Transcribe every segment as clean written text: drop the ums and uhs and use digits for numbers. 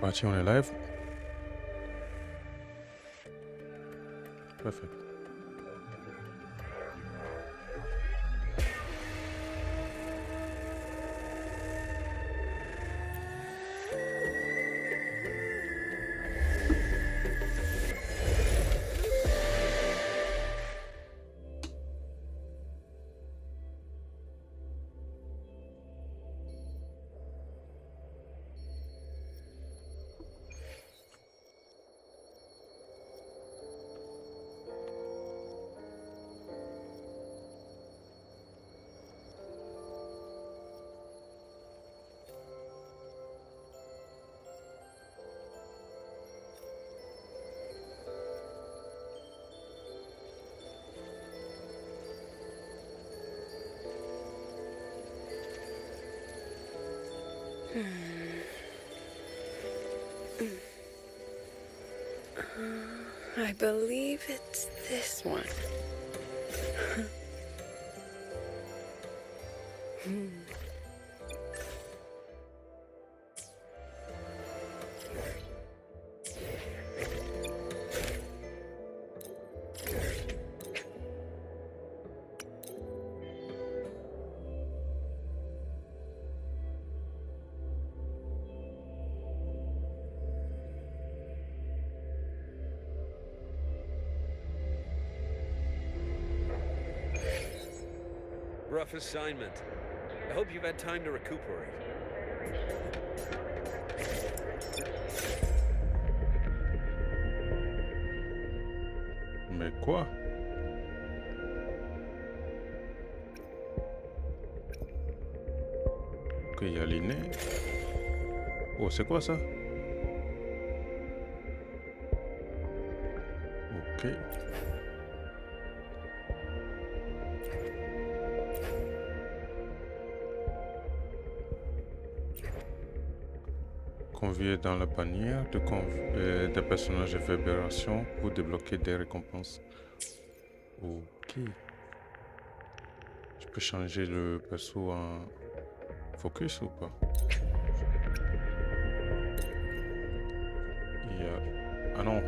parti, on est live. Parfait. I believe it's this one. Rough assignment. I hope you've had time to recuperate. Mais quoi? Ok, il y a l'inné. Oh, c'est quoi ça? Ok. Convier dans la bannière des personnages de révélation pour débloquer des récompenses. Ok. Je peux changer le perso en focus ou pas? Il y a... Ah non.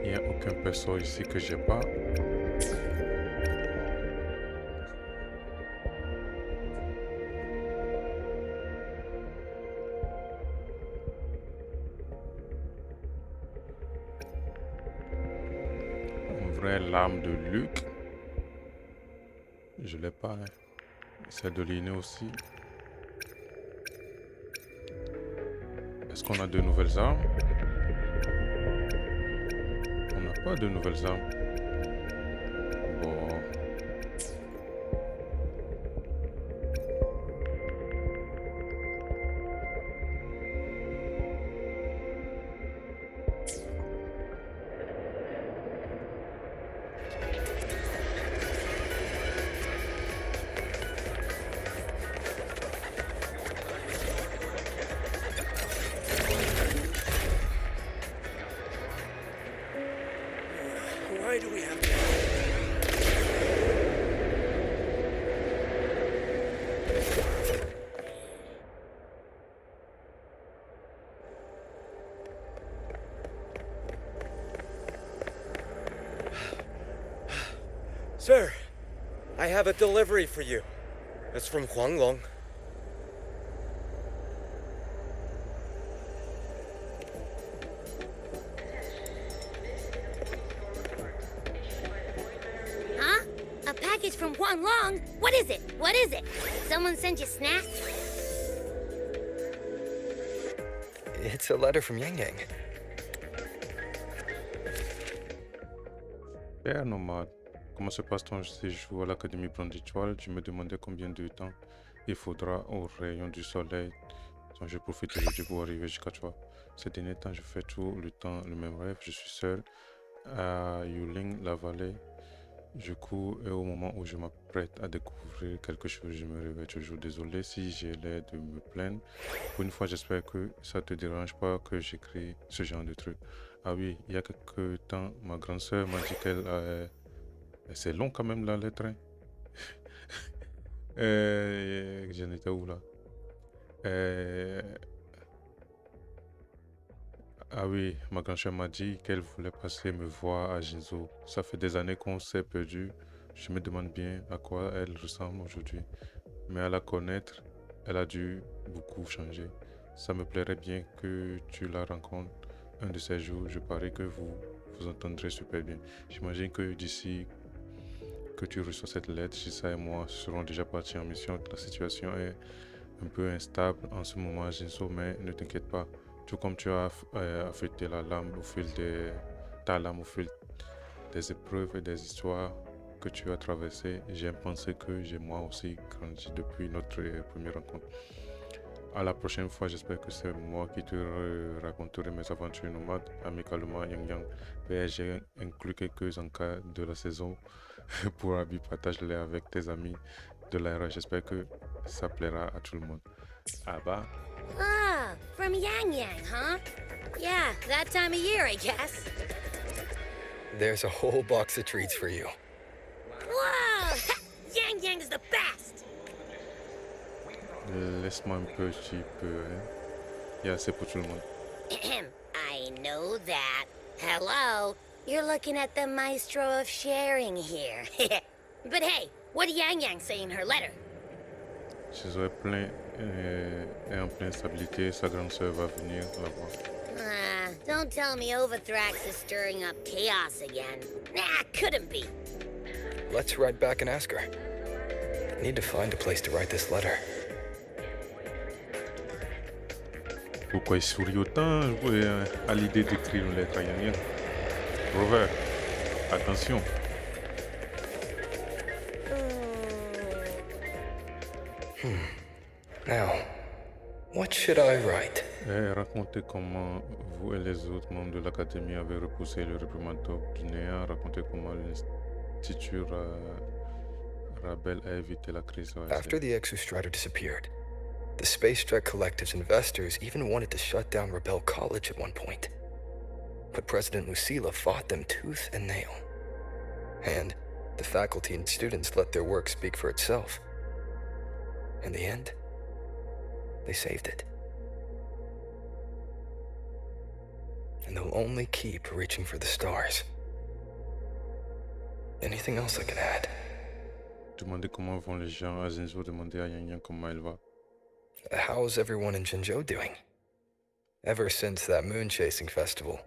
Il n'y a aucun perso ici que j'ai pas. Une vraie lame de Luc. Je l'ai pas. Hein. C'est de l'inné aussi. Est-ce qu'on a de nouvelles armes? On n'a pas de nouvelles armes. Bon. Why do we have to... Sir, I have a delivery for you. It's from Huanglong. Huh? A package from Huanglong? What is it? What is it? Someone send you snacks? It's a letter from Yang Yang. Père nomade, comment se passe ton séjour à l'Académie Blonde Étoile? Je me demandais combien de temps il faudra au rayon du soleil dont je profite aujourd'hui pour arriver jusqu'à toi. Ces derniers temps, je fais tout le temps le même rêve. Je suis seul à Yuling, la vallée. Je cours et au moment où je m'apprête à découvrir quelque chose, je me réveille toujours. Désolé si j'ai l'air de me plaindre. Pour une fois, j'espère que ça te dérange pas que j'écris ce genre de truc. Ah oui, il y a quelques temps, ma grande sœur m'a dit qu'elle C'est long quand même la lettre. Hein. J'en étais où là? Ah oui, ma grand-chère m'a dit qu'elle voulait passer me voir à Jinzo. Ça fait des années qu'on s'est perdu. Je me demande bien à quoi elle ressemble aujourd'hui. Mais à la connaître, elle a dû beaucoup changer. Ça me plairait bien que tu la rencontres un de ces jours. Je parie que vous vous entendrez super bien. J'imagine que d'ici que tu reçois cette lettre, Chissa et moi serons déjà partis en mission. La situation est un peu instable en ce moment à Jinso, mais ne t'inquiète pas. Tout comme tu as affûté ta lame au fil des épreuves et des histoires que tu as traversées, j'aime penser que j'ai moi aussi grandi depuis notre première rencontre. À la prochaine fois, j'espère que c'est moi qui te raconterai mes aventures nomades amicalement Yang Yang. Et j'ai inclus quelques encas de la saison pour Abi, partage-les avec tes amis de l'ARA. J'espère que ça plaira à tout le monde. Ah bah. Ah, from Yang Yang, huh? Yeah, that time of year, I guess. There's a whole box of treats for you. Whoa! Yang Yang's the best! Laisse-moi un petit peu, hein. Il y a assez pour tout le monde. I know that. Hello, you're looking at the maestro of sharing here. But hey, what did Yang Yang say in her letter? Je serai plein et en pleine stabilité. Sa grande sœur va venir la voir. Don't tell me Overthrax is stirring up chaos again. Nah, couldn't be. Let's ride back and ask her. Need to find a place to write this letter. Pourquoi il sourit autant à l'idée d'écrire une lettre à Yang Yang? Robert, attention. Now, what should I write? Racontez comment vous et les autres membres de l'académie avez repoussé le réprimateur guinéen. Racontez comment l'Institut Rabel a évité la crise. After the Exostrider disappeared, the Space Trek Collective's investors even wanted to shut down Rebel College at one point. But President Lucila fought them tooth and nail. And the faculty and students let their work speak for itself. In the end, they saved it. And they'll only keep reaching for the stars. Anything else I can add? Demandez comment vont les gens à Zinzo, demandez à Yang Yang comment elle va. How's everyone in Jinzhou doing? Ever since that moon chasing festival,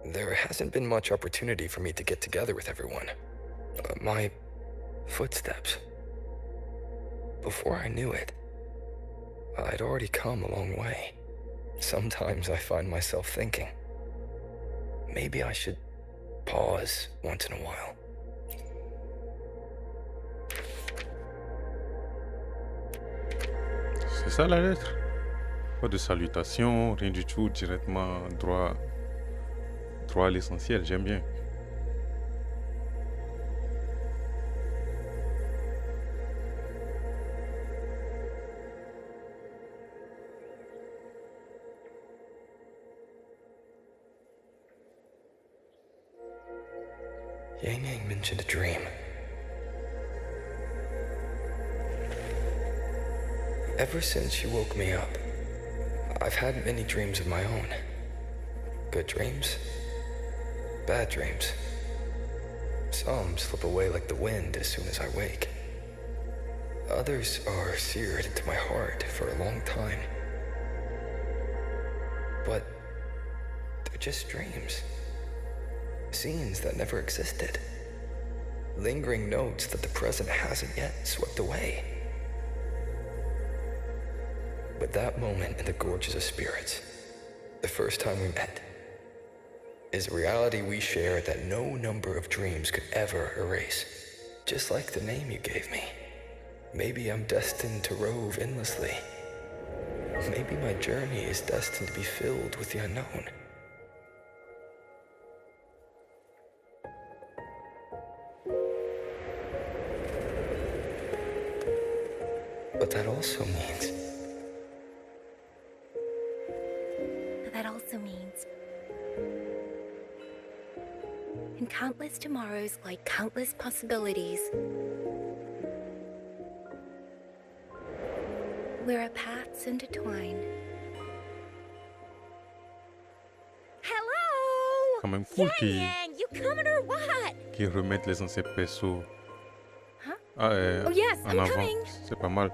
there hasn't been much opportunity for me to get together with everyone. My footsteps. Before I knew it, I'd already come a long way. Sometimes I find myself thinking, maybe I should pause once in a while. C'est ça la lettre? Pas de salutation, rien du tout, directement droit à l'essentiel, j'aime bien. Yang Yang mentioned a dream. Ever since she woke me up, I've had many dreams of my own. Good dreams, bad dreams. Some slip away like the wind as soon as I wake. Others are seared into my heart for a long time. But they're just dreams. Scenes that never existed. Lingering notes that the present hasn't yet swept away. But that moment in the Gorges of Spirits, the first time we met, is a reality we share that no number of dreams could ever erase. Just like the name you gave me. Maybe I'm destined to rove endlessly. Maybe my journey is destined to be filled with the unknown. But that also means and countless tomorrows like countless possibilities. Where our paths intertwine. Hello! Quand même cool Yang, you coming or what? qu'ils remettent les anciens persos Huh? ah, Oh yes, en I'm avant. coming. C'est pas mal.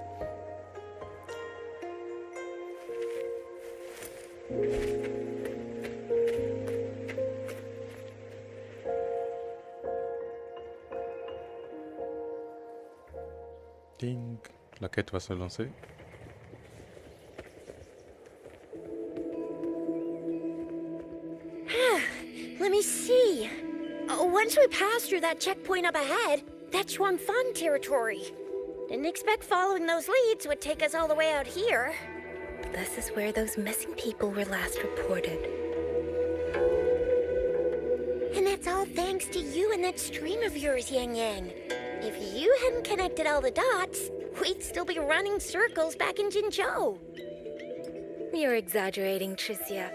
Ding. La quête va se lancer. Let me see. Once we pass through that checkpoint up ahead, that's Shuangfang territory. Didn't expect following those leads would take us all the way out here. This is where those missing people were last reported. And that's all thanks to you and that stream of yours, Yang Yang. If you hadn't connected all the dots, we'd still be running circles back in Jinzhou. You're exaggerating, Tricia.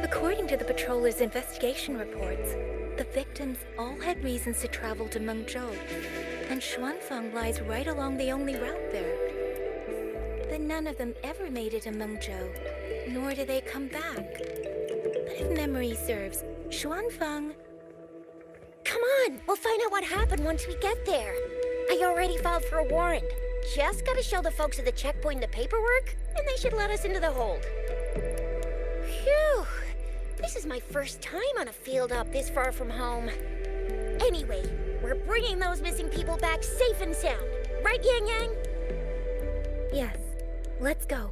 According to the patroller's investigation reports, the victims all had reasons to travel to Mengzhou, and Xuanfang lies right along the only route there. But none of them ever made it to Mengzhou, nor do they come back. But if memory serves, Xuanfang... Come on, we'll find out what happened once we get there. I already filed for a warrant. Just gotta show the folks at the checkpoint the paperwork, and they should let us into the hold. Phew! This is my first time on a field op this far from home. Anyway, we're bringing those missing people back safe and sound. Right, Yang Yang? Yes, let's go.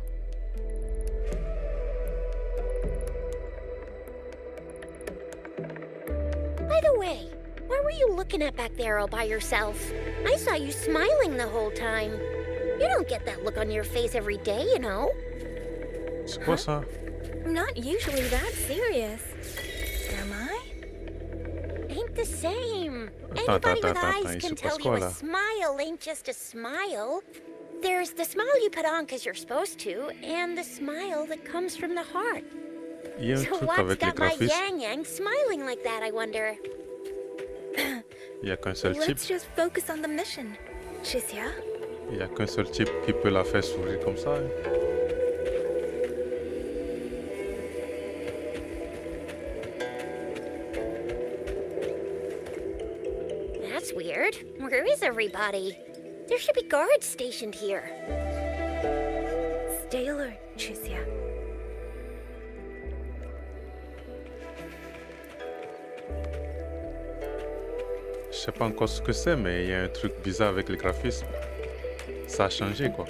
By the way, what were you looking at back there all by yourself? I saw you smiling the whole time. You don't get that look on your face every day, you know. C'est quoi ça? I'm not usually that serious. Am I? Ain't the same. Attends, Anybody with attends, eyes il can se passe tell you quoi a là? smile ain't just a smile. There's the smile you put on because you're supposed to, and the smile that comes from the heart. Il y a un So truc what's avec les got my graphismes. Yang Yang smiling like that, I wonder? Il y a qu'un seul type. Let's just focus on the mission. Tricia? Il y a qu'un seul type qui peut la faire sourire comme ça. Hein. That's weird. Where is everybody? There should be guards stationed here. Stay alert, Tricia. Je sais pas encore ce que c'est, mais il y a un truc bizarre avec les graphismes. Ça a changé quoi.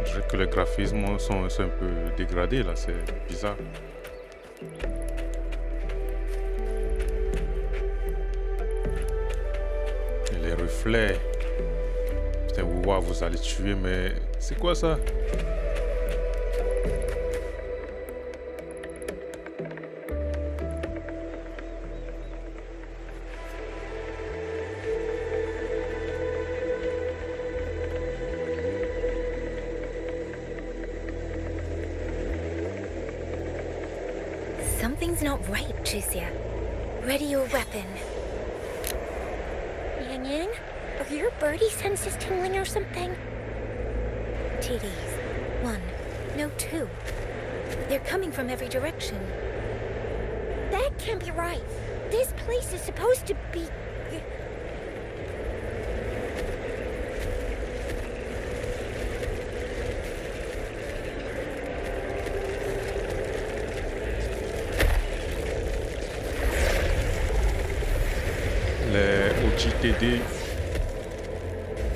Je dirais que les graphismes sont un peu dégradés là, c'est bizarre. Et les reflets. Putain, wuwa, vous allez tuer, mais c'est quoi ça? Something's not right, Tricia. Ready your weapon. Yang Yang? Are your birdie senses tingling or something? TDs. 1. No, 2. They're coming from every direction. That can't be right. This place is supposed to be... Les OJTD.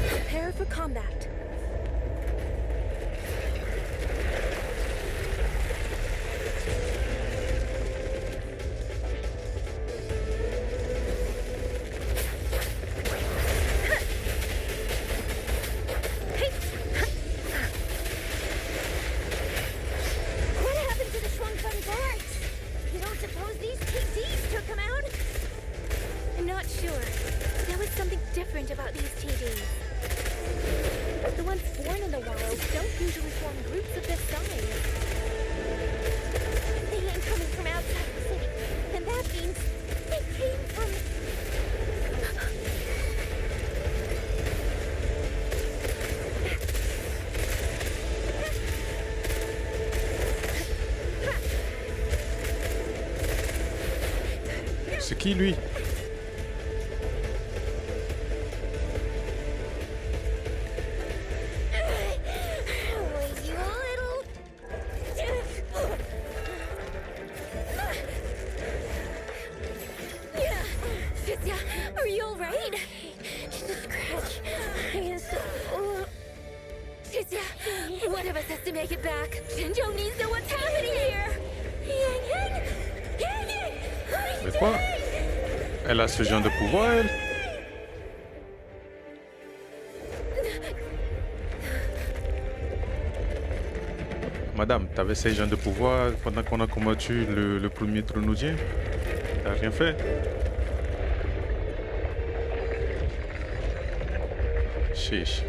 Prepare for combat. What happened to the Shuangfeng guards? You don't suppose these TDs took them out? I'm not sure. There was something different point about these TDs. The ones born in the wild don't usually form groups of this size. They ain't coming from outside the city, and that means they came from... C'est qui lui? Are you alright? Just a scratch. Tizia, one of us has to make it back. Jinjo needs to know what's happening here. Mais quoi? Elle a ce genre de pouvoir, elle? Madame, t'avais ces gens de pouvoir pendant qu'on a combattu le premier Tronodien? T'as rien fait? Chiche.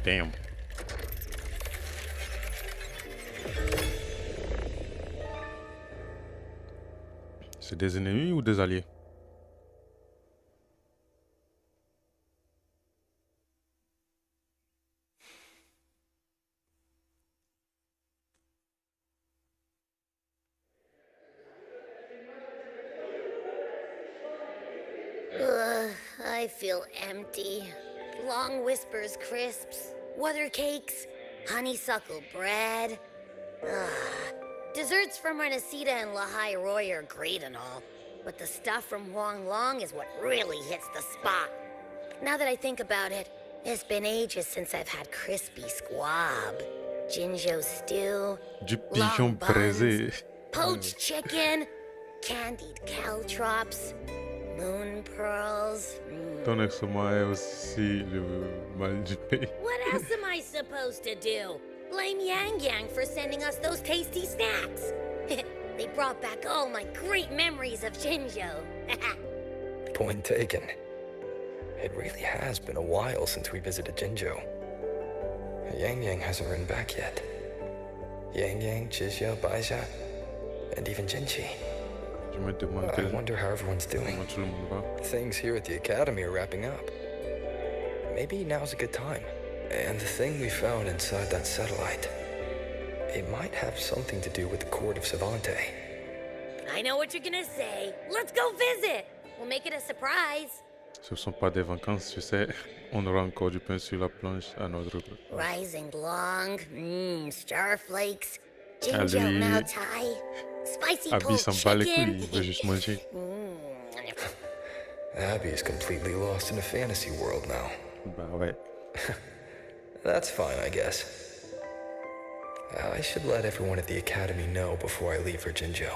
Damn. C'est des ennemis ou des alliés? I feel empty. Long whispers crisps, weather cakes, honeysuckle bread. Desserts from Renacita and Lahai Roy are great and all, but the stuff from Huang Long is what really hits the spot. Now that I think about it, it's been ages since I've had crispy squab, Jinjo stew, Du long pigeon buns, braisé. poached chicken, candied caltrops, moon pearls. Ton ex-moi est aussi le mal du pays. What else am I supposed to do? Blame Yang Yang for sending us those tasty snacks. They brought back all my great memories of Jinjo. Point taken. It really has been a while since we visited Jinjo. Yang Yang hasn't written back yet. Yang Yang, Jizya, Baija, and even Jinchi. Je me demande I wonder how everyone's doing. comment tout le monde va. Things here at the Academy are wrapping up. Maybe now's a good time. And the thing we found inside that satellite, it might have something to do with the court of Savante. I know what you're gonna say. Let's go visit. We'll make it a surprise. Ce ne sont pas des vacances, tu sais. On aura encore du pain sur la planche à notre groupe. Rising long, starflakes, Ah, Jinjo lui, Mao Tai, spicy Abby pulled s'en bat les couilles, chicken. il veut juste manger. Abby is completely lost in a fantasy world now. Bah ouais. That's fine, I guess. I should let everyone at the Academy know before I leave for Jinjo.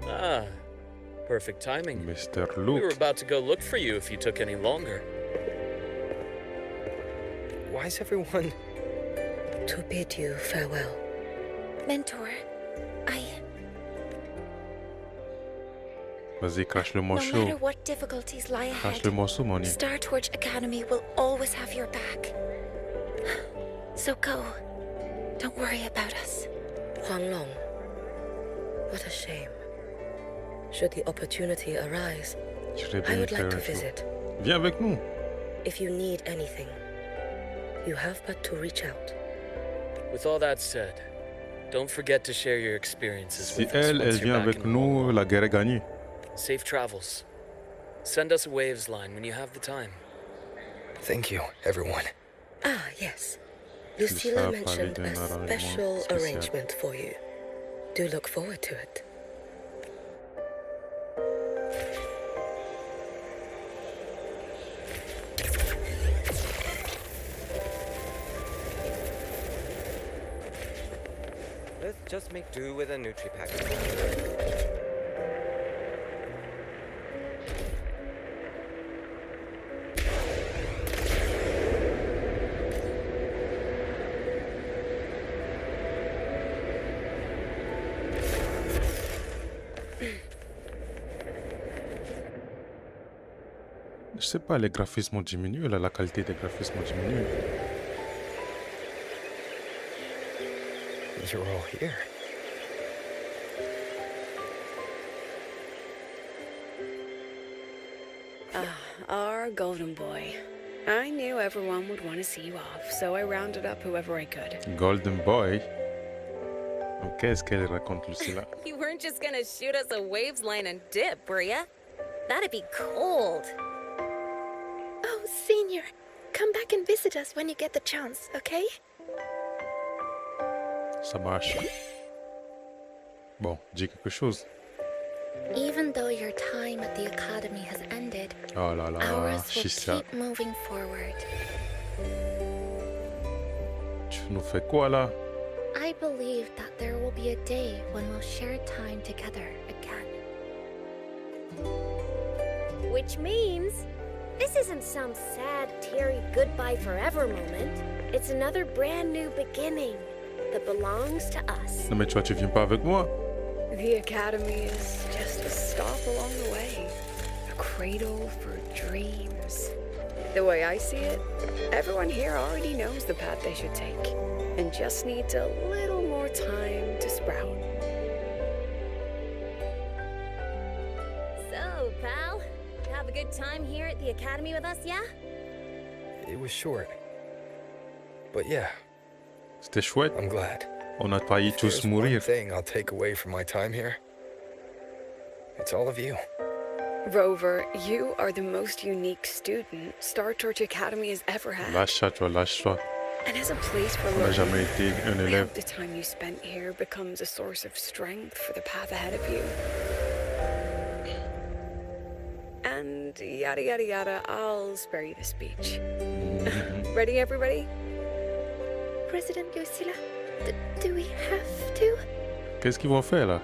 Ah, perfect timing. Mr. We were Luke. about to go look for you if you took any longer. Why is everyone... To bid you farewell. Mentor, Vas-y, crache le no morceau. matter what difficulties lie Crache le ahead, morceau, Moni. Star Torch Academy will always have your back. So go. Don't worry about us. Huang Long. What a shame. Should the opportunity arise, J'aurais I bien would faire like to un jour. visit. Viens avec nous. If you need anything, you have but to reach out. With all that said, don't forget to share your experiences Si with us elle once you're vient back avec in nous, la guerre est gagnée. Safe travels. Send us a Waves line when you have the time. Thank you, everyone. Ah, yes. Lucilla Lucilla a mentioned parlé a d'un arrangement special spécial. arrangement for you. Do look forward to it. Let's just make do with a Nutri-Pack. Je sais pas, les graphismes ont diminué, là, la qualité des graphismes ont diminué. You're all here. Our golden boy. I knew everyone would want to see you off, so I rounded up whoever I could. Golden Boy. Donc, qu'est-ce qu'elle raconte, Lucilla? You weren't just gonna shoot us a waves line and dip, were ya? That'd be cold. Oh, Senior, come back and visit us when you get the chance, okay? Ça marche. Bon, dis quelque chose. Even though your time at the academy has ended, Oh là là, ours will Chisia. keep moving forward. Tu nous fais quoi, là? I believe that there will be a day when we'll share time together again. Which means this isn't some sad, teary goodbye forever moment. It's another brand new beginning that belongs to us. Non mais tu viens pas avec moi? The academy is just a stop along the way, a cradle for dreams. The way I see it, everyone here already knows the path they should take and just needs a little more time to sprout. So, pal, have a good time here at the academy with us, yeah? It was short. But yeah, C'était chouette. I'm glad. On a failli If tous there's one mourir. thing I'll take away from my time here, it's all of you. Rover, you are the most unique student Star Torch Academy has ever had. Lâche-toi, toi, lâche-toi. And as a place for On n'a learning, jamais été un I élève. hope the time you spent here becomes a source of strength for the path ahead of you. And yada yada yada, I'll spare you the speech. Ready, everybody? President Lucilla, do we have to? Qu'est-ce qu'ils vont faire, là?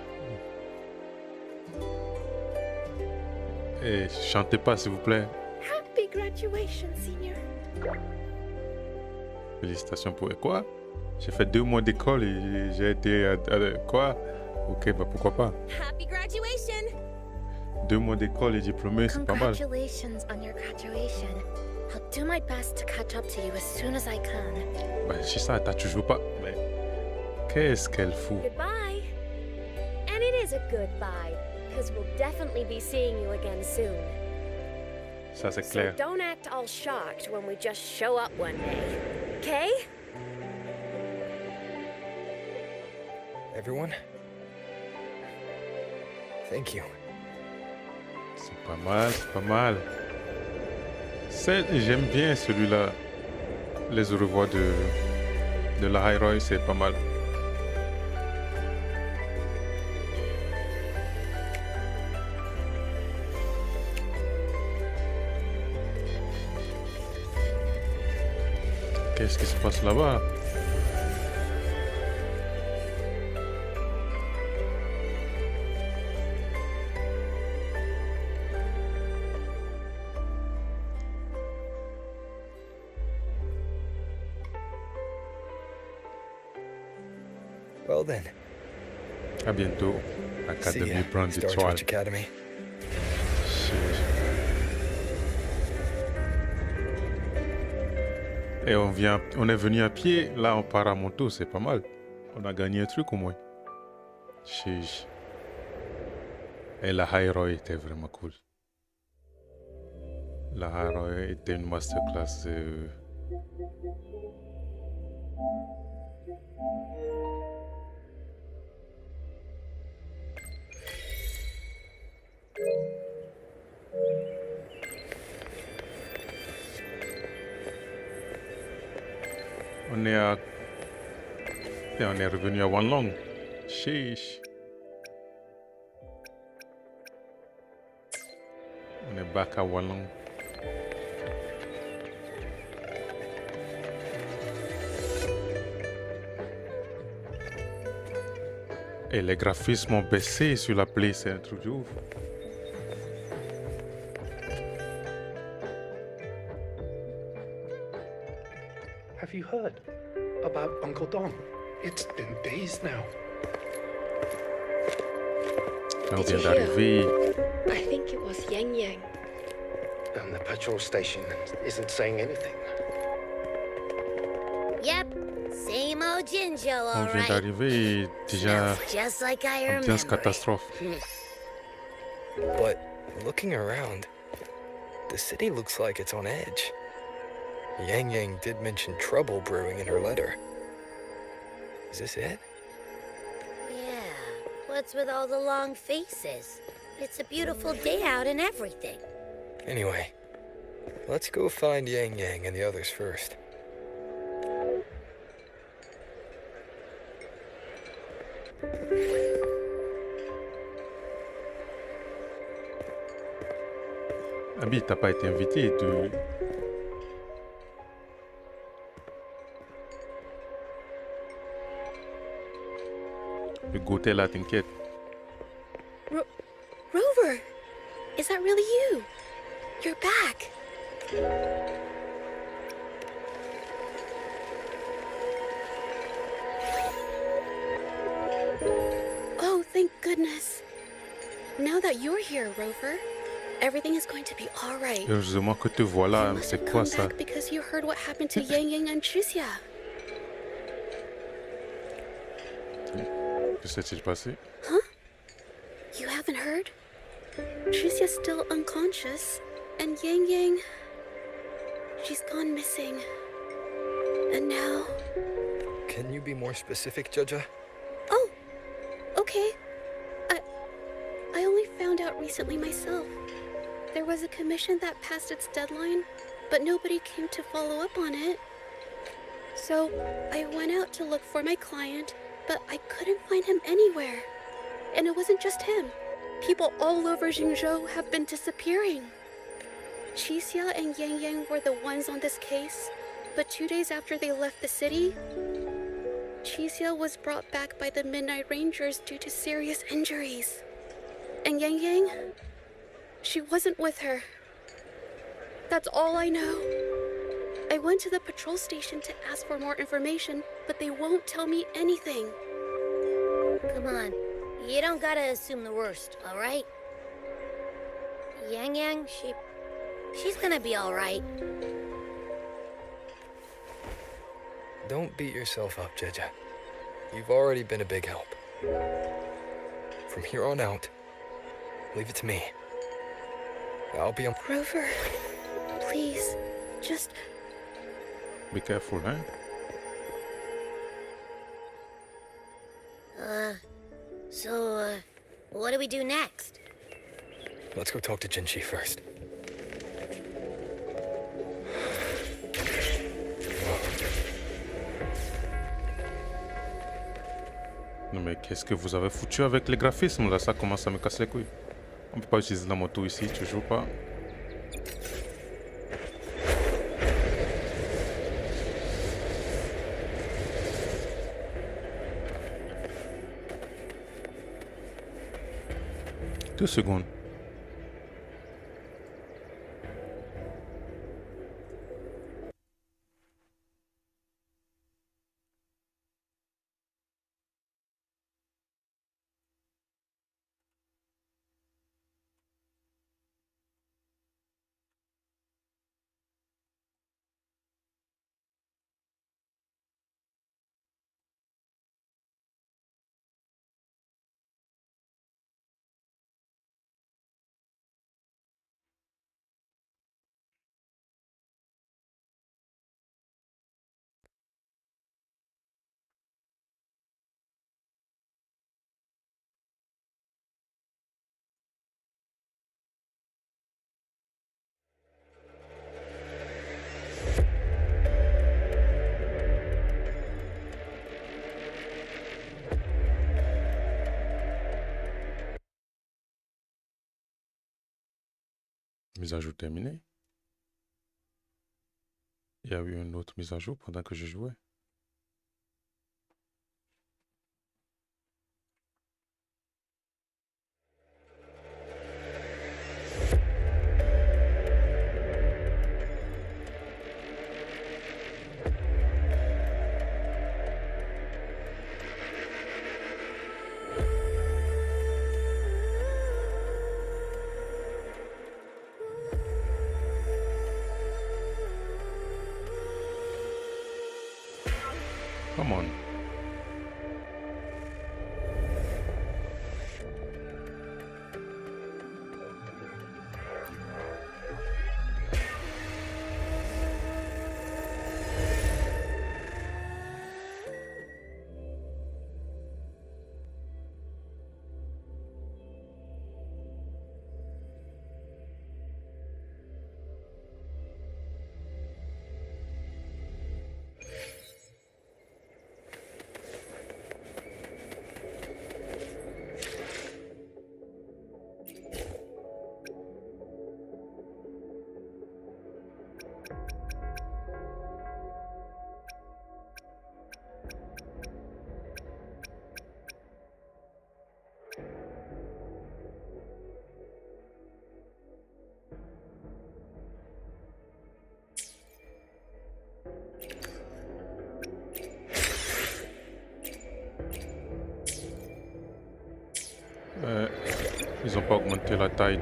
Eh, chantez pas, s'il vous plaît. Happy graduation, Senior. Félicitations pour... Quoi? J'ai fait 2 mois d'école et j'ai été... Quoi? Ok, bah pourquoi pas. Happy graduation! 2 mois d'école et diplômé, c'est pas mal. Congratulations on your graduation. I'll do my best to catch up to you as soon as I can. Bah, c'est ça, t'as toujours pas... Mais... Qu'est-ce qu'elle fout? Goodbye. And it is a goodbye, because we'll definitely be seeing you again soon. Ça, c'est So clair. don't act all shocked when we just show up one day. Okay? Everyone? Thank you. C'est pas mal, c'est pas mal. J'aime bien celui-là. Les au revoir de la High Roy, c'est pas mal. Qu'est-ce qui se passe là-bas? Well then, À bientôt. see ya, Académie Brand Star Étoile. Torch Academy. Et on est venu à pied, là on part à moto, c'est pas mal. On a gagné un truc au moins. Chiche. Et la High Roy était vraiment cool. La High Roy était une masterclass. On est à... Et on est revenu à Wanlong. Chiche. On est back à Wanlong. Et les graphismes ont baissé sur la Play, c'est un truc de ouf. Have you heard about Uncle Don? It's been days now. On Did vient you hear? d'arriver. I think it was Yang Yang. And the patrol station isn't saying anything. Yep, same old Jinjo, On all vient right. d'arriver et déjà Smells just like I ambiance remember. catastrophe. But looking around, the city looks like it's on edge. Yang Yang did mention trouble brewing in her letter. Is this it? Yeah, what's with all the long faces? It's a beautiful day out and everything. Anyway, let's go find Yang Yang and the others first. Abby, t'as pas été invité de goûter là, t'inquiète. Rover! Is that really you? You're back. Oh, thank goodness. Now that you're here, Rover, everything is going to be all right. Heureusement que te voilà, You must c'est have quoi come ça? back because you heard what happened to Yang Yang and Tricia. Que s'est-il passé? Huh? You haven't heard? Tricia's still unconscious, and Yang Yang, she's gone missing. And now... Can you be more specific, Jaja? Oh, okay. I only found out recently myself. There was a commission that passed its deadline, but nobody came to follow up on it. So I went out to look for my client, but I couldn't find him anywhere. And it wasn't just him. People all over Jingzhou have been disappearing. Qixia and Yang Yang were the ones on this case, but 2 days after they left the city, Qixia was brought back by the Midnight Rangers due to serious injuries. And Yang Yang, she wasn't with her. That's all I know. I went to the patrol station to ask for more information, but they won't tell me anything. Come on, you don't gotta assume the worst, all right? Yang Yang, she's gonna be all right. Don't beat yourself up, Jaja. You've already been a big help. From here on out, leave it to me. I'll be on... Rover, please, just... Be careful, hein? So, what do we do next? Let's go talk to Jinchi first. Non mais qu'est-ce que vous avez foutu avec les graphismes là? Ça commence à me casser les couilles. On peut pas utiliser la moto ici, toujours pas. Deux secondes. Mise à jour terminée. Il y a eu une autre mise à jour pendant que je jouais. Come on. Ils n'ont pas augmenté la taille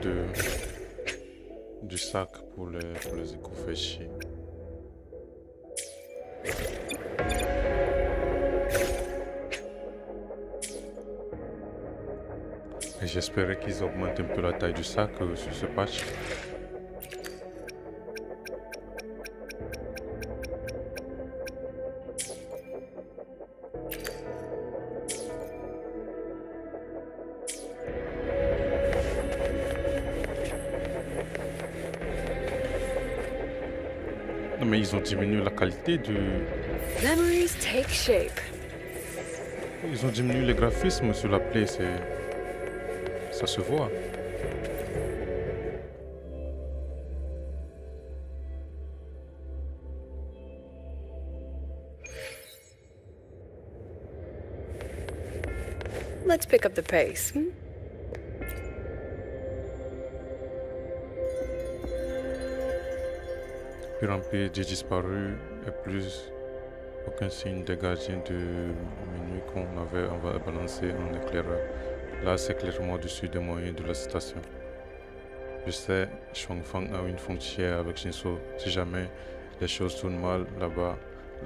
du sac pour les éco-fêchiers. Et j'espérais qu'ils augmentent un peu la taille du sac sur ce patch. Non mais ils ont diminué la qualité du... Memories take shape. Ils ont diminué les graphismes sur la Play, ça se voit. Let's pick up the pace. Puis rempli, j'ai disparu et plus aucun signe des gardiens de minuit qu'on avait balancé en éclaireur. Là, c'est clairement au-dessus des moyens de la station. Je sais, Shuangfang a une frontière avec Shinso. Si jamais les choses tournent mal là-bas,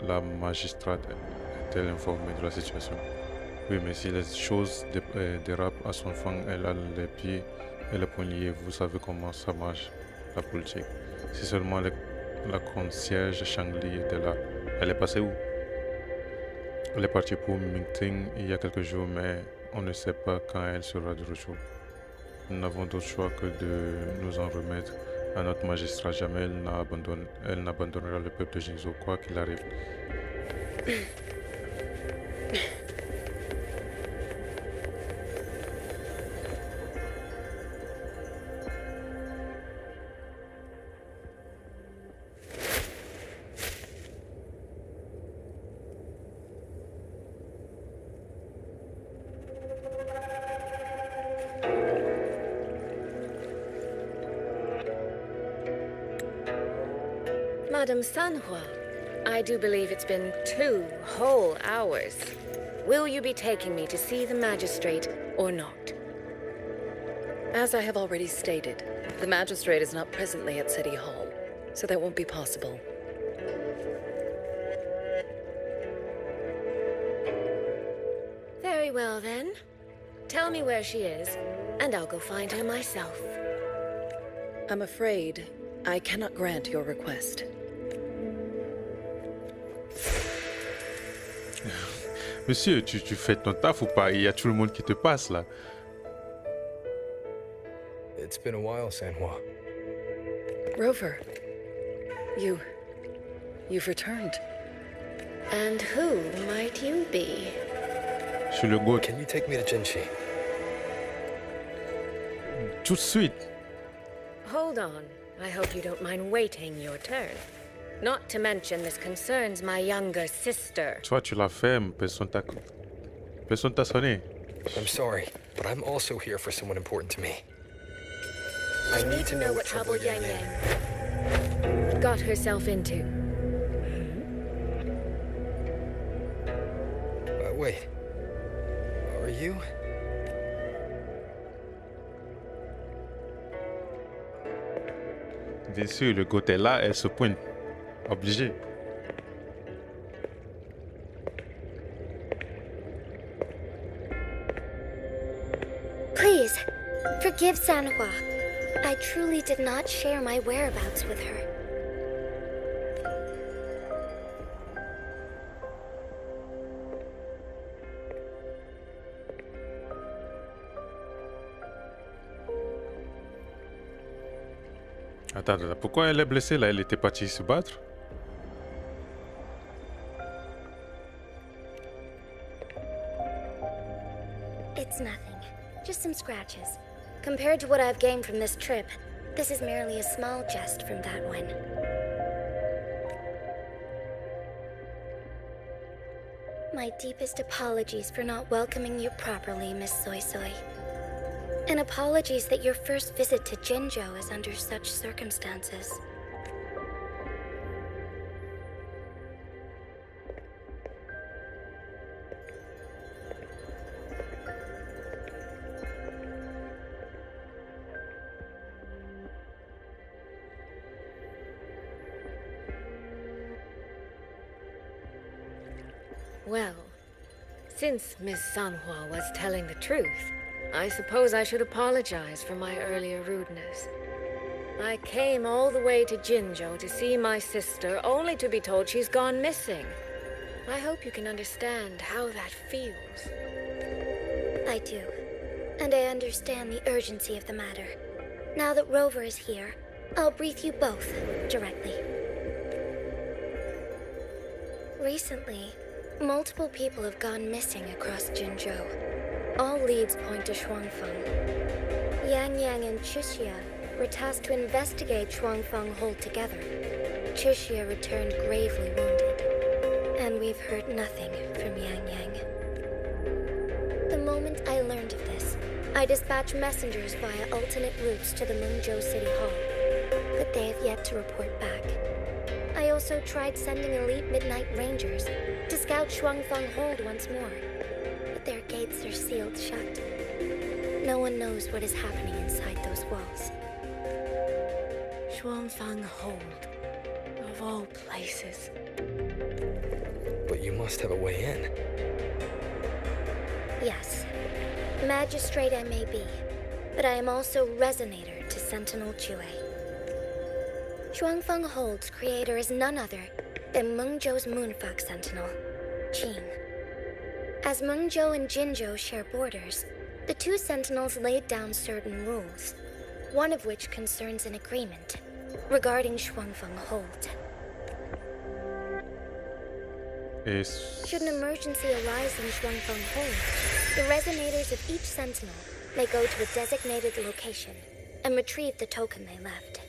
la magistrate est-elle informée de la situation? Oui, mais si les choses dérapent à Shuangfang, elle a les pieds et les poignets. Vous savez comment ça marche, la politique. Si seulement la concierge Shangli était là. Elle est passée où? Elle est partie pour Mingting il y a quelques jours, mais on ne sait pas quand elle sera de retour. Nous n'avons d'autre choix que de nous en remettre à notre magistrat. Jamais elle n'abandonnera le peuple de Jinzhou, quoi qu'il arrive. Madame Sanhua, I do believe it's been 2 whole hours. Will you be taking me to see the magistrate or not? As I have already stated, the magistrate is not presently at City Hall, so that won't be possible. Very well then. Tell me where she is, and I'll go find her myself. I'm afraid I cannot grant your request. Monsieur, tu fais ton taf ou pas? Il y a tout le monde qui te passe là. It's been a while, Sanhua. Rover, you've returned. And who might you be? Je suis le goat. Can you take me to Jinshi? Tout de suite. Hold on. I hope you don't mind waiting your turn. Not to mention this concerns my younger sister. Toi, tu l'as fait, mais personne t'a sonné. I'm sorry, but I'm also here for someone important to me. I need to know what trouble Yang Yang got herself into. Wait. Are you? Bien sûr, le côté là, elle se pointe. Obligé. Forgive Sanhua. I truly did not share my whereabouts with her. Attends, pourquoi elle est blessée là? Elle était partie se battre? It's nothing. Just some scratches. Compared to what I've gained from this trip, this is merely a small jest from that one. My deepest apologies for not welcoming you properly, Miss Soy Soy. And apologies that your first visit to Jinzhou is under such circumstances. Well, since Miss Sanhua was telling the truth, I suppose I should apologize for my earlier rudeness. I came all the way to Jinzhou to see my sister, only to be told she's gone missing. I hope you can understand how that feels. I do. And I understand the urgency of the matter. Now that Rover is here, I'll brief you both directly. Recently, multiple people have gone missing across Jinzhou. All leads point to Shuangfeng. Yang Yang and Chixia were tasked to investigate Shuangfeng Hold together. Chixia returned gravely wounded, and we've heard nothing from Yang Yang. The moment I learned of this, I dispatched messengers via alternate routes to the Mengzhou City Hall, but they have yet to report back. I also tried sending elite Midnight Rangers to scout Shuangfeng Hold once more, but their gates are sealed shut. No one knows what is happening inside those walls. Shuangfeng Hold, of all places. But you must have a way in. Yes. Magistrate I may be, but I am also Resonator to Sentinel Jue. Shuangfeng Hold's creator is none other than Mengzhou's Moonfuck Sentinel, Qing. As Mengzhou and Jinzhou share borders, the two sentinels laid down certain rules, one of which concerns an agreement regarding Shuangfeng Hold. Should an emergency arise in Shuangfeng Hold, the resonators of each sentinel may go to a designated location and retrieve the token they left.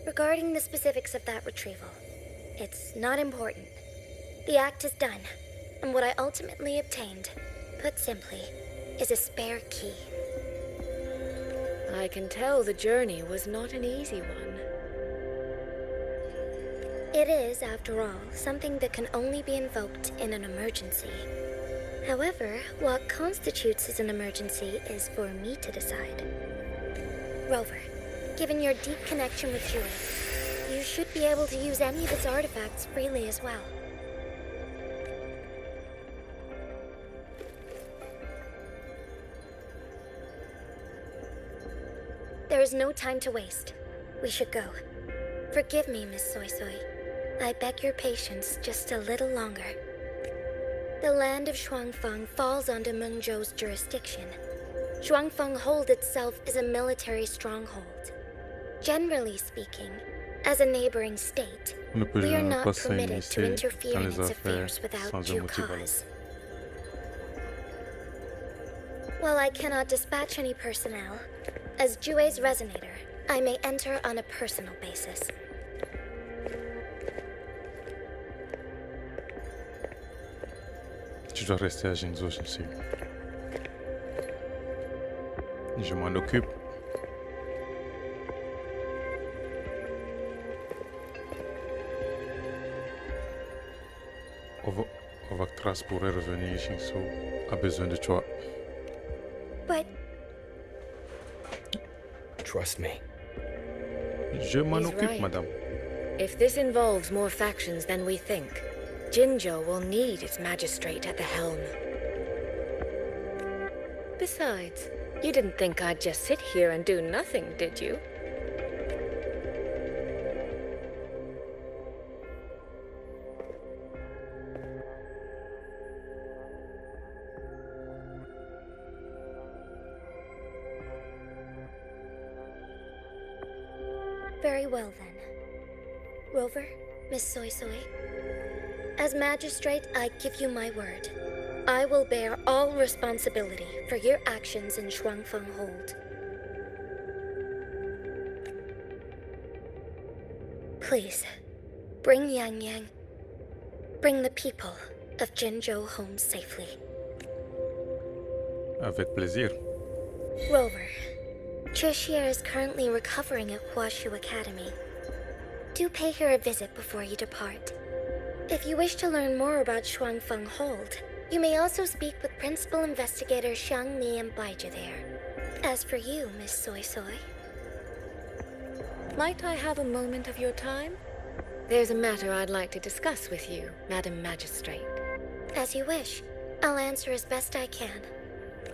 Regarding the specifics of that retrieval, it's not important. The act is done, and what I ultimately obtained, put simply, is a spare key. I can tell the journey was not an easy one. It is, after all, something that can only be invoked in an emergency. However, what constitutes as an emergency is for me to decide. Rover, given your deep connection with Jue, you should be able to use any of its artifacts freely as well. There is no time to waste. We should go. Forgive me, Miss Soy Soy. I beg your patience just a little longer. The land of Shuangfeng falls under Mengzhou's jurisdiction. Shuangfeng Hold itself is a military stronghold. Generally speaking, as a neighboring state, we are not permitted to interfere in its affairs without due cause. While I cannot dispatch any personnel, as Jue's Resonator, I may enter on a personal basis. Tu dois rester à Jinzhou, je le sais. Je m'en occupe. Ovactras pourrait revenir. Jinzhou a besoin de toi. But... Trust me. Je m'en He's occupe, right. madame. If this involves more factions than we think, Jinzhou will need its magistrate at the helm. Besides, You didn't think I'd just sit here and do nothing, did you? Very well then. Rover, Miss Soy Soy. As magistrate, I give you my word. I will bear all responsibility for your actions in Shuangfeng Hold. Please, bring Yang Yang. Bring the people of Jinzhou home safely. Avec plaisir. Rover, Tricia is currently recovering at Huashu Academy. Do pay her a visit before you depart. If you wish to learn more about Shuangfeng Hold, you may also speak with Principal Investigator Xiang Li and Baizhi there. As for you, Miss Soy Soy... Might I have a moment of your time? There's a matter I'd like to discuss with you, Madam Magistrate. As you wish. I'll answer as best I can.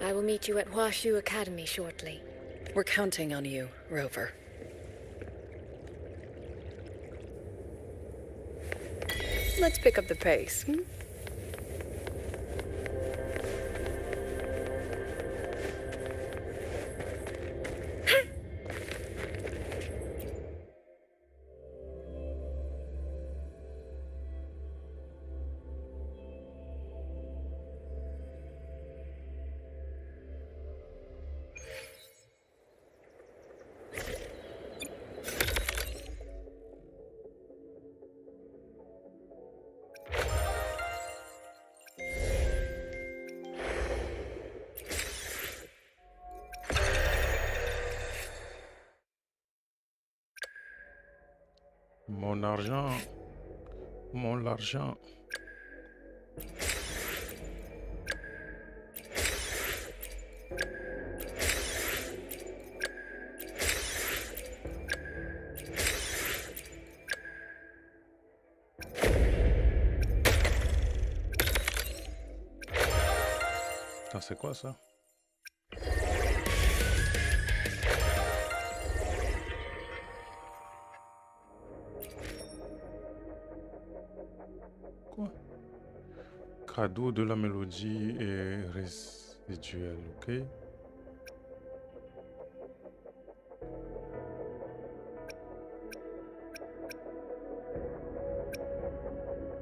I will meet you at Huashu Academy shortly. We're counting on you, Rover. Let's pick up the pace. Mon argent. Mon argent. Putain, c'est quoi ça? Quoi? Cadeau de la mélodie et résiduel, ok?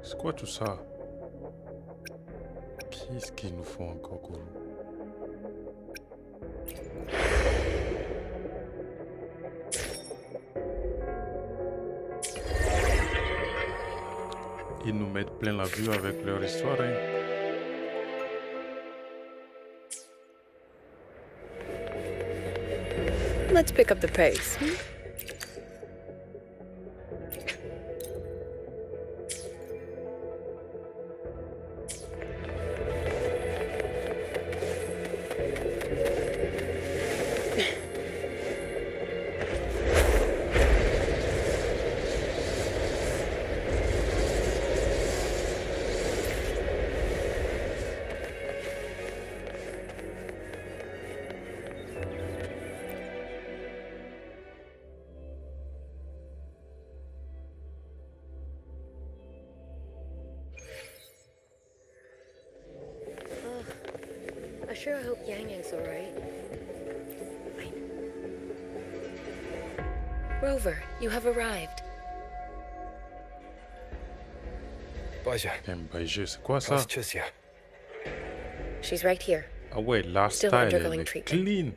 C'est quoi tout ça? Qu'est-ce qu'il nous faut encore, Guru? Ils nous mettent plein la vue avec leur histoire, hein. Let's pick up the pace. I sure hope Yang Yang's alright. Rover, you have arrived. Baizhi. Baizhi, c'est quoi ça? How's Tricia? She's right here. Ah ouais, la Still style, elle undergoing est treatment. clean.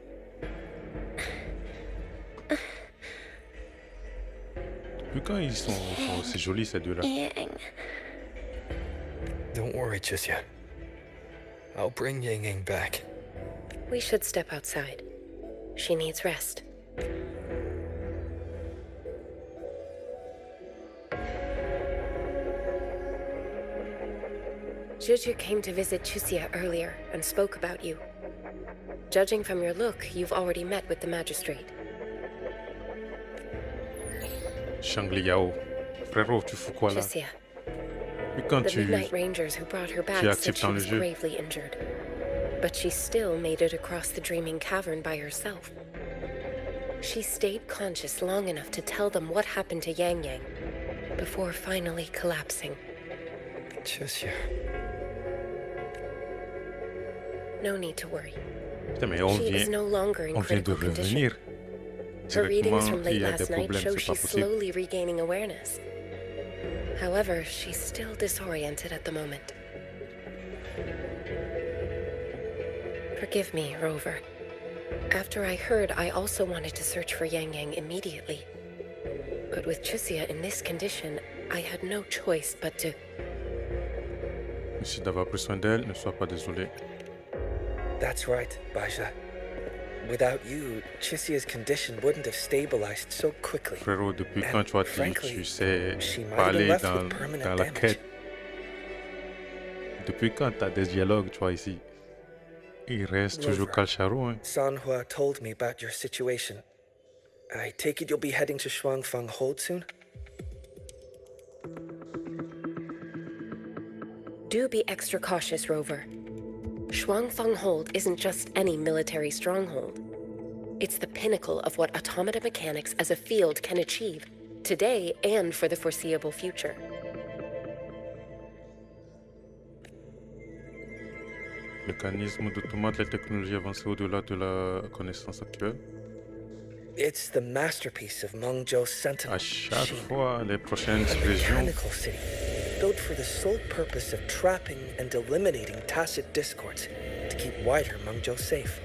Depuis quand ils sont c'est joli ces deux-là? Don't worry, Tricia. I'll bring Yang Yang back. We should step outside. She needs rest. Juju came to visit Chusia earlier and spoke about you. Judging from your look, you've already met with the magistrate. Shangliao. Frérot, tu fous quoi là? Chusia, Et quand the tu Midnight Rangers who brought her back said acceptes she dans le was jeu. gravely injured. But she still made it across the dreaming cavern by herself. She stayed conscious long enough to tell them what happened to Yang Yang, before finally collapsing. Chusia. No need to worry. Putain, mais She is no longer in on vient de critical condition. revenir. Her readings Directement, from il late y a des last night problèmes, show c'est pas she's possible. slowly regaining awareness. However, she's still disoriented at the moment. Forgive me, Rover. After I heard, I also wanted to search for Yang Yang immediately. But with Chusia in this condition, I had no choice but to... Merci d'avoir pris soin d'elle, ne sois pas désolé. That's right, Baja. Without you, Chisia's condition wouldn't have stabilized so quickly. Frérot, depuis And quand tu frankly, sais she might have been parler left dans, with permanent dans la damage. quête? Depuis quand tu as des dialogues, tu vois, ici? Il reste toujours Rover, Calcharo, hein? Sanhua told me about your situation. I take it you'll be heading to Shuangfang Hold soon? Do be extra cautious, Rover. Shuangfang Hold isn't just any military stronghold. It's the pinnacle of what automata mechanics as a field can achieve, today and for the foreseeable future. Mécanisme d'automate, la technologie avancée au-delà de la connaissance actuelle. It's the masterpiece of Mengzhou's Sentinel À chaque machine. fois, les prochaines A régions, mechanical city, built for the sole purpose of trapping and eliminating tacit discords to keep wider Mengzhou safe.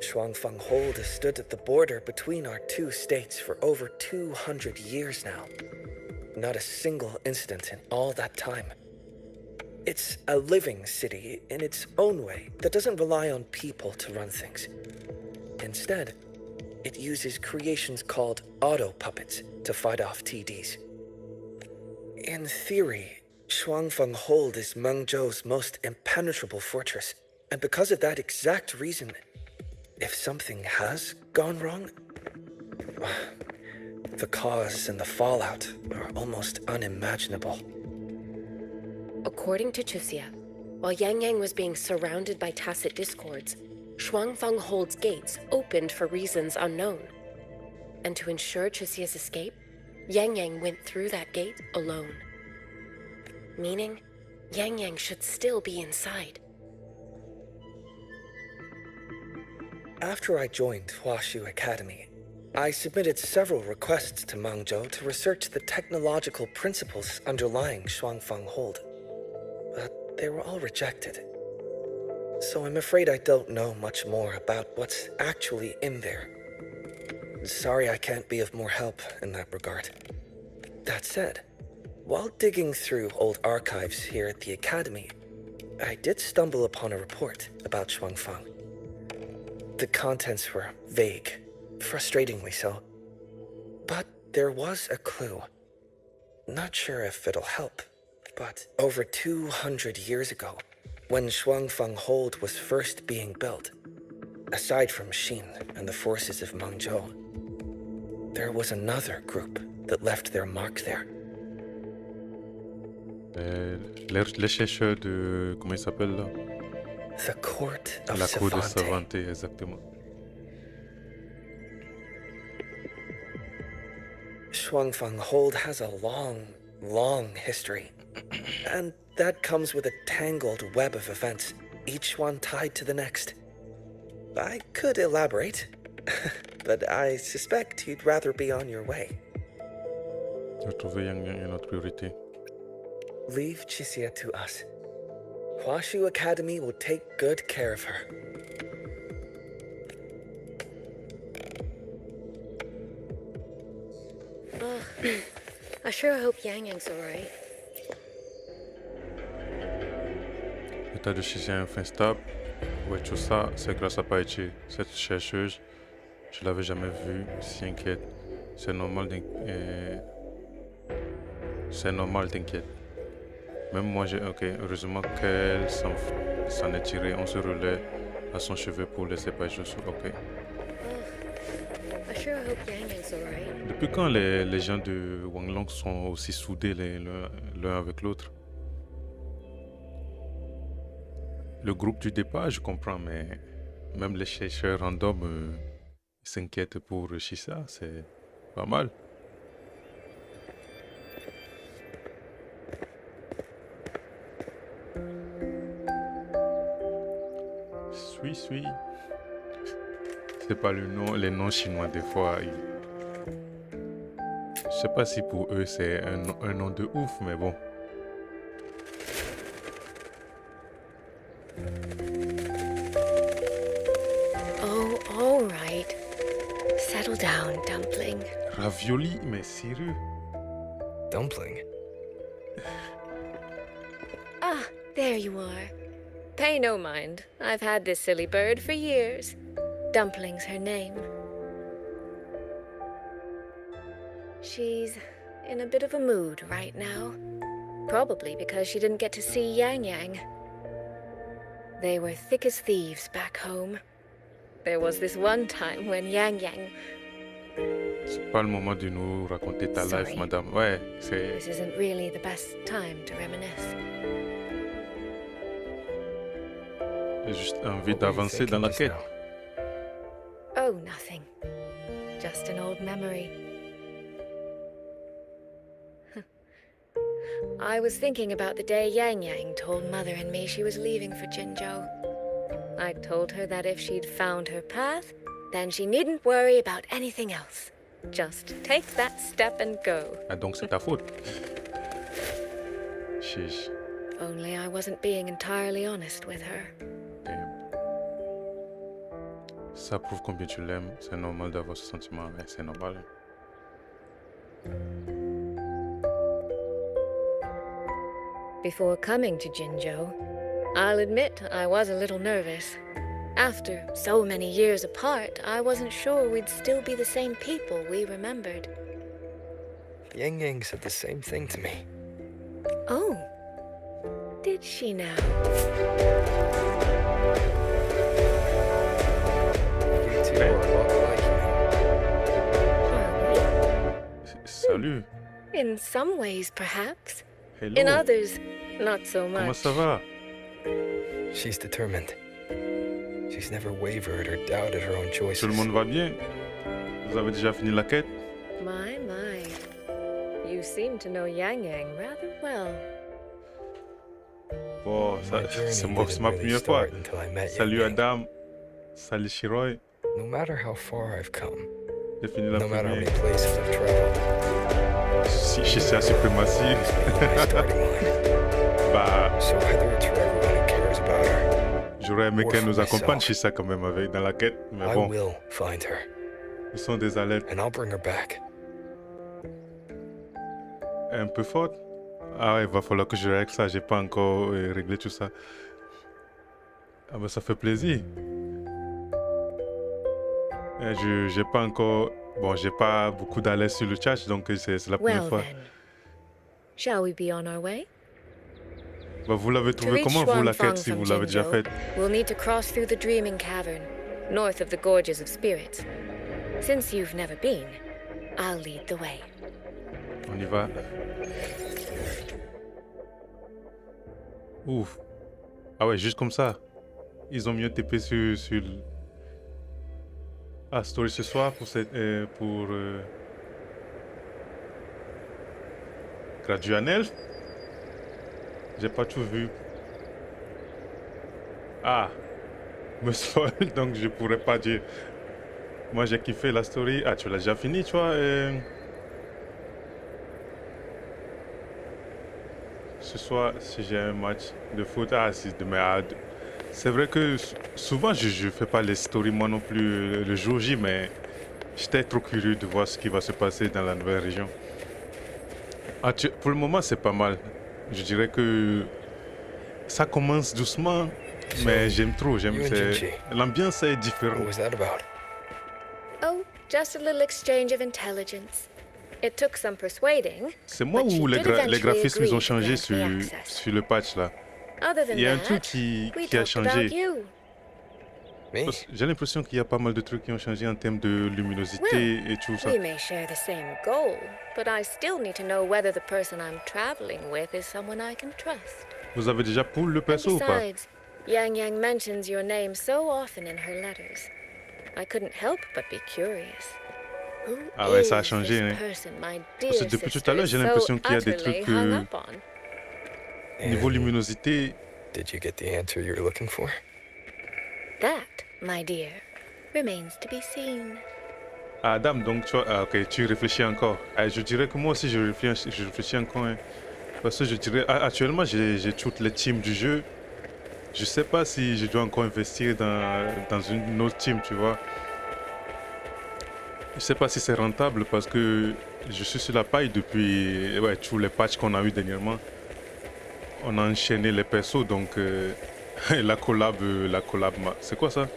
Shuangfang Hold has stood at the border between our two states for over 200 years now. Not a single incident in all that time. It's a living city in its own way that doesn't rely on people to run things. Instead, it uses creations called auto-puppets to fight off TDs. In theory, Shuangfang Hold is Mengzhou's most impenetrable fortress, and because of that exact reason, if something has gone wrong, the cause and the fallout are almost unimaginable. According to Chusia, while Yang Yang was being surrounded by tacit discords, Shuangfang Hold's gates opened for reasons unknown. And to ensure Chusia's escape, Yang Yang went through that gate alone. Meaning, Yang Yang should still be inside. After I joined Huashu Academy, I submitted several requests to Mengzhou to research the technological principles underlying Shuangfang Hold. But they were all rejected. So I'm afraid I don't know much more about what's actually in there. Sorry I can't be of more help in that regard. That said, while digging through old archives here at the Academy, I did stumble upon a report about Shuangfang. The contents were vague, frustratingly so. But there was a clue. Not sure if it'll help, but over 200 years ago, when Shuangfang Hold was first being built, aside from Xin and the forces of Mengzhou, there was another group that left their mark there. les chercheurs de... Comment il s'appelle là? The court of La cour de Savante. Savante, exactement. Shuangfang Hold has a long history. And that comes with a tangled web of events, each one tied to the next. I could elaborate, but I suspect you'd rather be on your way. Retrouver Yang Yang est notre priorité. Leave Chisia to us. Huashu Academy will take good care of her. I sure hope Yang Yang's alright. L'état de Chisia est enfin stable. Ouais, tout ça, c'est grâce à Paichi. Cette chercheuse, je l'avais jamais vue si inquiète. C'est normal d'inquiète. Même moi, heureusement qu'elle s'en est tirée. On se relaie à son chevet pour laisser Paichi sur. Ok. I sure hope Yang Yang's alright. Depuis quand les gens de Wanglong sont aussi soudés l'un avec l'autre? Le groupe du départ, je comprends, mais même les chercheurs random s'inquiètent pour Shisa, c'est pas mal. Suis. C'est pas le nom, les noms chinois des fois. Je sais pas si pour eux c'est un nom de ouf, mais bon. Oh, all right. Settle down, Dumpling. Ravioli, mais sérieux? Dumpling? Ah, there you are. Pay no mind. I've had this silly bird for years. Dumpling's her name. She's in a bit of a mood right now. Probably because she didn't get to see Yang Yang. They were thick as thieves back home. There was this one time when Yang Yang... C'est pas le moment de nous raconter ta Sorry. life, madame. Ouais, c'est... This isn't really the best time to reminisce. J'ai juste envie d'avancer dans la quête. Oh, nothing. Just an old memory. I was thinking about the day Yang Yang told Mother and me she was leaving for Jinzhou. I told her that if she'd found her path, then she needn't worry about anything else. Just take that step and go. Ah, donc c'est ta faute. Chiche. Only I wasn't being entirely honest with her. Damn. Ça prouve combien tu l'aimes. C'est normal d'avoir ce sentiment. Ouais, c'est normal. Before coming to Jinzhou, I'll admit I was a little nervous. After so many years apart, I wasn't sure we'd still be the same people we remembered. Yang Yang said the same thing to me. Oh, did she now? You two are a lot alike now. Salut. In some ways, perhaps. Hello. In others, not so much. Comment ça va? She's determined. She's never wavered or doubted her own choices. Tout le monde va bien? Vous avez déjà fini la quête? My. You seem to know Yang Yang rather well. Bon, c'est ma première fois. Salut Adam. Salut Shiroi. No matter how far I've come, J'ai fini la no matter how première. many places I've traveled, Si je suis à suprématie. my starting line. Bah, So I threw it to everyone who cares about her. j'aurais aimé qu'elle nous accompagne chez ça quand même avec dans la quête. Mais I bon, will find her, ce sont des alertes and I'll bring her back. un peu fortes. Ah ouais, il va falloir que je règle ça. J'ai pas encore réglé tout ça. Ah bah ça fait plaisir. J'ai pas encore... Bon, j'ai pas beaucoup d'alertes sur le chat, donc c'est la première Well fois. then, shall we be on our way? Bah, vous l'avez To trouvé reach comment, vous, la Shuangfang quête, si from vous l'avez déjà Jinzhou, faite? we'll need to cross through the Dreaming Cavern, north of the Gorges of Spirits. Since you've never been, I'll lead the way. On y va. Ouf. Ah ouais, juste comme ça. Ils ont mis un TP sur le... Ah, story ce soir pour cette... Graduanel. J'ai pas tout vu. Ah. Me spoil, donc je pourrais pas dire. Moi j'ai kiffé la story. Ah, tu l'as déjà fini, tu vois. Ce soir, si j'ai un match de foot, ah, si demain, c'est vrai que souvent je fais pas les stories moi non plus le jour J, mais j'étais trop curieux de voir ce qui va se passer dans la nouvelle région. Ah, pour le moment, c'est pas mal. Je dirais que ça commence doucement, mais j'aime trop. L'ambiance est différente. What was that about? Oh, just a little exchange of intelligence. It took some persuading. C'est moi but she ou les did eventually graphismes ils ont agree to changé grant me access. sur le patch là? Other than Il y a un that, truc qui we a talked about changé. you. Me? J'ai l'impression qu'il y a pas mal de trucs qui ont changé en termes de luminosité Well, et tout ça. we may share the same goal, but I still need to know whether the person I'm traveling with is someone I can trust. Vous avez déjà pour le And perso ou pas? besides, Yang Yang mentions your name so often in her letters. I couldn't help but be curious. Who Ah ouais, is ça a changé, this hein. person my Parce que dear depuis tout à sister l'heure, j'ai so l'impression qu'il y a des utterly trucs hung up on? niveau luminosité. Did you get the answer you're looking for? That, my dear, remains to be seen. Ah, Adam, donc tu vois, ah, ok, tu réfléchis encore. Ah, je dirais que moi aussi, je réfléchis encore. Hein. Parce que je dirais, actuellement, j'ai toutes les teams du jeu. Je sais pas si je dois encore investir dans une autre team, tu vois. Je sais pas si c'est rentable parce que je suis sur la paille depuis tous les patchs qu'on a eu dernièrement. On a enchaîné les persos, donc la collab, c'est quoi ça?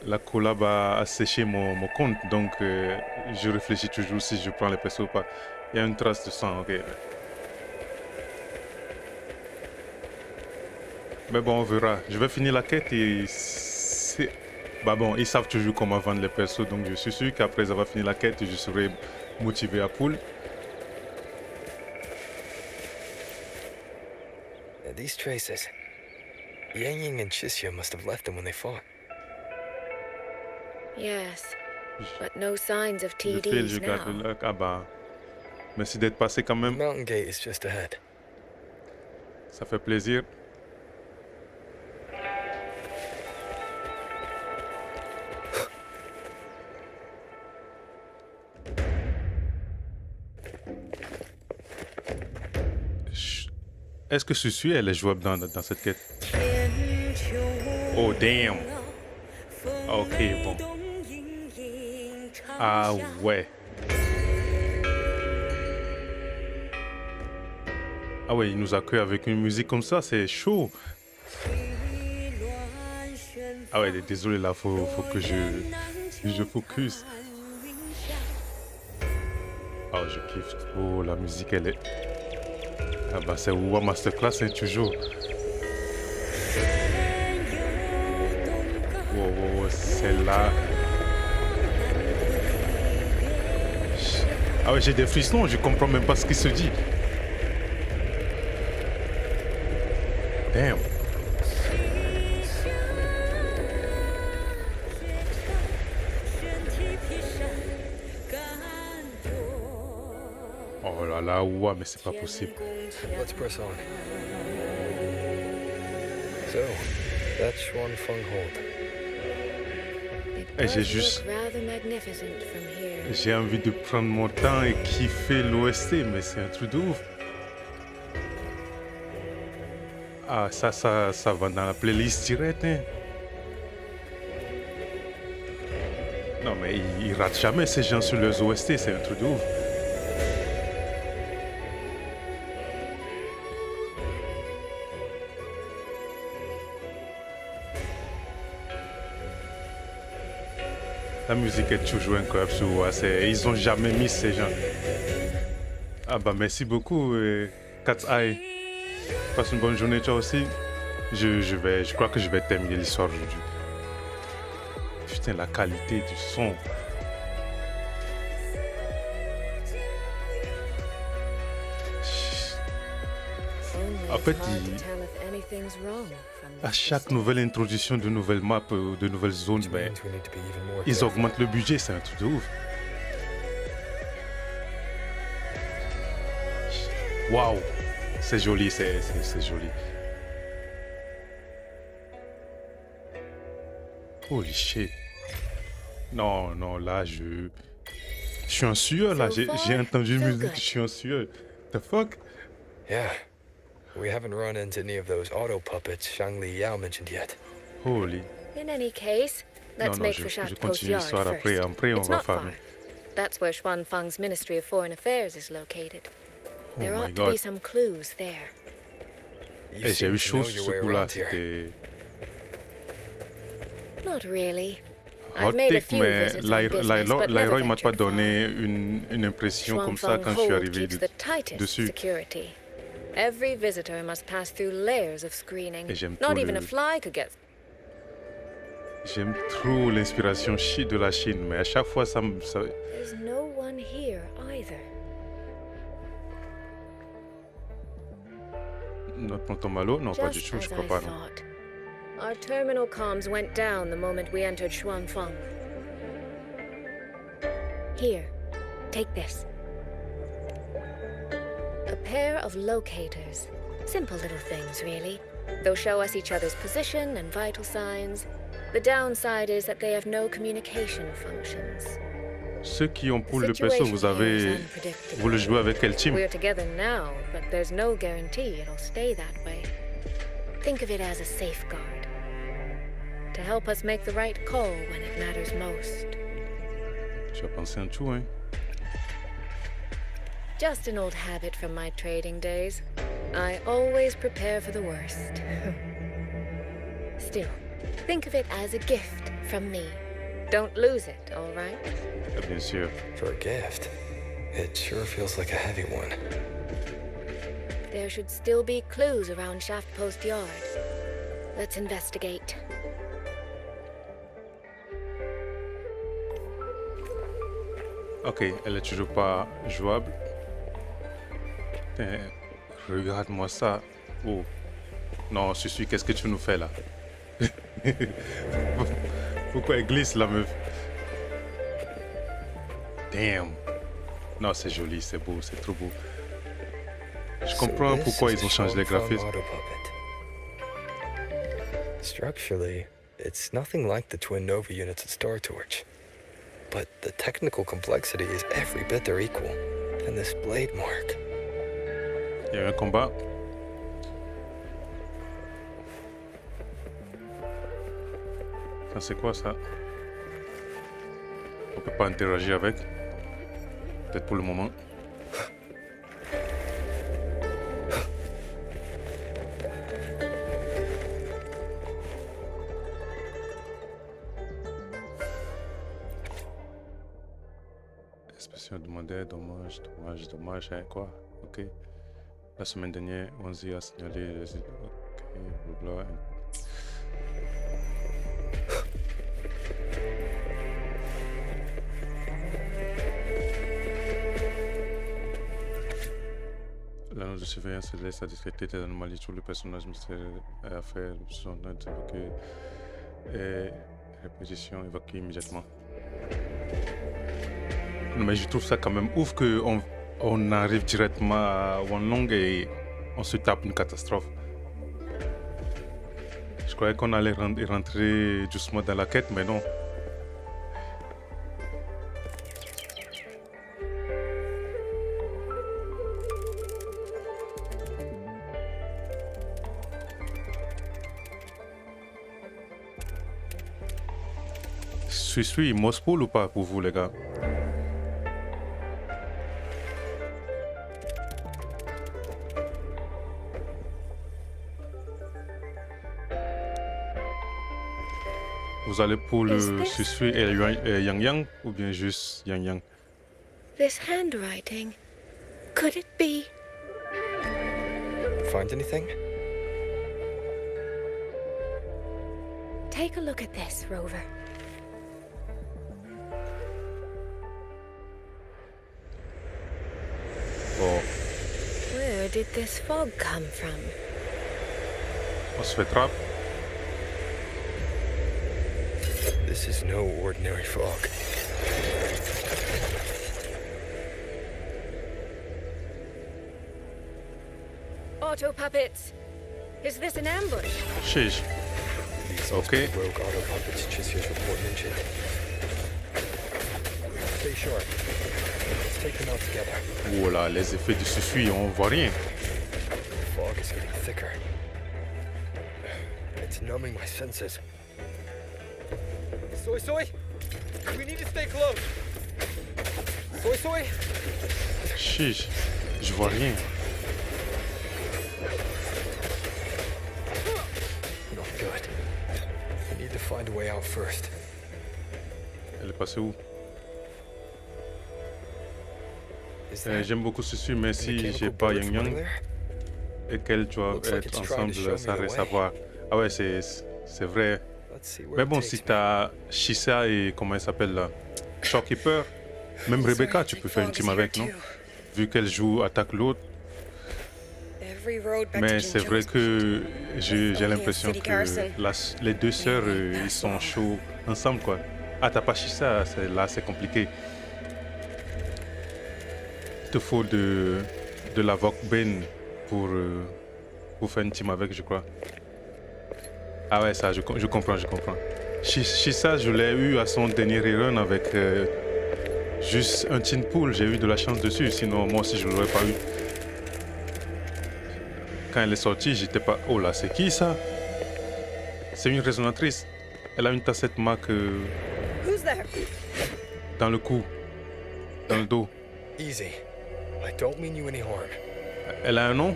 La collab a séché mon compte, donc je réfléchis toujours si je prends les persos ou pas. Il y a une trace de sang, ok. Mais bon, on verra. Je vais finir la quête et bah bon, ils savent toujours comment vendre les persos, donc je suis sûr qu'après avoir fini la quête, je serai motivé à poule. These traces. Yang Yang and Chisya must have left them when they fought. Yes, but no signs of Je fais, je TDs garde le now. lac. Ah bah, merci d'être passé quand même. The mountain gate is just ahead. Ça fait plaisir. Est-ce que celui-ci, elle est jouable dans cette quête? Oh, damn. Ok, bon. Ah ouais. Ah ouais, il nous accueille avec une musique comme ça, c'est chaud. Ah ouais, désolé là, faut que je focus. Ah, je kiffe trop, la musique elle est... Ah bah c'est Wuwa Masterclass, hein, toujours. Wow, celle-là. Ah ouais, j'ai des frissons, je comprends même pas ce qu'il se dit. Damn. Oh là là, Wuwa, mais c'est pas possible. Let's press on. So, that's Xuanfeng Hold. Et j'ai juste... Rather magnificent from here. J'ai envie de prendre mon temps et kiffer l'OST, mais c'est un truc de ouf. Ah, ça va dans la playlist direct, hein. Non, mais ils ratent jamais ces gens sur leurs OST, c'est un truc de ouf. La musique est toujours incroyable sur Wuwa, ils ont jamais mis ces gens. Ah bah merci beaucoup, Cat's Eye. Passe une bonne journée toi aussi. Je crois que je vais terminer l'histoire aujourd'hui. Putain, la qualité du son. En fait, à chaque nouvelle introduction de nouvelles maps, de nouvelles zones, ben, ils augmentent le budget, c'est un truc de ouf. Waouh, c'est joli, c'est joli. Holy shit. Non, non, là, je suis en sueur, là, j'ai entendu musique, je suis en sueur. The fuck? Yeah. We haven't run into any of those auto puppets Shangli Yao mentioned yet. Holy. In any case, let's make for je Shaft Coast continue Yard l'histoire first. après on It's va not faire. far. That's where Xuanfeng's Ministry of Foreign Affairs is located. Oh There my ought to be God. some clues there. You Eh, j'ai seem eu to chaud know sur your ce way coup-là, around here. c'était Not really. hot I've made a take, few mais visits on business, but never Lairo, il m'a pas ventured donné une impression comme ça Xuanfeng quand je suis Hold arrivé keeps the tightest dessus. security. Every visitor must pass through layers of screening. Et j'aime Not trop even le- a fly could get. J'aime trop l'inspiration de la Chine, mais à chaque fois, ça me... There's no one here either. Notre planton malo? Non, pas du Just tout, je as crois I pas, non. thought. Our terminal comms went down the moment we entered Shuanfeng. Here, take this. A pair of locators. Simple little things, really. They'll show us each other's position and vital signs. The downside is that they have no communication functions. Ceux qui ont pour le perso, vous le jouez avec quel team? We're together now, but there's no guarantee it'll stay that way. Think of it as a safeguard. To help us make the right call when it matters most. Tu as pensé en tout, hein? Just an old habit from my trading days. I always prepare for the worst. Still, think of it as a gift from me. Don't lose it, all right? Bien sûr. For a gift, it sure feels like a heavy one. There should still be clues around Shaft Post Yard. Let's investigate. Ok, elle est toujours pas jouable. Regarde-moi ça. Oh. Non, Susu, qu'est-ce que tu nous fais là? Pourquoi elle glisse la meuf? Damn. Non, c'est joli, c'est beau, c'est trop beau. Je comprends pourquoi ils ont changé les graphismes. Structurally, it's nothing like the twin Nova units at Star Torch. But the technical complexity is every bit their equal. And this blade mark. Il y a un combat. Ça, c'est quoi ça? On peut pas interagir avec. Peut-être pour le moment. Expression demandée, dommage, dommage, dommage, hein, quoi? Ok. La semaine dernière, Wanzi a signalé les... Ok, blablabla. L'anneau de surveillance laisse à discréter des anomalies sur le personnage mystérieux et à faire son note évoquée et répétition évoquée immédiatement. Mais je trouve ça quand même ouf qu'on arrive directement à Wanlong et on se tape une catastrophe. Je croyais qu'on allait rentrer doucement dans la quête, mais non. Suis Mospool ou pas pour vous les gars? Vous allez pour le Susui et Yang Yang ou bien juste Yang Yang? This handwriting, could it be? Find anything? Take a look at this, Rover. Oh. Where did this fog come from? On se fait trappe. This is no ordinary fog. Auto puppets! Is this an ambush? Sheesh. Okay. Rogue auto puppets Chisia's report engine. Stay sharp. Let's take them out together. Oh là, les effets du Susui, on voit rien. The fog is getting thicker. It's numbing my senses. Soy, we need to stay close. Soy. Sheesh. Je vois rien. Not good. We need to find a way out first. Elle est passée où? J'aime beaucoup Susui, mais si j'ai pas Yang Yang et qu'elle doit être ensemble, ça reste à voir. Ah ouais, c'est vrai. Mais bon, si t'as Shisa et comment elle s'appelle là, Shopkeeper, même Rebecca, tu peux faire une team avec, non? Vu qu'elle joue attaque l'autre. every road back Mais to c'est Jinzhou vrai is que j'ai only a l'impression city que garrison. les deux sœurs, ils sont chauds ensemble, quoi. Ah, t'as pas ça, là, c'est compliqué. Il te faut de la Ben pour faire une team avec, je crois. Ah ouais, ça, je comprends. Shisa, je l'ai eu à son dernier run avec juste un tin pool. J'ai eu de la chance dessus, sinon moi aussi je l'aurais pas eu. Quand elle est sortie, j'étais pas... Oh là, c'est qui ça? C'est une résonatrice. Elle a une tassette Mac dans le cou, dans le dos. Easy. I don't mean you any harm. Elle a un nom?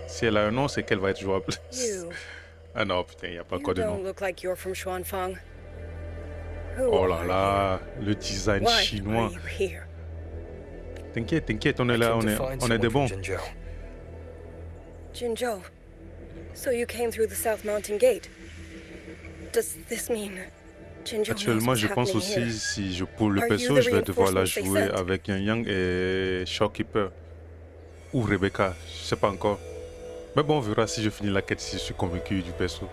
Si elle a un nom, c'est qu'elle va être jouable. You. Ah non, putain, il n'y a pas You encore de nom. don't look like you're from Xuanfang. Who Oh là are là, le design Why chinois. are you here? T'inquiète, on est là, on est des bons. Jinzhou. So you came through the South Mountain Gate. Does this mean Jinzhou Actuellement, je pense aussi, si je pull le perso, je vais devoir la jouer avec Yang Yang et Shopkeeper. Ou Rebecca, je sais pas encore. Mais bon, on verra si je finis la quête, si je suis convaincu du perso.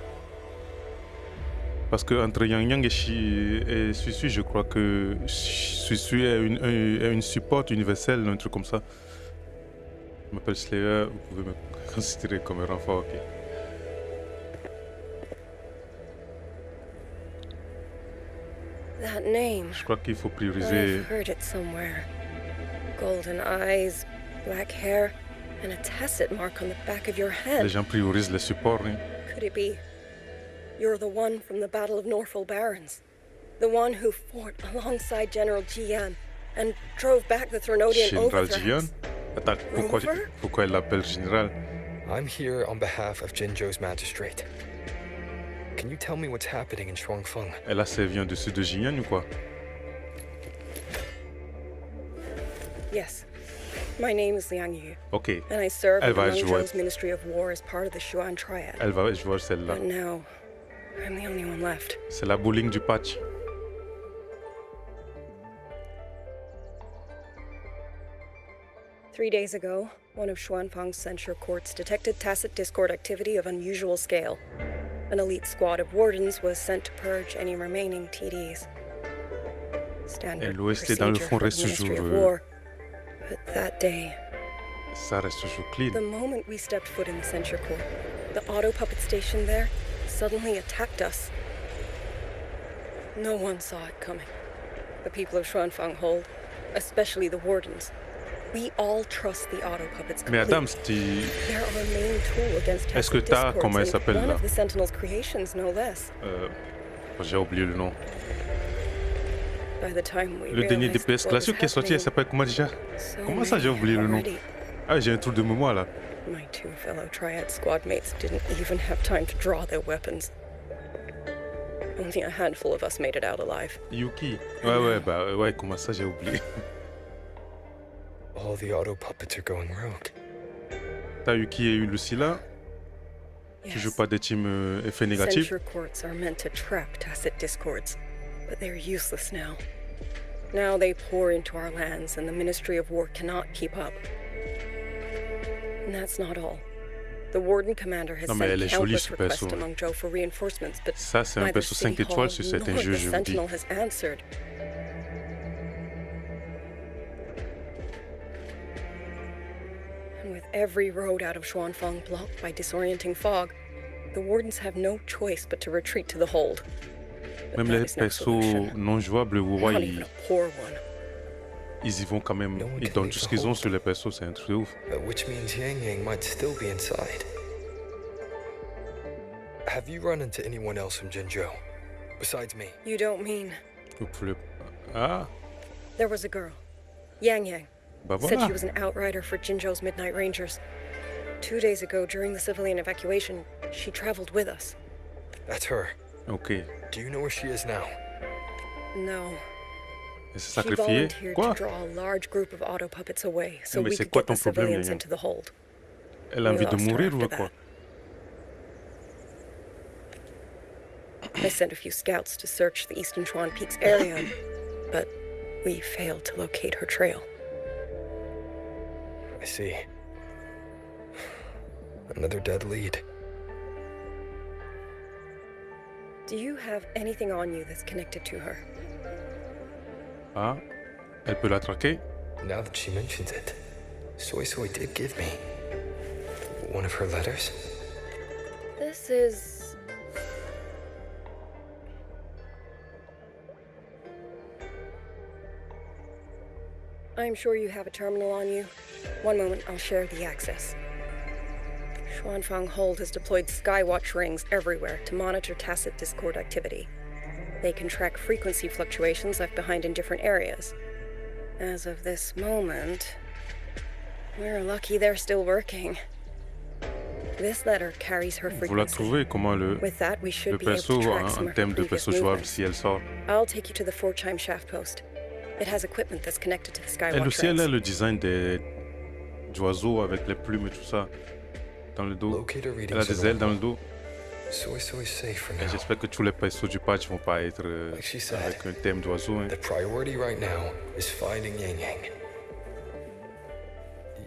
Parce que entre Yang Yang et Sui, je crois que Sui est une support universelle, un truc comme ça. Je m'appelle Slayer, vous pouvez me considérer comme un renfort, ok. That name. Je crois qu'il faut prioriser. I've heard it somewhere. Golden eyes, black hair, and a tacit mark on the back of your head. Les gens priorisent les supports. Hein. Could it be you're the one from the Battle of Norfolk Barrens? The one who fought alongside General Jian and drove back the Thrunodian Général overthrows? Jian? Attends, pourquoi elle l'appelle général? I'm here on behalf of Jinzhou's magistrate. Can you tell me what's happening in Shuangfeng? Elle a servi en dessus de Jian ou quoi? Yes. My name is Liang Yu. Ok. And I serve in Elle va jouer. Mengzhou's Ministry of War as part of the Xuan Triad. Elle va jouer celle-là. But now, I'm the only one left. C'est la bowling du patch. Three days ago, one of Xuanfang's censure courts detected tacit discord activity of unusual scale. An elite squad of wardens was sent to purge any remaining TDs. Standard L'OST dans le procedure fond for reste the Ministry toujours. of War. But that day, Ça reste toujours clean. the moment we stepped foot in the censure court, the auto puppet station there suddenly attacked us. No one saw it coming. The people of Xuanfang hold, especially the wardens. We all trust the auto puppets Mais completely. Adams, They're our main tool against est-ce que tacit t'as, discords, comment elle and s'appelle one là? of the Sentinel's creations, no less. J'ai oublié le nom. By the time we Le dernier realized DPS what was classique qui est sorti, elle happening, s'appelle comment déjà? so Comment ça, many j'ai oublié had le nom? already. Ah, j'ai un trou de mémoire là. My two fellow Triad squad mates didn't even have time to draw their weapons. Only a handful of us made it out alive. Yuki. Ouais, comment ça, j'ai oublié. All the auto puppets are going rogue. T'as Yuki et Lucy là. Tu joues pas des teams effets négatifs. Censure courts are meant to trap tacit discords, but they're useless now. Now they pour into our lands, and the Ministry of War cannot keep up. And that's not all. The Warden Commander has Non, mais elle sent est jolie, countless ce requests perso. to Mengzhou for reinforcements, but Ça, c'est un neither perso 5 City étoiles Hall sur certains nor jeux, the je vous dis. Sentinel has answered. And with every road out of Xuanfang blocked by disorienting fog, the Wardens have no choice but to retreat to the hold. But Même that les is no persos solution. non jouables, Wuwa, Not even a poor one. ils y vont quand même. Ils donnent tout ce qu'ils ont sur les persos, c'est un truc de ouf. Which means Yang Yang might still be inside. Have you run into anyone else from Jinzhou? Besides me? You don't mean... Vous pouvez... Ah, There was a girl, Yang Yang. bah Said voilà. she was an outrider for Jinzhou's Midnight Rangers. 2 days ago, during the civilian evacuation, she traveled with us. That's her. Ok. Do you know where she is now? No. Elle s'est She sacrifiée. volunteered Quoi? to draw a large group of auto puppets away so Mais we c'est could quoi get ton the problème, civilians Yang? into the hold. Elle a We envie de lost her mourir ou after quoi? I sent a few scouts to search the Eastern Chuan Peaks area, but we failed to locate her trail. I see. Another dead lead. Do you have anything on you that's connected to her? Ah, elle peut la traquer? Now that she mentions it, Soy Soy did give me one of her letters. This is... I'm sure you have a terminal on you. One moment, I'll share the access. Xuanfang Hold has deployed Skywatch rings everywhere to monitor tacit Discord activity. They can track frequency fluctuations left behind in different areas. As of this moment, we're lucky they're still working. This letter carries her Vous la frequency. trouvez comment le perso en termes de perso jouable si elle sort? I'll take you to the four-chime shaft post. It has equipment that's connected to the Skywatch Elle aussi, elle rings. a le design des oiseaux avec les plumes et tout ça dans le dos. Elle a des ailes dans le dos. Soy Soy's safe for Et now. j'espère que tous les persos du patch vont pas être avec un thème d'oiseau. Hein. The priority right now is finding Yang Yang.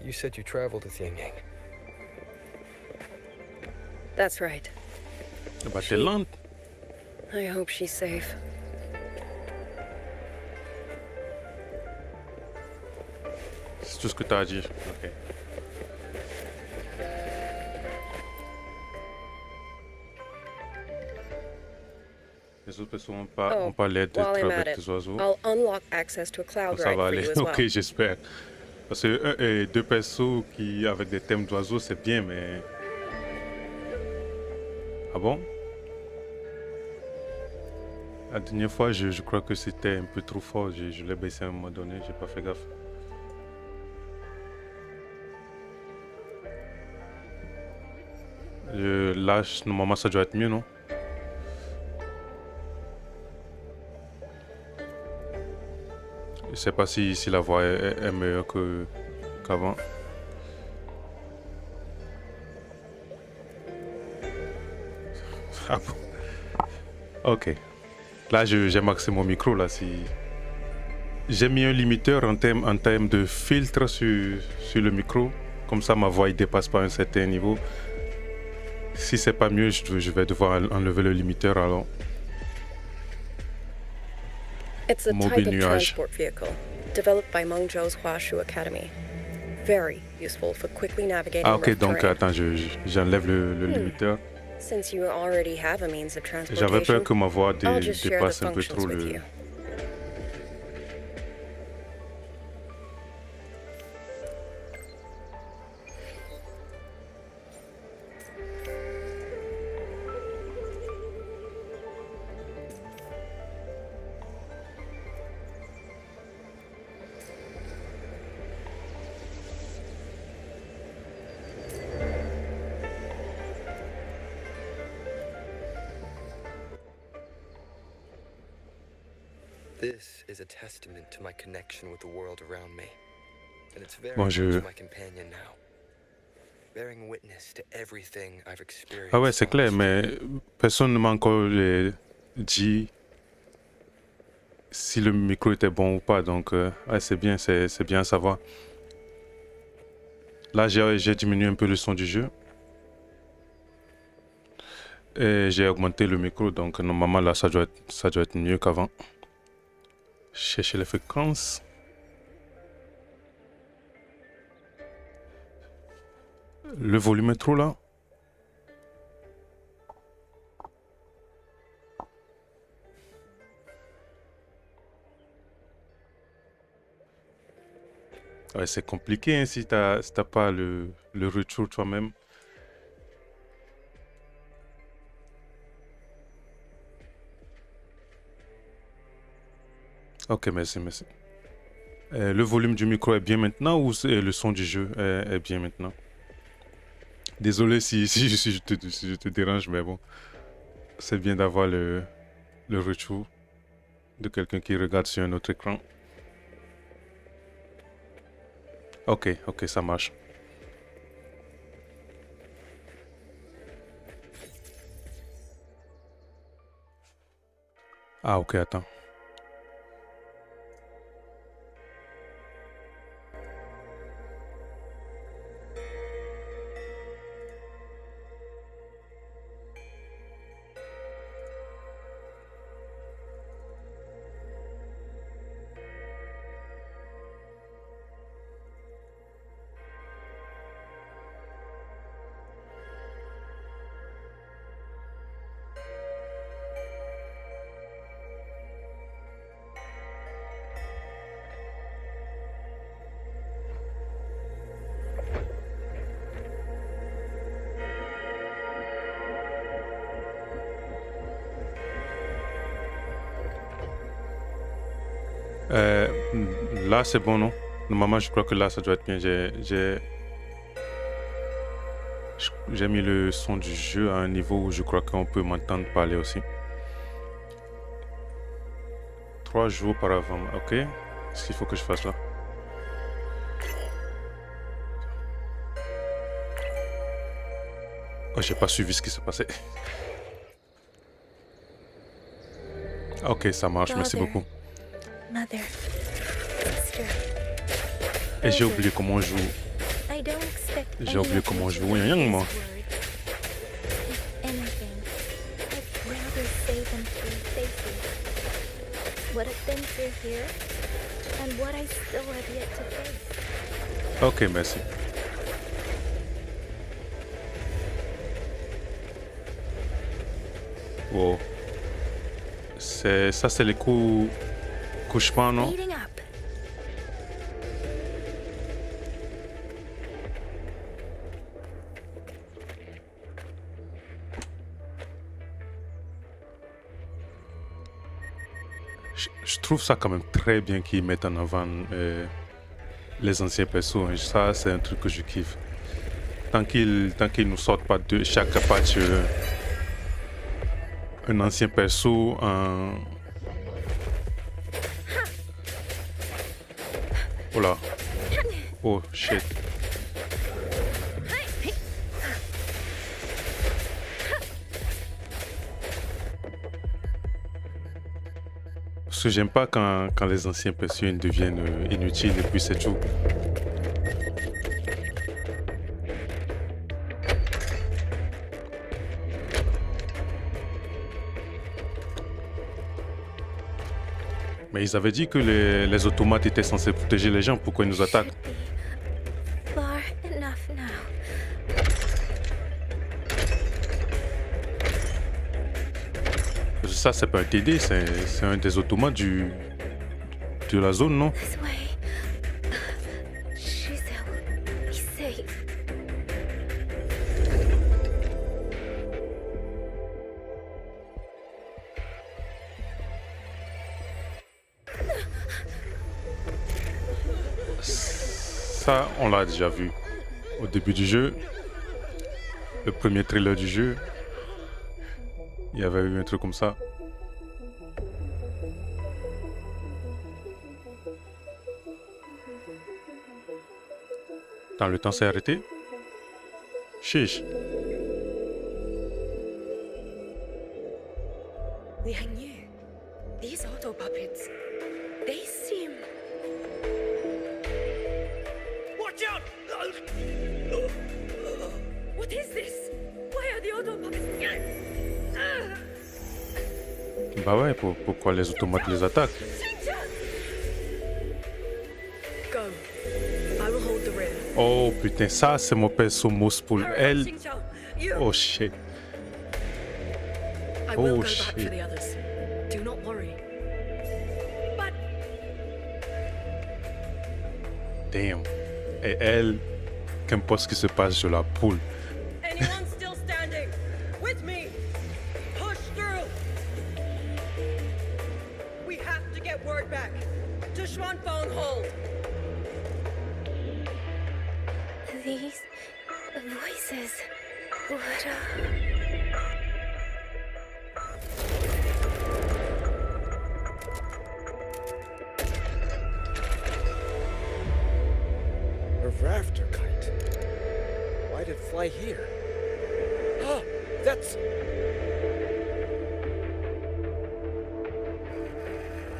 You said you traveled with Yang Yang. That's right. Bah, t'es lente. I hope she's safe. C'est tout ce que t'as à dire. Ok. Les autres persos n'ont pas l'air d'être while I'm at avec it, des oiseaux. I'll unlock access to a cloud Donc ça ride va for aller. you as well. Ok, j'espère. Parce que deux persos qui avec des thèmes d'oiseaux, c'est bien, mais. Ah bon? La dernière fois, je crois que c'était un peu trop fort. Je l'ai baissé à un moment donné, j'ai pas fait gaffe. Là, normalement, ça doit être mieux, non? Je sais pas si la voix est meilleure qu'avant. Ah bon? Ok. Là, j'ai maxé mon micro, là. J'ai mis un limiteur en termes de filtre sur le micro. Comme ça, ma voix ne dépasse pas un certain niveau. Si c'est pas mieux, je vais devoir enlever le limiteur, alors. It's a Mobile type of nuage. transport vehicle developed by Mengzhou's Huashu Academy. Very useful for quickly navigating Ah ok, rough donc terrain. attends, j'enlève le limiteur. Since you already have a means of J'avais transportation, peur que ma voix I'll just share the dépasse un peu functions trop with le... you. This is a testament to my connection with the world around me. And it's very Bon, much my companion now. Bearing witness to everything I've experienced. Ah ouais, c'est clair, mais personne ne m'a encore dit si le micro était bon ou pas, donc ouais, c'est bien à savoir. Là, j'ai diminué un peu le son du jeu. Et j'ai augmenté le micro, donc normalement là, ça doit être mieux qu'avant. Chercher les fréquences. Le volume est trop là. Ouais, c'est compliqué hein, si t'as pas le retour toi-même. Ok, merci. Le volume du micro est bien maintenant ou le son du jeu est bien maintenant? Désolé si je te dérange, mais bon. C'est bien d'avoir le retour de quelqu'un qui regarde sur un autre écran. Ok, ça marche. Ah ok, attends. Là, c'est bon, non? Normalement, je crois que là, ça doit être bien. J'ai mis le son du jeu à un niveau où je crois qu'on peut m'entendre parler aussi. 3 jours par avant, ok. Qu'est-ce qu'il faut que je fasse là? Oh, j'ai pas suivi ce qui s'est passé. Ok, ça marche, merci beaucoup. Mother, sister, Et j'ai oublié comment on joue. I don't expect J'ai oublié comment on joue. Moi. If anything, I'd rather say them through faces. What I've been through here, and what I still have yet to face. Ok, merci. Wow. Ça, c'est les coups couchement, non? Speeding up. Je trouve ça quand même très bien qu'ils mettent en avant les anciens persos. Hein. Ça, c'est un truc que je kiffe. Tant qu'ils nous sortent pas de chaque patch un ancien perso, un... Oh là. Oh shit. Parce que j'aime pas quand les anciens persos deviennent inutiles et puis c'est tout. Mais ils avaient dit que les automates étaient censés protéger les gens. Pourquoi ils nous attaquent? Far enough now. Ça, c'est pas un TD, c'est un des automates de la zone, non? This way. Shizel, be safe. Ça, on l'a déjà vu au début du jeu. Le premier trailer du jeu. Il y avait eu un truc comme ça. Dans le temps s'est arrêté. Chiche. Liang Yu, these auto puppets, they seem... Watch out! What is this? Why are the auto puppets... Bah ouais, pourquoi les automates les attaquent? Go. I will hold the rear. Oh putain, ça c'est mon perso mousse pour elle. You. Oh shit. I will Oh go back for shit. the others. Do not worry. But Damn. Et elle, qu'importe ce qui se passe, je la poule. anyone still standing? With me. Push through. We have to get word back to Xuanfeng Hold. These voices. What A rafter kite. Why'd it fly here? Ah, that's...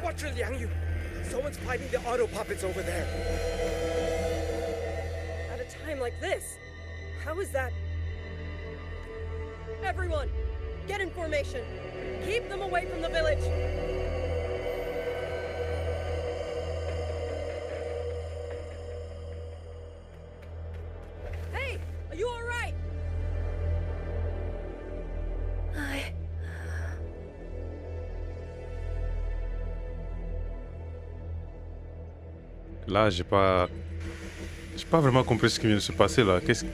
Watch your Liang Yu! Someone's fighting the auto puppets over there. At a time like this, how is that? Everyone, get in formation. Keep them away from the village. Hey, are you all right? Là, j'ai pas vraiment compris ce qui vient de se passer là. Qu'est-ce que...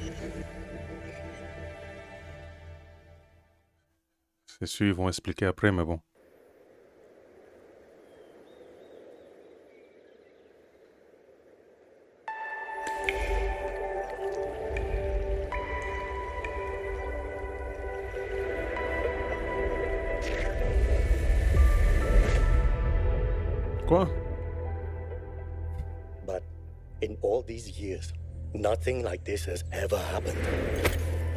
C'est sûr, ils vont expliquer après, mais bon. Quoi? But in all these years, nothing like this has ever happened.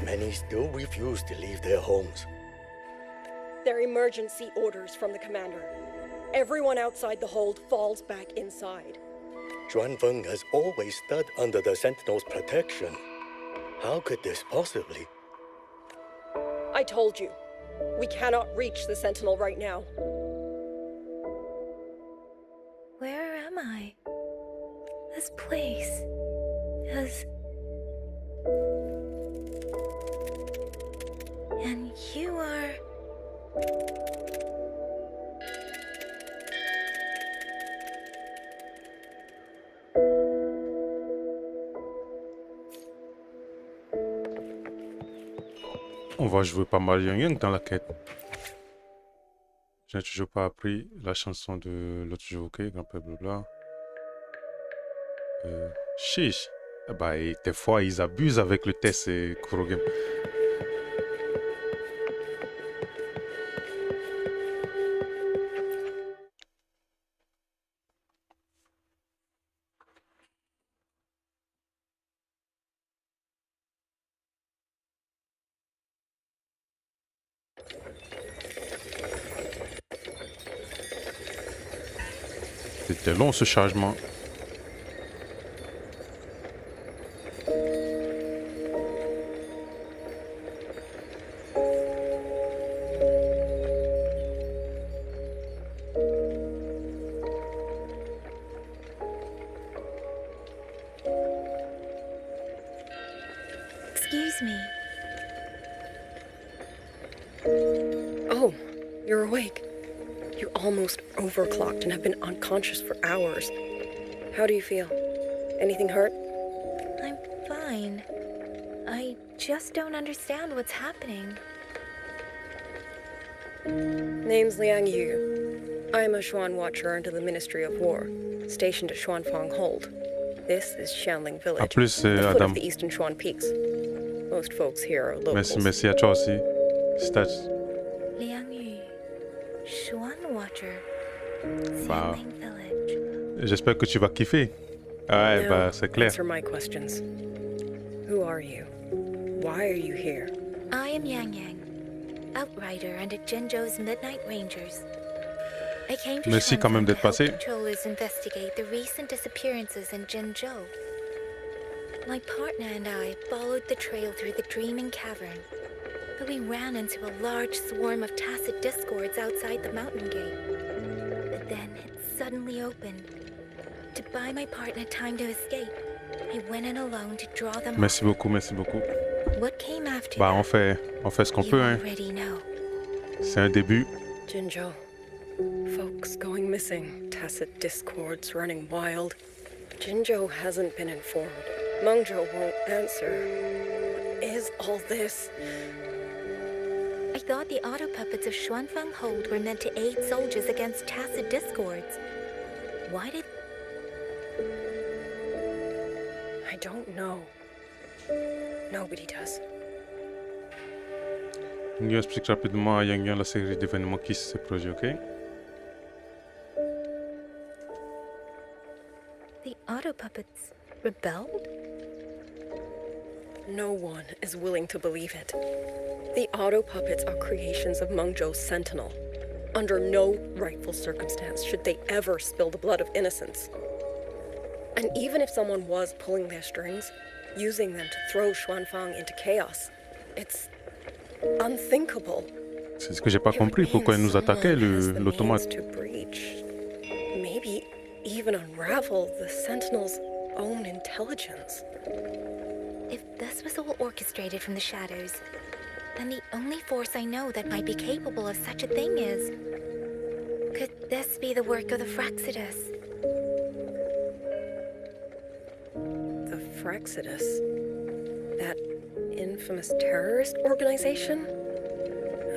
Many still refuse to leave their homes. They're emergency orders from the commander. Everyone outside the hold falls back inside. Xuanfeng has always stood under the Sentinel's protection. How could this possibly? I told you, we cannot reach the Sentinel right now. Where am I? This place is... And you are... On va jouer pas mal Yang Yang dans la quête. Je n'ai toujours pas appris la chanson de l'autre jeu, ok, un peu blabla. Chiche. Ah bah, et des fois, ils abusent avec le test et Kurogame. C'était long ce chargement. Excuse me. Oh, you're awake. You almost overclocked and have been unconscious for hours. How do you feel? Anything hurt? I'm fine. I just don't understand what's happening. Name's Liang Yu. I'm a Xuan Watcher under the Ministry of War, stationed at Xuanfang Hold. This is Xianling Village, plus, the foot Adam. of the Eastern Xuan Peaks. Most folks here are locals. Merci à toi aussi. Stats. Liang Yu, Xuan Watcher, Bah, Xianling Village. j'espère que tu vas kiffer. Ah ouais, Now, bah c'est clair. answer my questions. Who are you? Why are you here? I am Yang Yang, outrider under Jinzhou's Midnight Rangers. I came to Merci quand même Xuanfang to d'être help passé. patrollers investigate the recent disappearances in Jinzhou. My partner and I followed the trail through the Dreaming Cavern, but we ran into a large swarm of tacit discords outside the mountain gate. But then it suddenly opened. To buy my partner time to escape, I went in alone to draw them Merci beaucoup, merci beaucoup. off. What came after Bah that, on fait ce qu'on you peut, hein. already know. C'est un début. Jinzhou. Folks going missing, tacit discords running wild. Jinzhou hasn't been informed. Mengzhou won't answer. What is all this? I thought the auto puppets of Xuanfang Hold were meant to aid soldiers against tacit discords. Why did... I don't know. Nobody does. On lui explique rapidement à Yang Yang la série d'événements qui s'est produit, ok? The auto puppets rebelled? No one is willing to believe it. The auto puppets are creations of Mengzhou's Sentinel. Under no rightful circumstance should they ever spill the blood of innocents. And even if someone was pulling their strings, using them to throw Xuanfang into chaos, it's unthinkable. C'est ce que j'ai pas compris. Pourquoi il nous attaquait, l'automate? To breach, maybe even unravel the Sentinel's own intelligence. If this was all orchestrated from the shadows, then the only force I know that might be capable of such a thing is... Could this be the work of the Fraxidus? The Fraxidus? That infamous terrorist organization?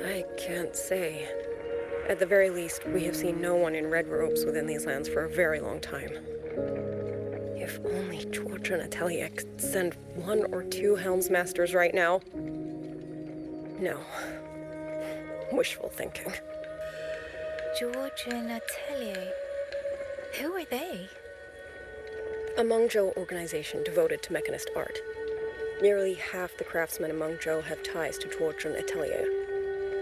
I can't say. At the very least, we have seen no one in red robes within these lands for a very long time. If only George and Atelier could send one or two Helmsmasters right now. No. Wishful thinking. George and Atelier. Who are they? A Mengzhou organization devoted to mechanist art. Nearly half the craftsmen in Mengzhou have ties to Zhuozhen Atelier.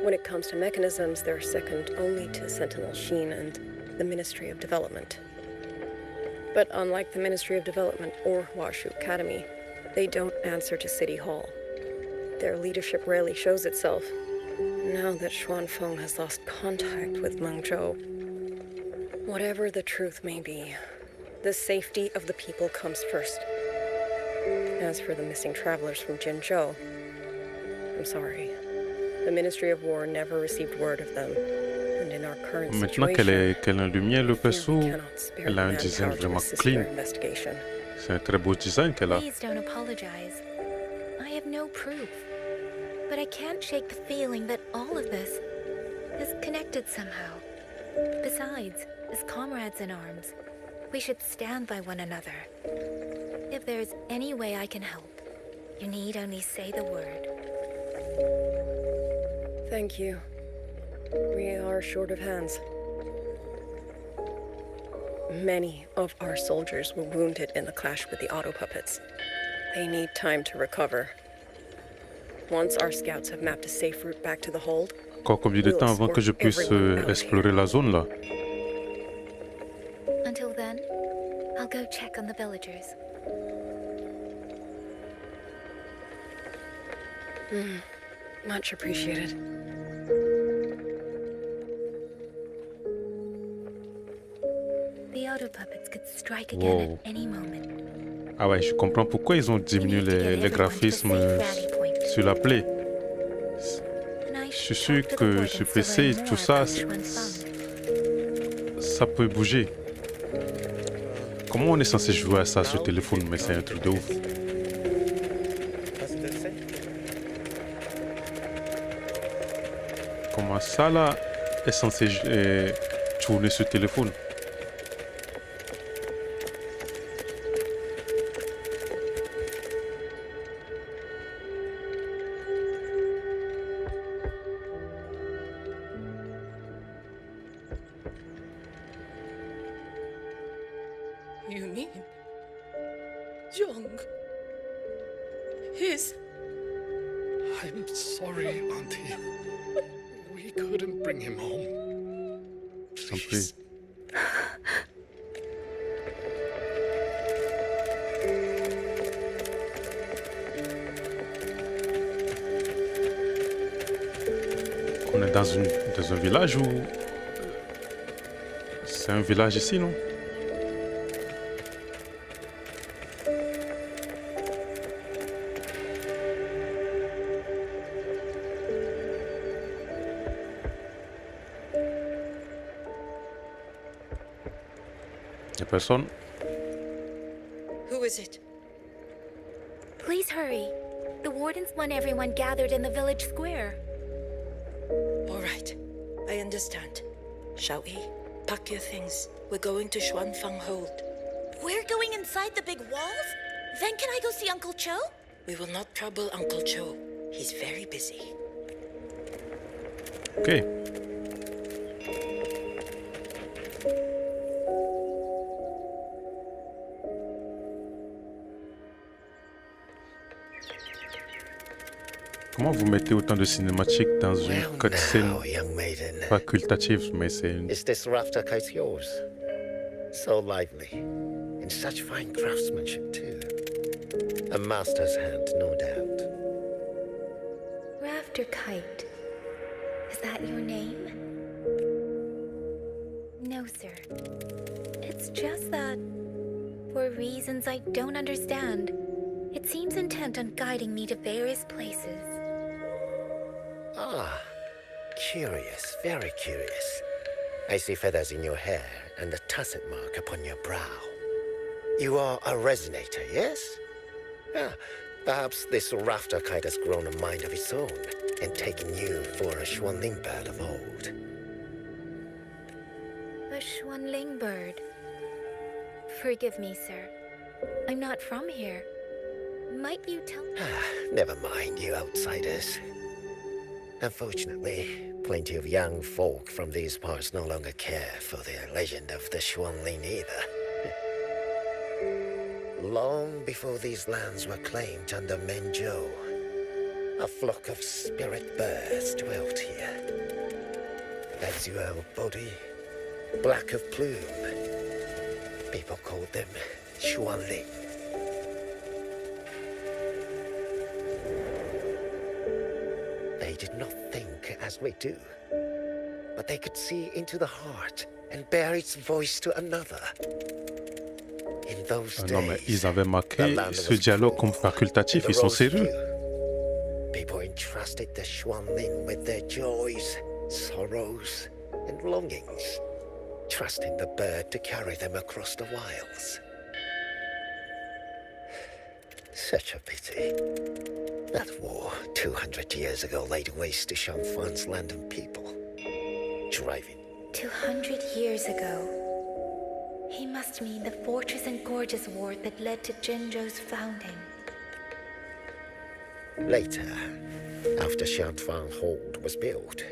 When it comes to mechanisms, they're second only to Sentinel Xin and the Ministry of Development. But unlike the Ministry of Development or Washu Academy, they don't answer to City Hall. Their leadership rarely shows itself, now that Xuanfeng has lost contact with Mengzhou. Whatever the truth may be, the safety of the people comes first. As for the missing travelers from Jinzhou, I'm sorry. The Ministry of War never received word of them. And in our current Maintenant qu'elle a lumière le perso, elle a un design vraiment clean. C'est un très beau design qu'elle a. Please don't apologize. I have no proof. But I can't shake the feeling that all of this is connected somehow. Besides, as comrades in arms, we should stand by one another. If there's any way I can help, you need only say the word. Thank you. We are short of hands. Many of our soldiers were wounded in the clash with the auto puppets. They need time to recover. Once our scouts have mapped a safe route back to the hold, Encore combien de temps avant que je puisse explorer la zone là? Until then, I'll go check on the villagers. Much appreciated. The auto puppets could strike again at any moment. Ah ouais, je comprends pourquoi ils ont diminué les graphismes sur la Play. Je suis sûr que sur PC, tout ça, ça peut bouger. Comment on est censé jouer à ça sur téléphone? Mais c'est un truc de ouf. Comment ça là est censé tourner sur téléphone? You mean Jung? His... I'm sorry, Auntie. We couldn't bring him home. Please. On est dans un village ou... C'est un village ici, non? Y'a personne? Who is it? Please hurry. The wardens want everyone gathered in the village square. All right. I understand. Shall we? Pack your things. We're going to Xuanfang Hold. We're going inside the big walls? Then can I go see Uncle Cho? We will not trouble Uncle Cho. He's very busy. Okay. Comment vous mettez autant de cinématiques dans une cutscene facultative, mais c'est une... Is this rafter case yours? So lively. In such fine craftsmanship, too. A master's hand, no doubt. Rafter Kite. Is that your name? No, sir. It's just that, for reasons I don't understand, it seems intent on guiding me to various places. Ah, curious, very curious. I see feathers in your hair and a tusset mark upon your brow. You are a resonator, yes? Ah, perhaps this rafter kite has grown a mind of its own and taken you for a Xuanling bird of old. A Xuanling bird. Forgive me, sir. I'm not from here. Might you tell me? Never mind, you outsiders. Unfortunately, Plenty of young folk from these parts no longer care for the legend of the Xuanling either. Long before these lands were claimed under Menzhou, a flock of spirit birds dwelt here. Azure body, black of plume. People called them Xuanling. They did not think as we do, but they could see into the heart and bear its voice to another. In those Non, mais days, ils avaient marqué the land ce was dialogue cruel facultatif, and ils the sont rose sérieux. few. People entrusted the Xuanling with their joys, sorrows, and longings, trusting the bird to carry them across the wilds. Such a pity. That war 200 years ago laid waste to Shanfan's land and people. Driving. 200 years ago. He must mean the fortress and gorges war that led to Jinzhou's founding. Later, after Shanfang Hold was built,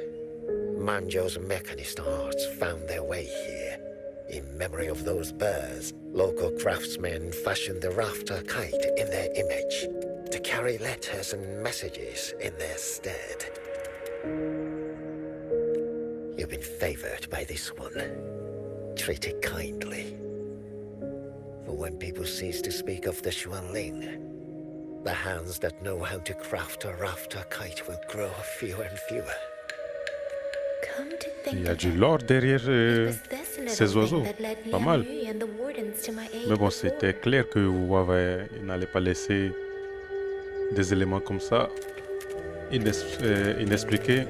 Manzhou's mechanist arts found their way here. In memory of those birds, local craftsmen fashioned the rafter kite in their image to carry letters and messages in their stead. You've been favored by this one. Treat it kindly. For when people cease to speak of the Xuanling, the hands that know how to craft a rafter kite will grow fewer and fewer. Il y a du lore derrière ces oiseaux, pas mal. Mais bon, c'était clair que Wawe n'allait pas laisser des éléments comme ça inexpliqués.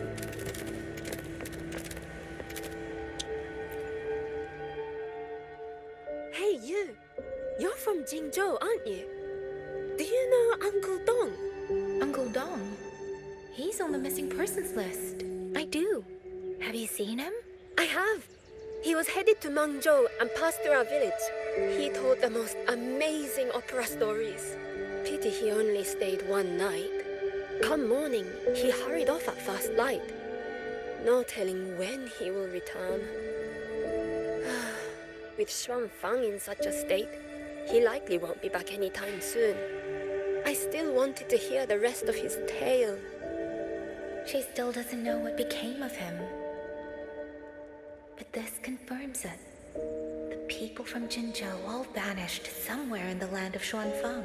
Hey, you! You're from Jingzhou, aren't you? Do you know Uncle Dong? Uncle Dong? He's on the missing persons list. I do. Have you seen him? I have. He was headed to Mengzhou and passed through our village. He told the most amazing opera stories. Pity he only stayed one night. Come morning, he hurried off at first light. No telling when he will return. With Xuanfang in such a state, he likely won't be back anytime soon. I still wanted to hear the rest of his tale. She still doesn't know what became of him. But this confirms it. The people from Jinzhou all vanished somewhere in the land of Xuanfang.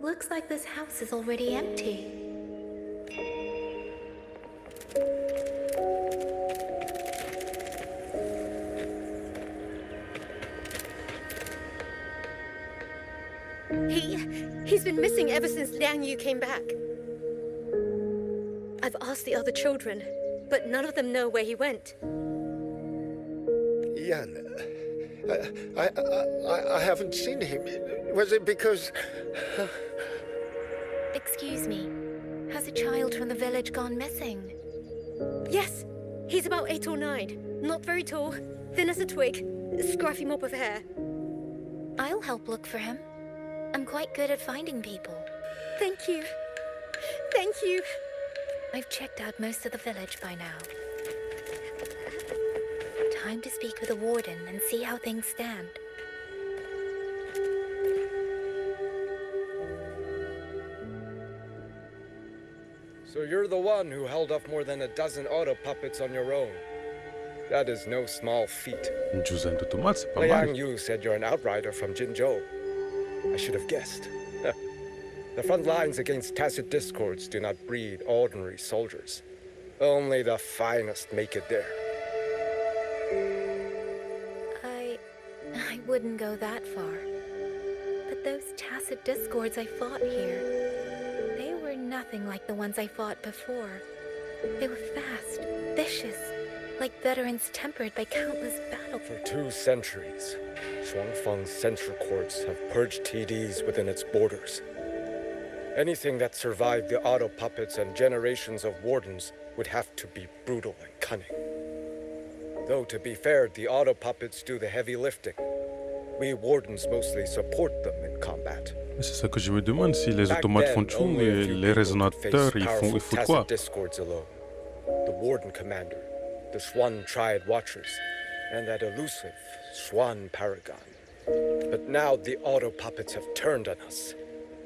Looks like this house is already empty. He's been missing ever since Liang Yu came back. I've asked the other children, but none of them know where he went. Yan, I haven't seen him. Was it because... Excuse me. Has a child from the village gone missing? Yes, he's about 8 or 9. Not very tall, thin as a twig, scruffy mop of hair. I'll help look for him. I'm quite good at finding people. Thank you. Thank you. I've checked out most of the village by now. Time to speak with the warden and see how things stand. So you're the one who held off more than a dozen auto puppets on your own. That is no small feat. Une douzaine de tomates, c'est pas Liang mal. Yu said you're an outrider from Jinzhou. I should have guessed. The front lines against tacit discords do not breed ordinary soldiers. Only the finest make it there. I wouldn't go that far. But those tacit discords I fought here, they were nothing like the ones I fought before. They were fast, vicious, like veterans tempered by countless battles. For 2 centuries, Shuangfang's censure courts have purged TDs within its borders. Anything that survived the auto puppets and generations of wardens would have to be brutal and cunning. Though, to be fair, the auto puppets do the heavy lifting. We wardens mostly support them in combat. C'est ça que je me demande, si les Back automates font then, tout, only a mais few les people could résonateurs, face ils powerful font quoi? tacit discords alone. The Warden Commander, the Swan Triad Watchers, and that elusive Swan Paragon. But now the auto puppets have turned on us.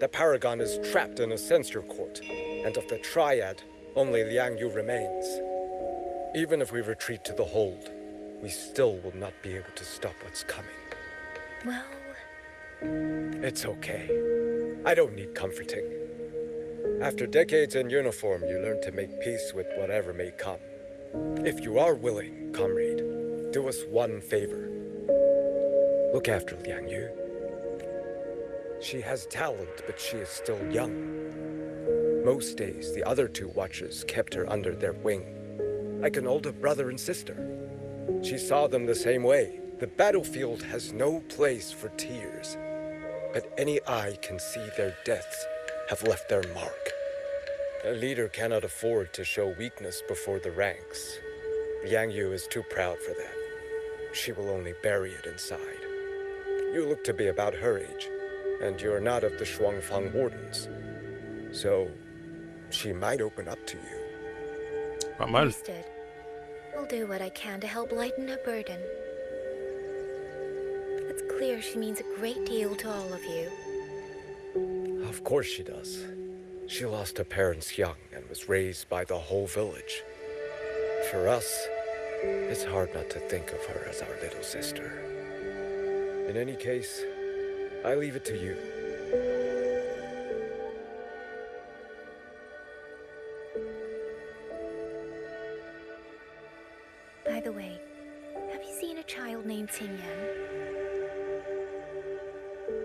The Paragon is trapped in a censor court, and of the Triad, only Liang Yu remains. Even if we retreat to the hold, we still will not be able to stop what's coming. Well... It's okay. I don't need comforting. After decades in uniform, you learn to make peace with whatever may come. If you are willing, comrade, do us one favor. Look after Liang Yu. She has talent, but she is still young. Most days, the other two watchers kept her under their wing, like an older brother and sister. She saw them the same way. The battlefield has no place for tears, but any eye can see their deaths have left their mark. A leader cannot afford to show weakness before the ranks. Liang Yu is too proud for that. She will only bury it inside. You look to be about her age, and you're not of the Shuangfang Wardens. So, she might open up to you. Pas mal. Understood. I'll do what I can to help lighten her burden. It's clear she means a great deal to all of you. Of course she does. She lost her parents young and was raised by the whole village. For us, it's hard not to think of her as our little sister. In any case, I leave it to you. By the way, have you seen a child named Qingyan?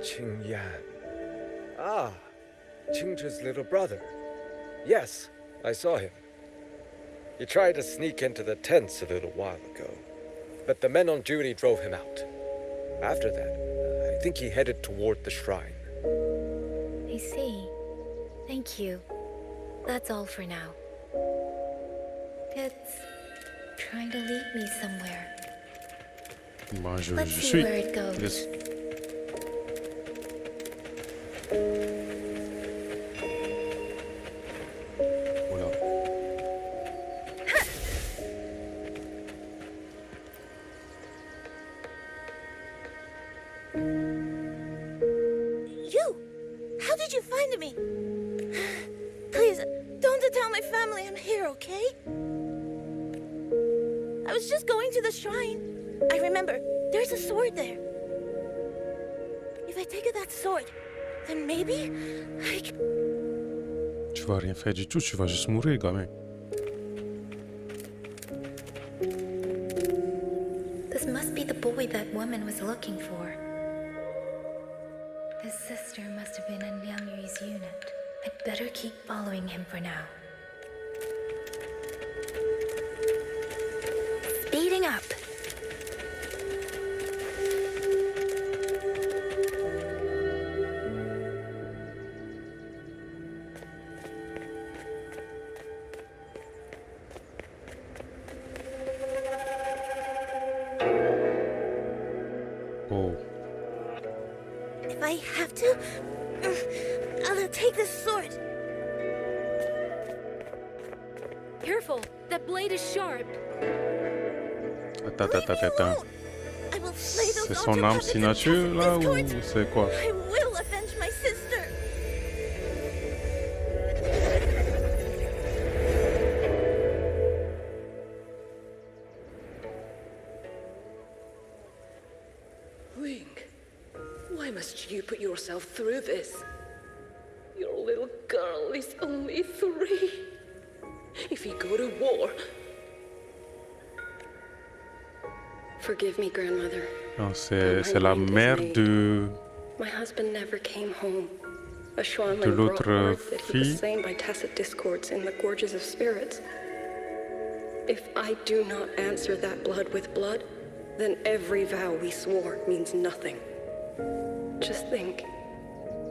Qingyan. Ah, Qingzhi's little brother. Yes, I saw him. He tried to sneak into the tents a little while ago, but the men on duty drove him out. After that, I think he headed toward the shrine. I see. Thank you. That's all for now. It's trying to lead me somewhere. Bon, je Let's see suis. where it goes. Yes. Voilà. You! How did you find me? Please, don't tell my family I'm here, okay? I was just going to the shrine. I remember, there's a sword there. If I take that sword, then maybe I can... Tu vas rien faire du tout, tu vas juste mourir, gamin. This must be the boy that woman was looking for. His sister must have been in Liang Yu's unit. I'd better keep following him for now. Speeding up. Oh. If I have to, I'll take this sword. Careful! That blade is sharp! Attends. I will slay those C'est son altar arme puppets and signature là ou discords. c'est quoi? I will avenge my sister. Link, why must you put yourself through this? Your little girl is only 3. If you go to war... Forgive me, grandmother. Non, c'est la mère de My husband never came home. A Schwanling brought l'autre word that he fille. was slain by tacit discords in the gorges of spirits. If I do not answer that blood with blood, then every vow we swore means nothing. Just think,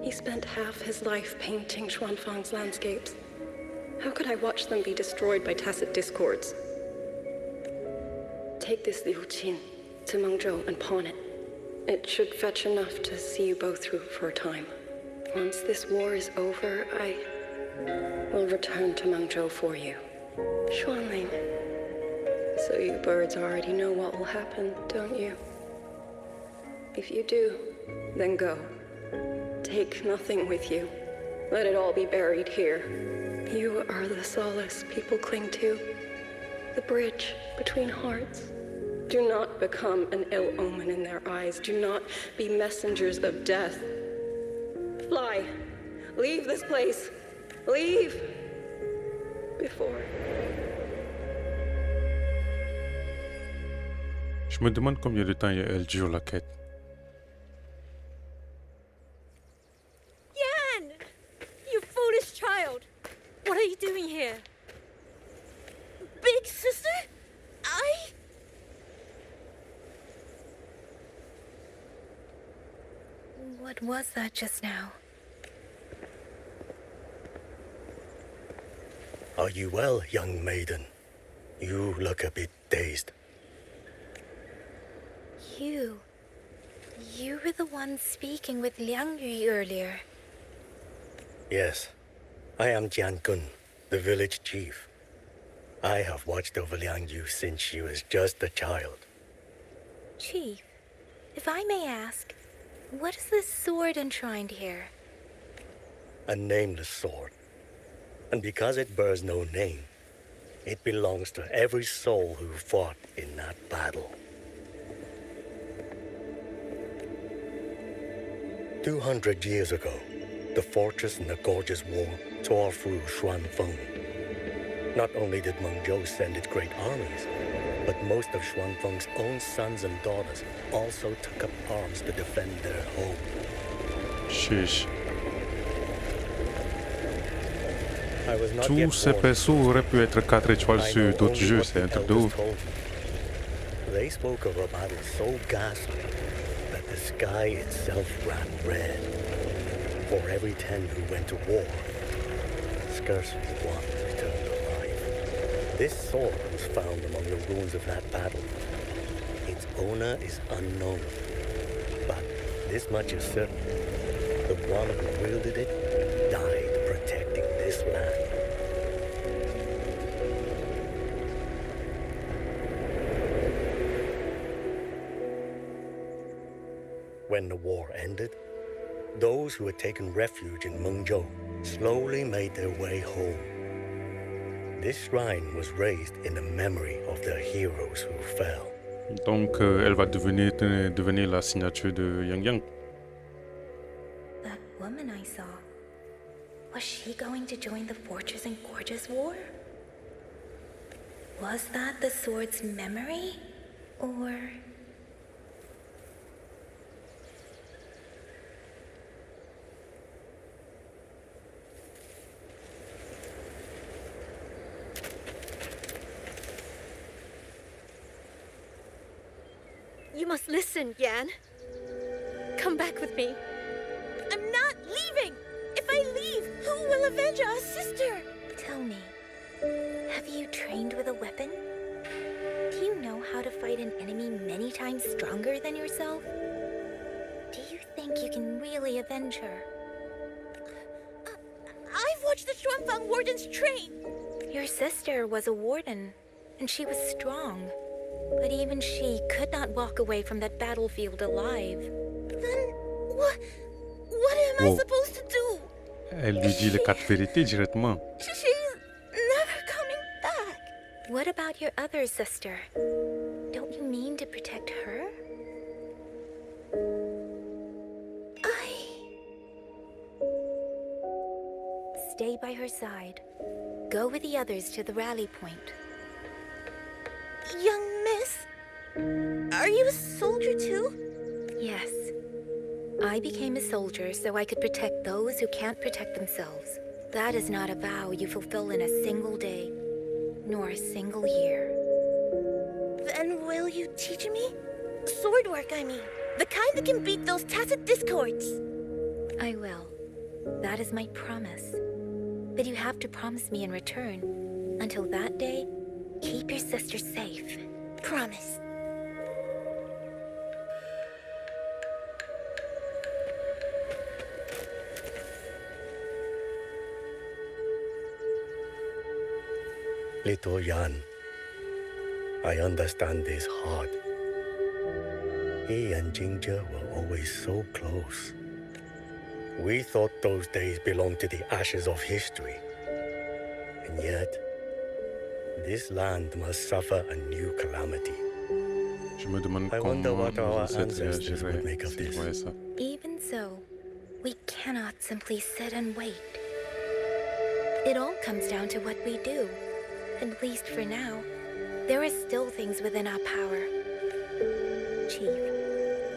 He spent half his life painting Xuanfang's landscapes. How could I watch them be destroyed by tacit discords? Take this Liu Qin to Mengzhou and pawn it. It should fetch enough to see you both through for a time. Once this war is over, I will return to Mengzhou for you. Xuanling. So you birds already know what will happen, don't you? If you do, then go. Take nothing with you. Let it all be buried here. You are the solace people cling to. The bridge between hearts. Do not become an ill omen in their eyes. Do not be messengers of death. Fly. Leave this place. Leave. Before. Je me demande combien de temps elle dure la quête. Yan! You foolish child! What are you doing here? Big sister? What was that just now? Are you well, young maiden? You look a bit dazed. You were the one speaking with Liang Yu earlier. Yes, I am Jian Gun, the village chief. I have watched over Liang Yu since she was just a child. Chief, if I may ask, what is this sword enshrined here? A nameless sword. And because it bears no name, it belongs to every soul who fought in that battle. 200 years ago, the fortress in the gorgeous war tore through Xuanfeng. Not only did Mengzhou send its great armies, but most of Xuanfeng's own sons and daughters also took up arms to defend their home. Sheesh. I was not Tous yet ces born. persos auraient pu être 4 étoiles I sur know d'autres only jeux, what c'est un the truc de elders ouf. told me. They spoke of a battle so ghastly that the sky itself ran red. For every 10 who went to war, scarcely one returned alive. This sword was found among the ruins of that battle. Its owner is unknown, but this much is certain. The one who wielded it died protecting this land. When the war ended, those who had taken refuge in Mengzhou slowly made their way home. This shrine was raised in the memory of the heroes who fell. Donc, elle va devenir la signature de Yang Yang. That woman I saw, was she going to join the Fortress and Gorgeous War? Was that the sword's memory? Or... You must listen, Yan. Come back with me. I'm not leaving! If I leave, who will avenge our sister? Tell me, have you trained with a weapon? Do you know how to fight an enemy many times stronger than yourself? Do you think you can really avenge her? I've watched the Xuanfang wardens train. Your sister was a warden, and she was strong. But even she could not walk away from that battlefield alive. Then what am I supposed to do? Elle lui dit les 4 vérités directement. She's never coming back. What about your other sister? Don't you mean to protect her? Stay by her side. Go with the others to the rally point. Young miss, are you a soldier too? Yes. I became a soldier so I could protect those who can't protect themselves. That is not a vow you fulfill in a single day, nor a single year. Then will you teach me? Sword work, I mean. The kind that can beat those tacit discords. I will. That is my promise. But you have to promise me in return. Until that day, keep your sister safe. Promise. Little Yan, I understand this hard. He and Ginger were always so close. We thought those days belonged to the ashes of history. And yet, this land must suffer a new calamity. Je me demande I wonder comment what our nos ancêtres ancestors would réagiraient make of s'ils this. voyaient ça. Even so, we cannot simply sit and wait. It all comes down to what we do. At least for now, there are still things within our power. Chief,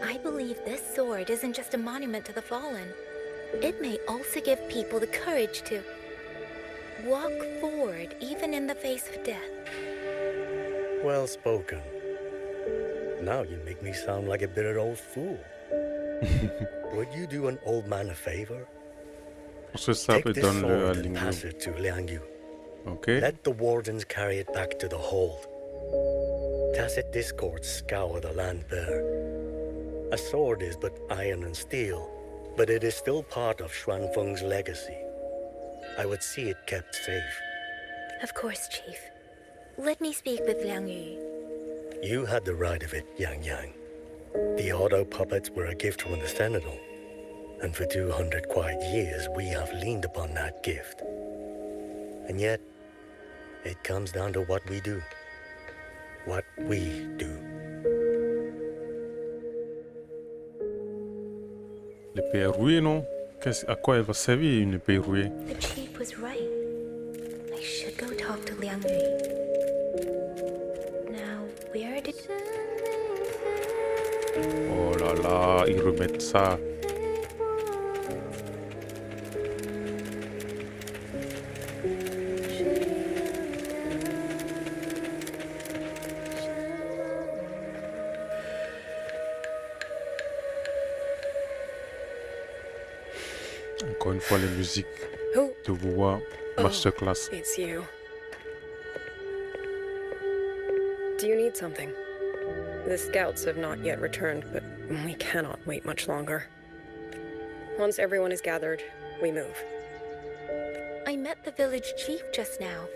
I believe this sword isn't just a monument to the fallen. It may also give people the courage to walk forward even in the face of death. Well spoken. Now you make me sound like a bitter old fool. Would you do an old man a favor? On se sape Take et this donne-le à sword and pass Lingyu. it to Liang Yu. Ok. Let the wardens carry it back to the hold. Tacit discords scour the land bare. A sword is but iron and steel, but it is still part of Xuanfeng's legacy. I would see it kept safe. Of course, Chief. Let me speak with Liang Yu. You had the right of it, Yang Yang. The auto puppets were a gift from the Sentinel, and for 200 quiet years we have leaned upon that gift. And yet, it comes down to what we do. What we do. L'épée est rouillée, non? À quoi elle va servir une épée rouillée? The chief was right. I should go talk to Liang Yu. Now, where did... Oh là là, ils remettent ça. Encore une fois, les musiques Who? de Wuwa Masterclass. It's you. Do you need something? The scouts have not yet returned, but we cannot wait much longer. Once everyone is gathered, we move. I met the village chief just now.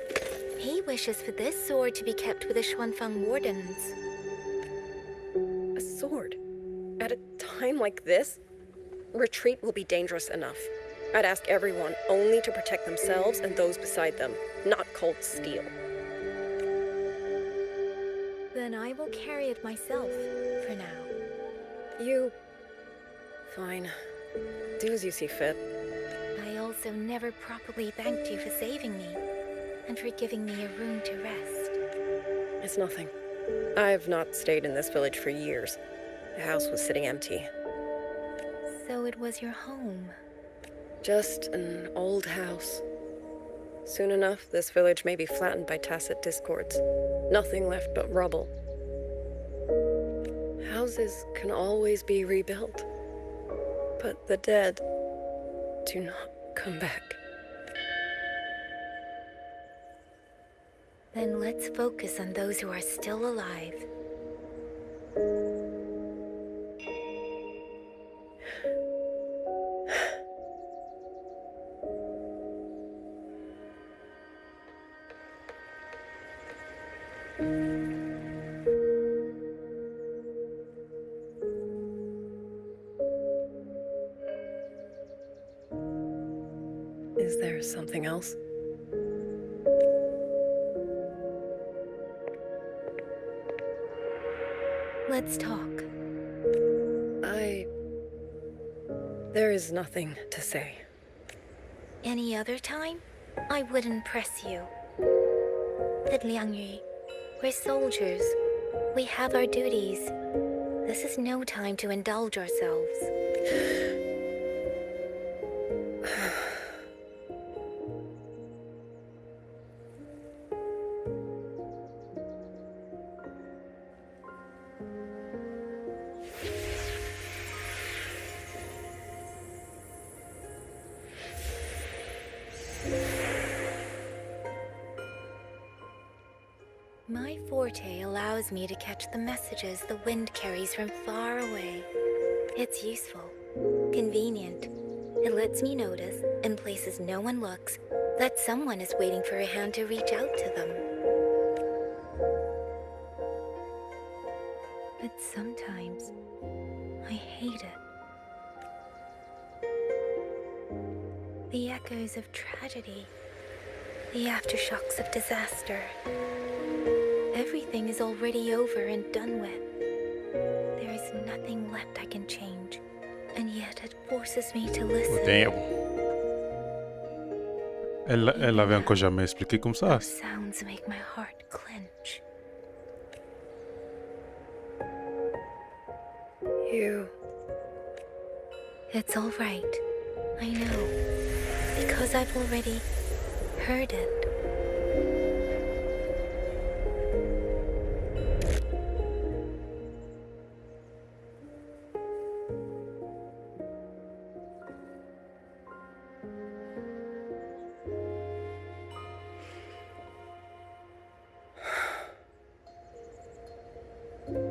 He wishes for this sword to be kept with the Xuanfeng wardens. A sword? At a time like this? Retreat will be dangerous enough. I'd ask everyone only to protect themselves and those beside them, not cold steel. Then I will carry it myself, for now. You... Fine. Do as you see fit. I also never properly thanked you for saving me, and for giving me a room to rest. It's nothing. I've not stayed in this village for years. The house was sitting empty. So it was your home. Just an old house. Soon enough, this village may be flattened by tacit discords. Nothing left but rubble. Houses can always be rebuilt. But the dead do not come back. Then let's focus on those who are still alive. Is there something else? Let's talk. There is nothing to say. Any other time, I wouldn't press you. But Liang Yu, we're soldiers. We have our duties. This is no time to indulge ourselves. forte allows me to catch the messages the wind carries from far away. It's useful, convenient. It lets me notice, in places no one looks, that someone is waiting for a hand to reach out to them. But sometimes, I hate it. The echoes of tragedy, the aftershocks of disaster. Everything is already over and done with. There is nothing left I can change, and yet it forces me to listen. Oh, damn. Elle l'avait encore jamais expliqué comme ça. Those sounds make my heart clench. You... It's all right. I know. Because I've already heard it.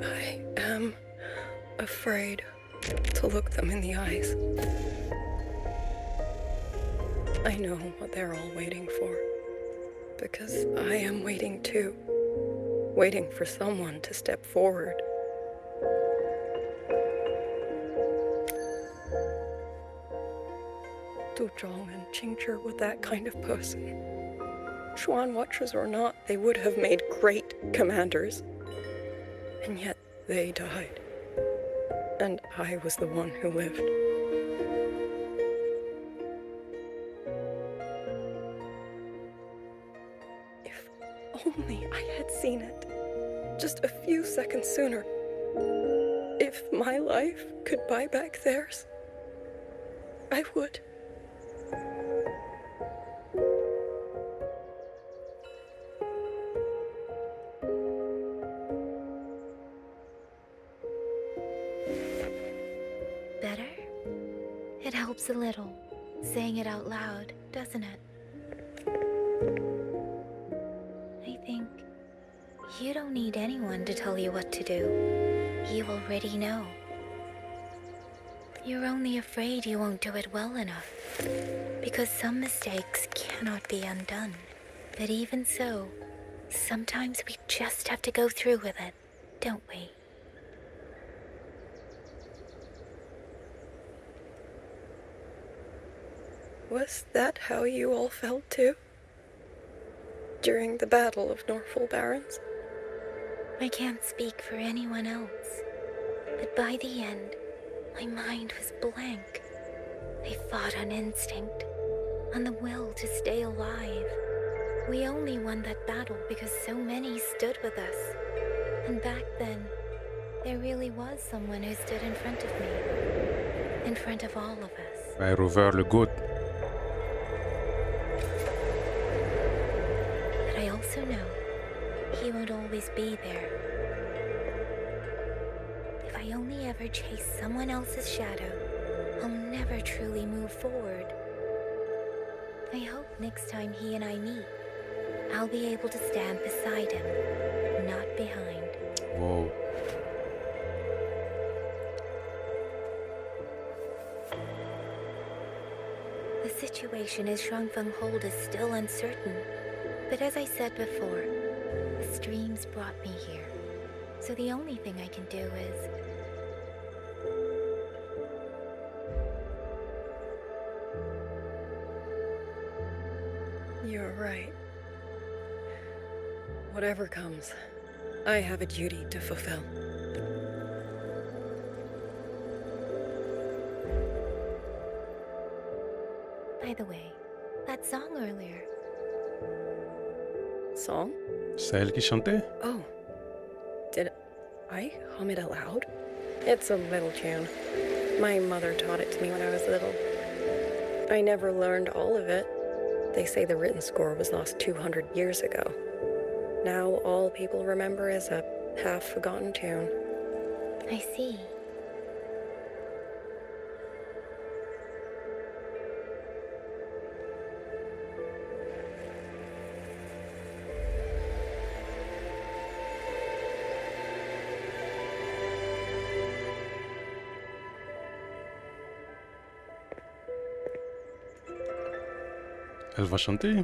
I am afraid to look them in the eyes. I know what they're all waiting for, because I am waiting too. Waiting for someone to step forward. Du Zhong and Qingzhi were that kind of person. Xuan Watchers or not, they would have made great commanders. And yet they died. And I was the one who lived. If only I had seen it. Just a few seconds sooner. If my life could buy back theirs, I would. Better? It helps a little, saying it out loud, doesn't it? I think you don't need anyone to tell you what to do. You already know. You're only afraid you won't do it well enough, because some mistakes cannot be undone. But even so, sometimes we just have to go through with it, don't we? Was that how you all felt too? During the Battle of Norfolk Barrens? I can't speak for anyone else, but by the end, my mind was blank. I fought on instinct, on the will to stay alive. We only won that battle because so many stood with us. And back then, there really was someone who stood in front of me, in front of all of us. By Rover le Good. But I also know he won't always be there. If I only ever chase someone else's shadow, I'll never truly move forward. I hope next time he and I meet, I'll be able to stand beside him, not behind. Whoa. The situation as Shuangfeng Hold is still uncertain, but as I said before, the streams brought me here, so the only thing I can do is... You're right. Whatever comes, I have a duty to fulfill. By the way, that song earlier. Song? C'est elle qui chantait? Oh. Did I hum it aloud? It's a little tune. My mother taught it to me when I was little. I never learned all of it. They say the written score was lost 200 years ago. Now all people remember is a half-forgotten tune. I see. Elle va chanter.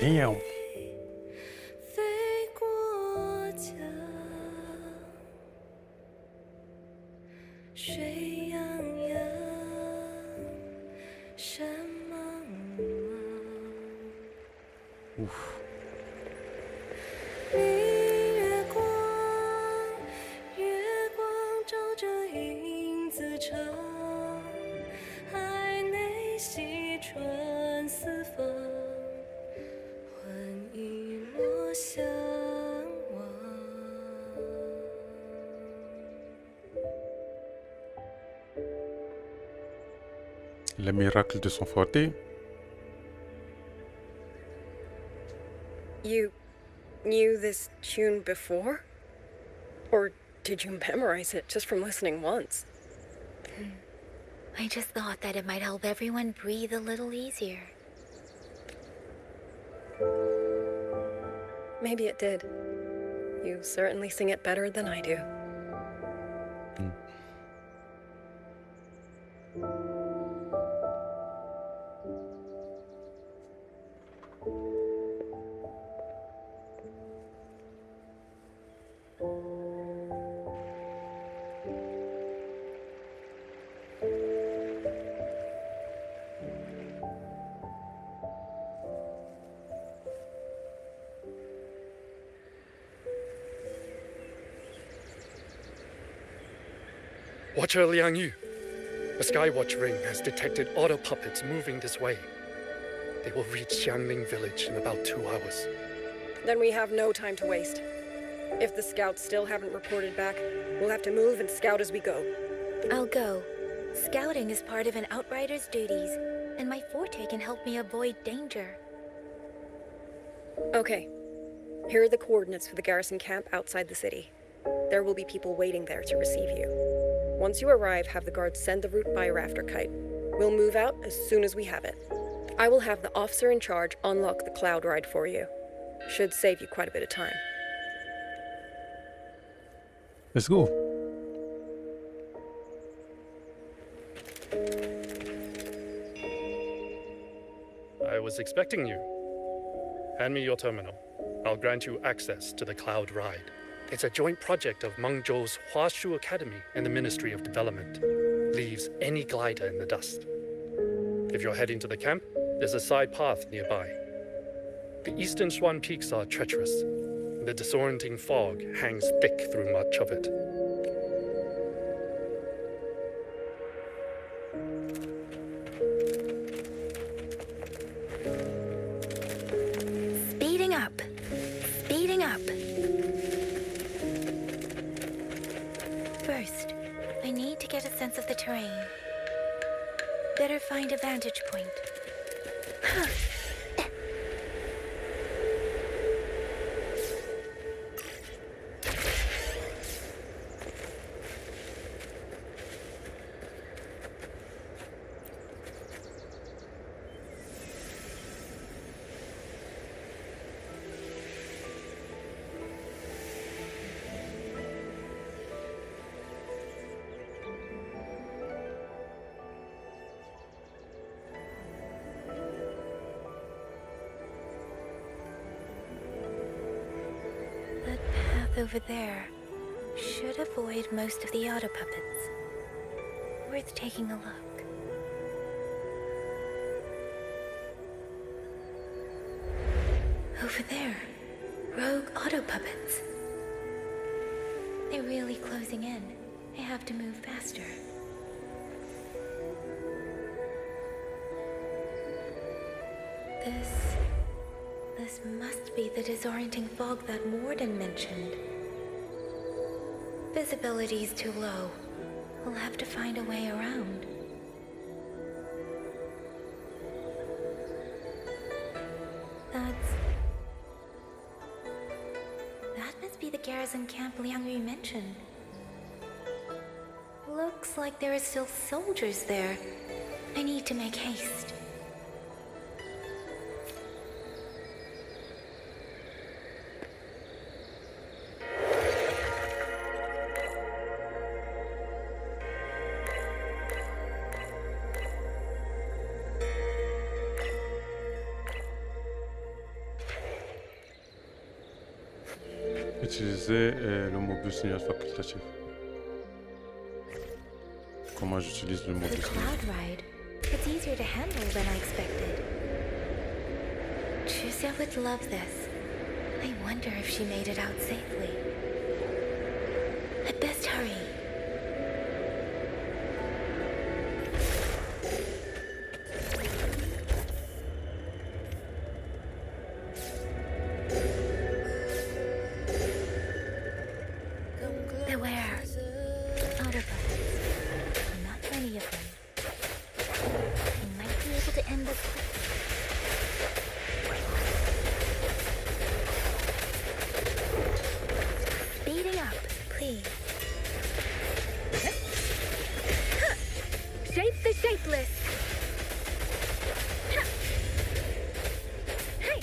Damn. Ouf. Le miracle de son forté. You knew this tune before? Or did you memorize it just from listening once? I just thought that it might help everyone breathe a little easier. Maybe it did. You certainly sing it better than I do. Watcher Liang Yu, the Skywatch Ring has detected auto puppets moving this way. They will reach Xiangling village in about 2 hours. Then we have no time to waste. If the scouts still haven't reported back, we'll have to move and scout as we go. I'll go. Scouting is part of an outrider's duties, and my forte can help me avoid danger. Okay. Here are the coordinates for the garrison camp outside the city. There will be people waiting there to receive you. Once you arrive, have the guards send the route by rafter kite. We'll move out as soon as we have it. I will have the officer in charge unlock the cloud ride for you. Should save you quite a bit of time. Let's go. I was expecting you. Hand me your terminal. I'll grant you access to the cloud ride. It's a joint project of Mengzhou's Huashu Academy and the Ministry of Development. Leaves any glider in the dust. If you're heading to the camp, there's a side path nearby. The eastern Shuan peaks are treacherous. The disorienting fog hangs thick through much of it. Speeding up. Speeding up. First, I need to get a sense of the terrain. Better find a vantage point. Over there should avoid most of the auto puppets. Worth taking a look. Over there, rogue auto puppets. They're really closing in. I have to move faster. This must be the disorienting fog that Morden mentioned. Visibility's too low. We'll have to find a way around. That must be the garrison camp Liang Yu mentioned. Looks like there are still soldiers there. I need to make haste. Utiliser le mot business facultatif. Comment j'utilise le mot The business? cloud ride. It's easier to handle than I expected. Tricia would love this. I wonder if she made it out safely. I'd best hurry. Beware. Autobots. Not many of them. I might be able to end this quickly. Speeding up, please. Shape the shapeless. Hey.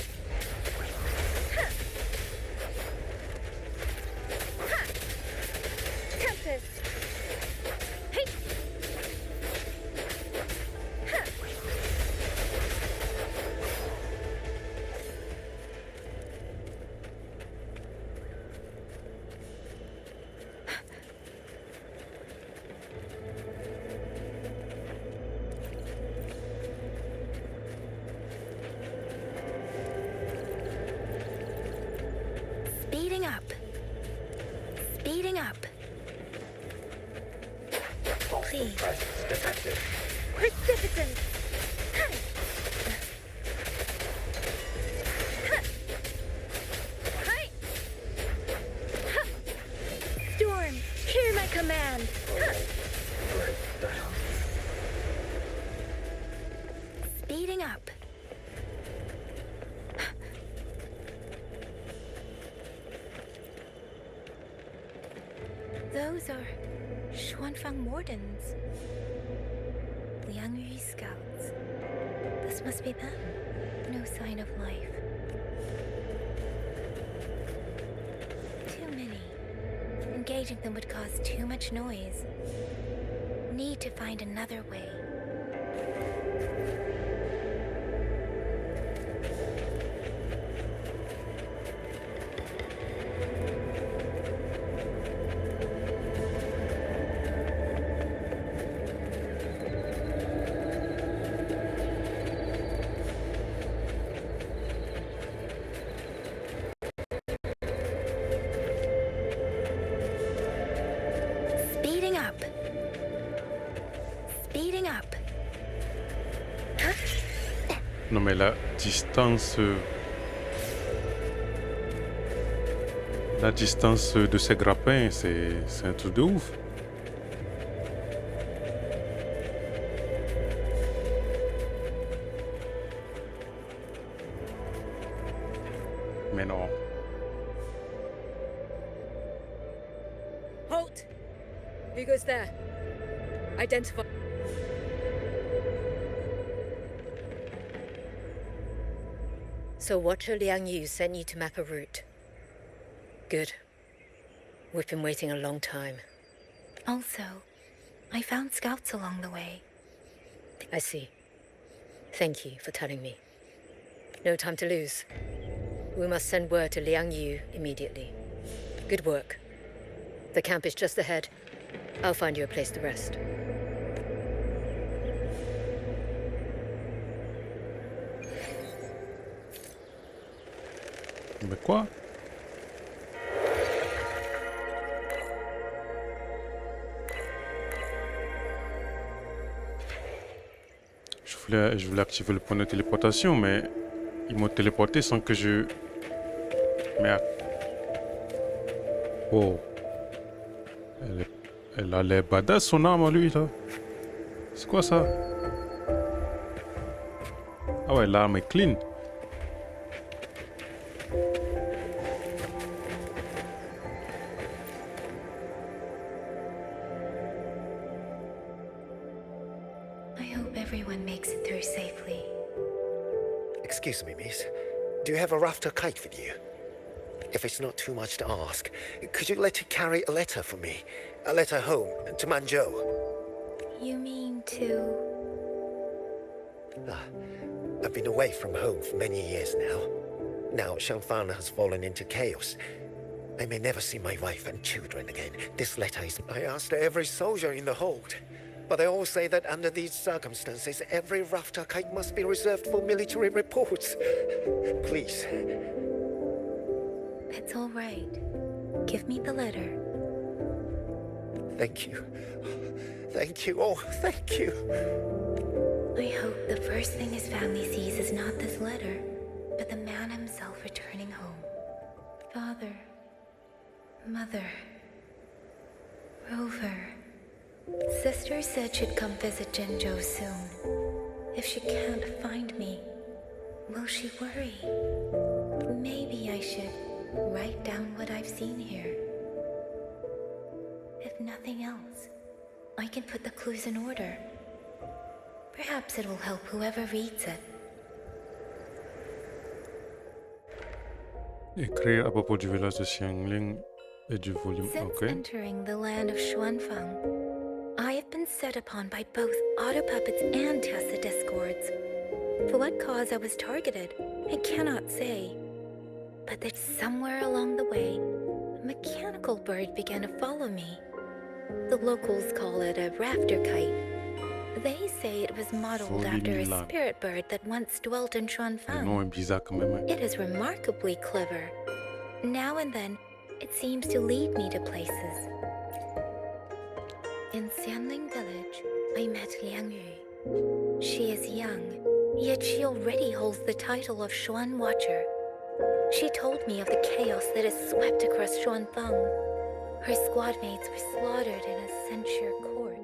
Tempest. Hey. Speeding up. Speeding up. Please. Precipitant. Storm, hear my command. Speeding up. Those are Xuanfang Wardens. Liang Yu scouts. This must be them. No sign of life. Too many. Engaging them would cause too much noise. Need to find another way. Speeding up. Speeding up. Non mais la distance... La distance de ces grappins, c'est un truc de ouf. Mais non. Halt! Who goes there? Identify. So Watcher Liang Yu sent you to map a route. Good. We've been waiting a long time. Also, I found scouts along the way. I see. Thank you for telling me. No time to lose. We must send word to Liang Yu immediately. Good work. The camp is just ahead. I'll find you a place to rest. Mais quoi? Je voulais activer le point de téléportation, mais ils m'ont téléporté sans que je... Merde. Oh. Elle a l'air badass son arme à lui là. C'est quoi ça? Ah ouais, l'arme est clean. I hope everyone makes it through safely. Excuse me, miss. Do you have a rafter kite with you? If it's not too much to ask, could you let it carry a letter for me? A letter home, to Manzhou. You mean to... I've been away from home for many years now. Now Shangfang has fallen into chaos. I may never see my wife and children again. This letter is... I asked every soldier in the hold, but they all say that under these circumstances, every rafter kite must be reserved for military reports. Please. It's all right. Give me the letter. Thank you. Thank you. Oh, thank you. I hope the first thing his family sees is not this letter, but the man himself returning home. Father, Mother, Rover. Sister said she'd come visit Jinzhou soon. If she can't find me, will she worry? Maybe I should write down what I've seen here. If nothing else, I can put the clues in order. Perhaps it will help whoever reads it. Écrire à propos du village de Xiangling et du volume. Since entering the land of Xuanfang, I have been set upon by both auto puppets and Tessa discords. For what cause I was targeted, I cannot say. But that somewhere along the way, a mechanical bird began to follow me. The locals call it a rafter kite. They say it was modeled after a spirit bird that once dwelt in Xuanfang. It is remarkably clever. Now and then, it seems to lead me to places. In Xianling village, I met Liang Yu. She is young, yet she already holds the title of Xuan Watcher. She told me of the chaos that has swept across Xuanfang. Her squad mates were slaughtered in a censure court.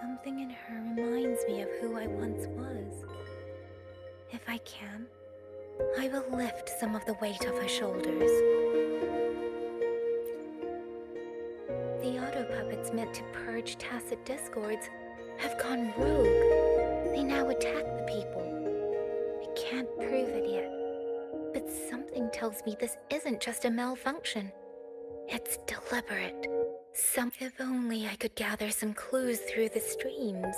Something in her reminds me of who I once was. If I can, I will lift some of the weight off her shoulders. The auto puppets meant to purge tacit discords have gone rogue. They now attack the people. I can't prove it yet, but something tells me this isn't just a malfunction. It's deliberate. If only I could gather some clues through the streams.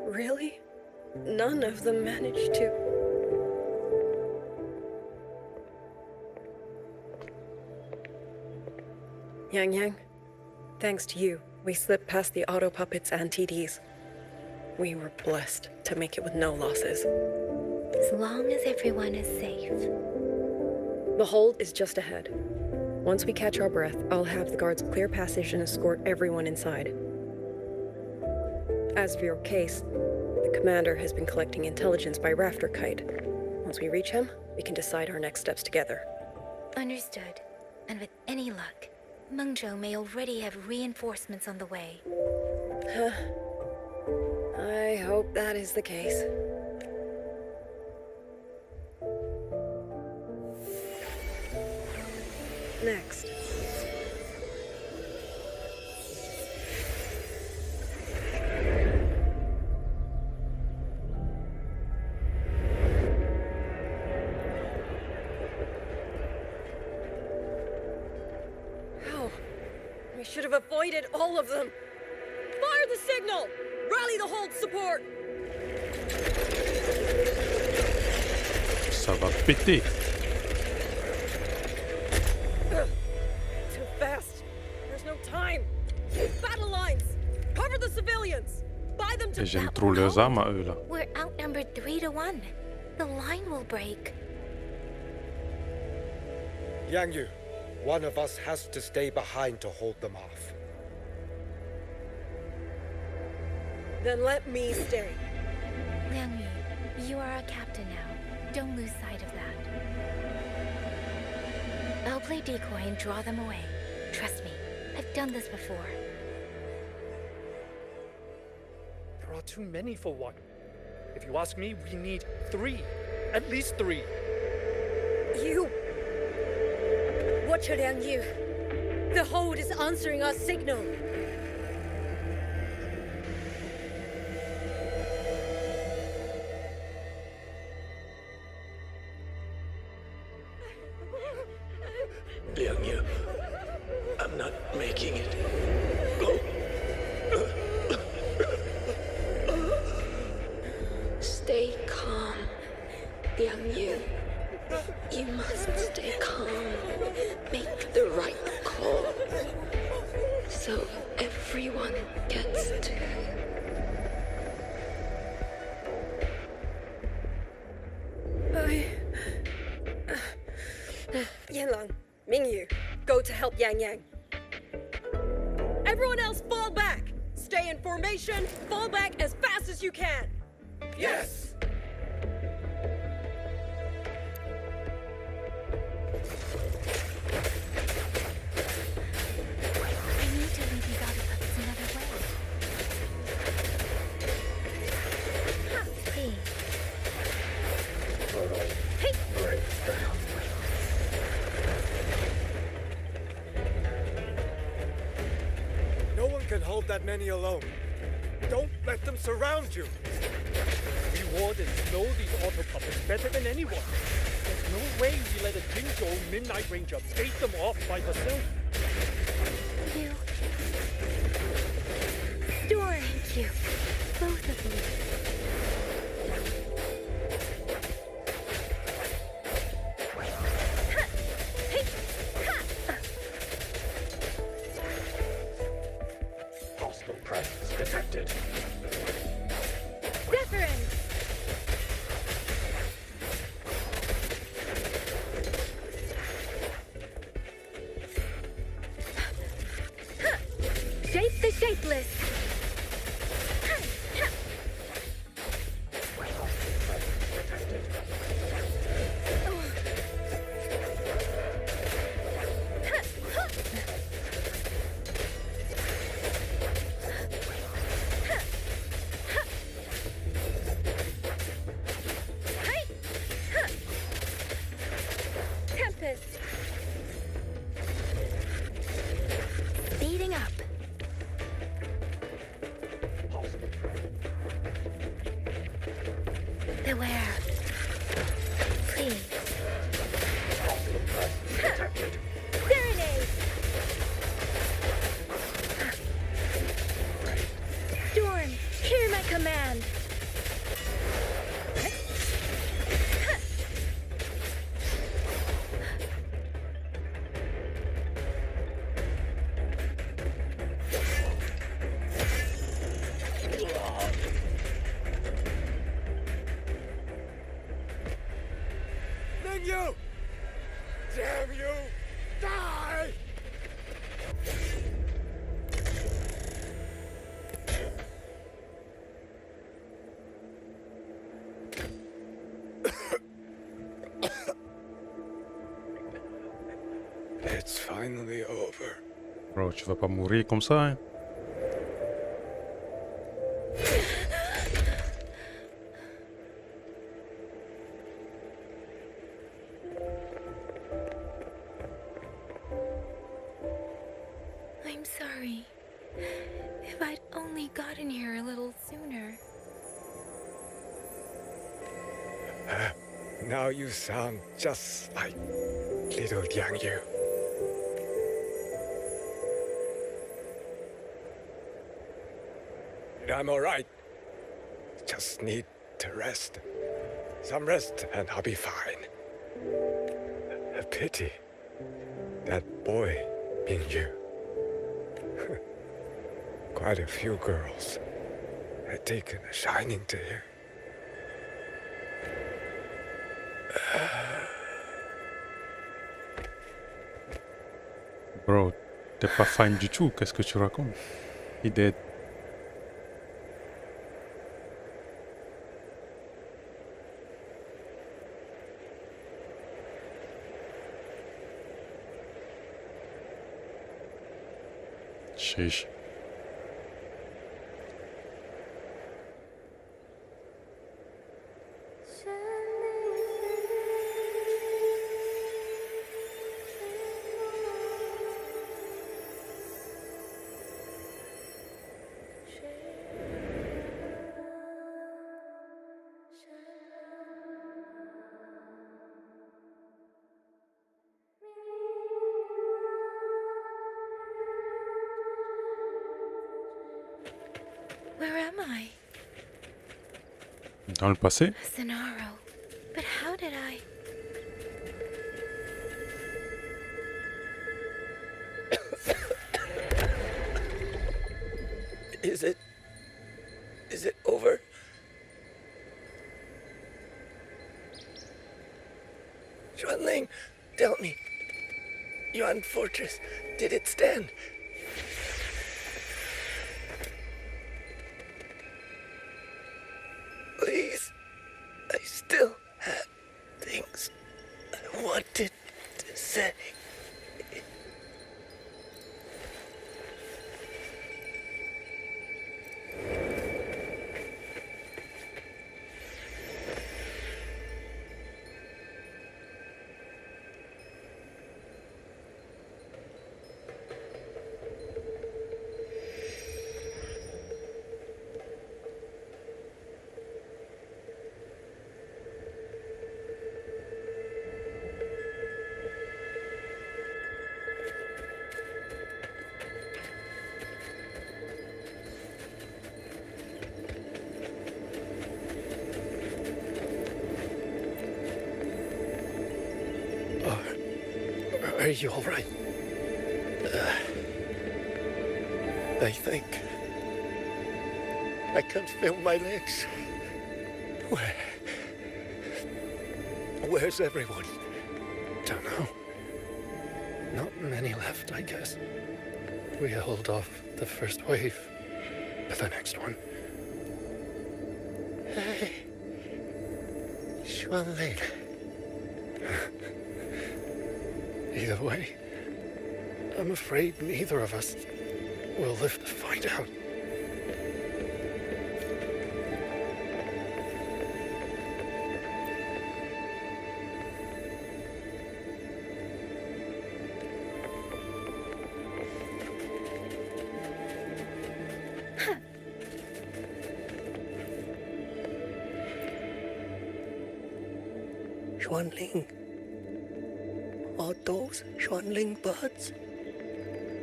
Really? None of them managed to... Yang, thanks to you, we slipped past the auto puppets and TDs. We were blessed to make it with no losses. As long as everyone is safe. The hold is just ahead. Once we catch our breath, I'll have the guards clear passage and escort everyone inside. As for your case, the commander has been collecting intelligence by rafter kite. Once we reach him, we can decide our next steps together. Understood. And with any luck, Mengzhou may already have reinforcements on the way. I hope that is the case. Next. How? We should have avoided all of them. Fire the signal! Rally the hold support! Ça va péter. Too fast. There's no time. Battle lines. Cover the civilians. Buy them to... Et j'aime trop leurs armes à eux là. We're outnumbered 3-1. The line will break. Yang Yu, one of us has to stay behind to hold them off. Then let me stay. Liang Yu, you are our captain now. Don't lose sight of that. I'll play decoy and draw them away. Trust me, I've done this before. There are too many for one. If you ask me, we need 3. At least 3. You! Watch her, Liang Yu. The hold is answering our signal. Liang Yu, I'm not making it. Stay calm, Liang Yu. You must stay calm. Make the right call. So everyone gets to. Yanlang, Mingyu, go to help Yang Yang. Everyone else fall back! Stay in formation, fall back as fast as you can! Yes! I need to leave you body puppets another way. Ha! Hey. No one can hold that many alone. Don't let them surround you. We wardens know these auto puppets better than anyone. There's no way we let a Jinjo Midnight Ranger bait them off by herself. You. Door. Thank you. Both of you. Hostile presence detected. Deference! Shape the shapeless! Tempest! Speeding up. Beware. Please. Serenade! Storm, hear my command! Mingyu! Damn you! Die! It's finally over. Bro, tu vas pas mourir comme ça, hein? I'm sorry. If I'd only gotten here a little sooner. Now you sound just like little Yang Yu. I'm alright. Just need to rest. Some rest and I'll be fine. A pity. That boy, Mingyu. Quite a few girls had taken a shining to him. Bro, t'es pas fine du tout, qu'est-ce que tu racontes? Il est dead. Sheesh. Where am I? Dans le passé? Zenaro. But how did I... Is it over? Xuanling, tell me. Yuan Fortress, did it stand? Please, I still had things I wanted to say. Are you all right? I think I can't feel my legs. Where's everyone? Don't know. Not many left, I guess. We held off the first wave, but the next one. Hey, Xuanling. Either way, I'm afraid neither of us will live to find out. Xuanling. Are those Xuanling birds?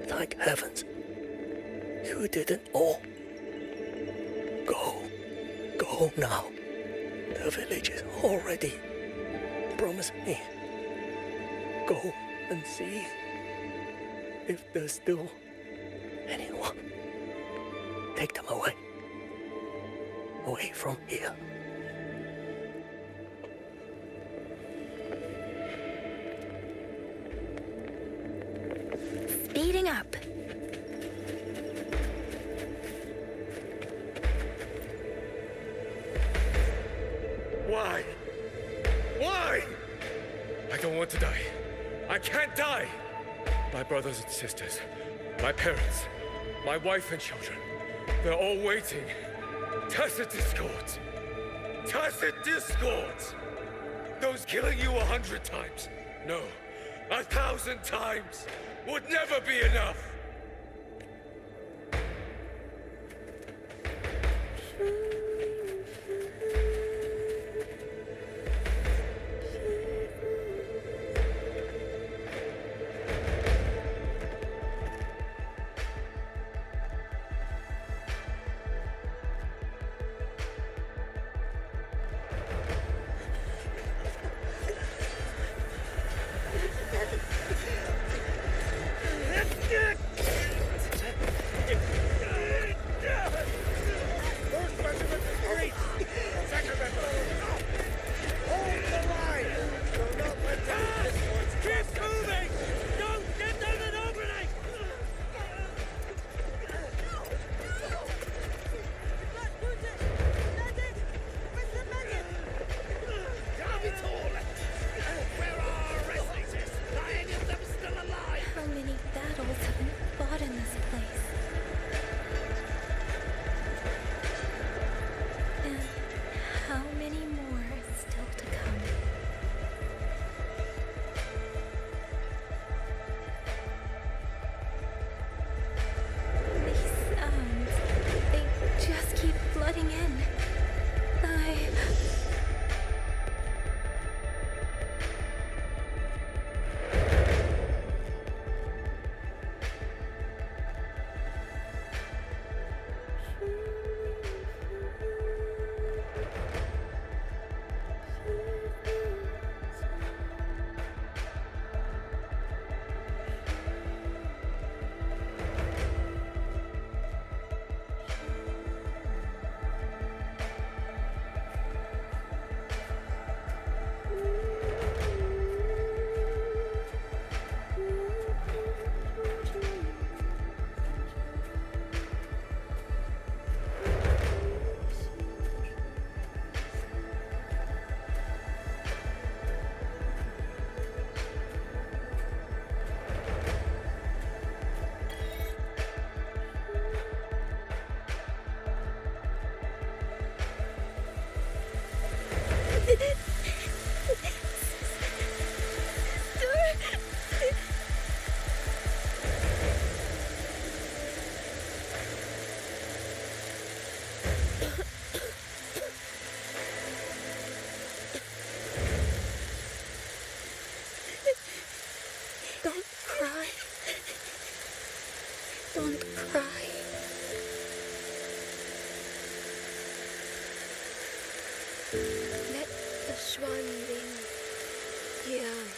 Thank heavens. You didn't all. Go now. The village is all ready. Promise me. Go and see if there's still anyone. Take them away. Away from here. Speeding up. Why? Why? I don't want to die. I can't die. My brothers and sisters, my parents, my wife and children, they're all waiting. Tacit discords. Tacit discords. Those killing you 100 times. No, 1,000 times would never be enough. How many battles have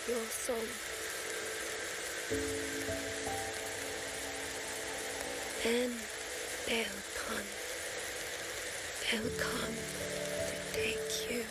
your song. And they'll come to take you.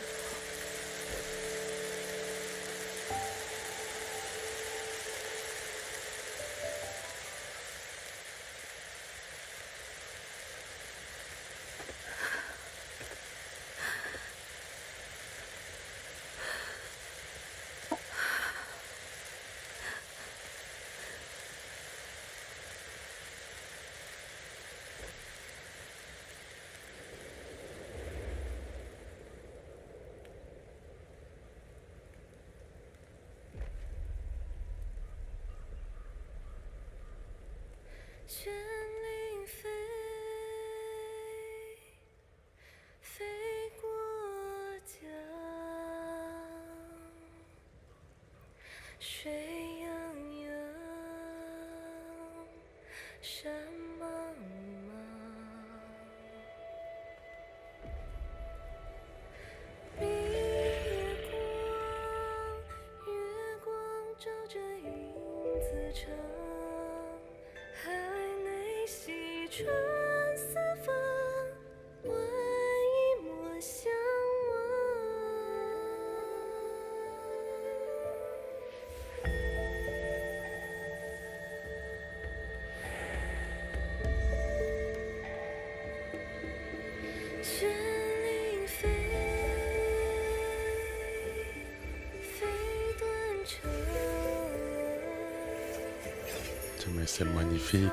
Mais c'est magnifique.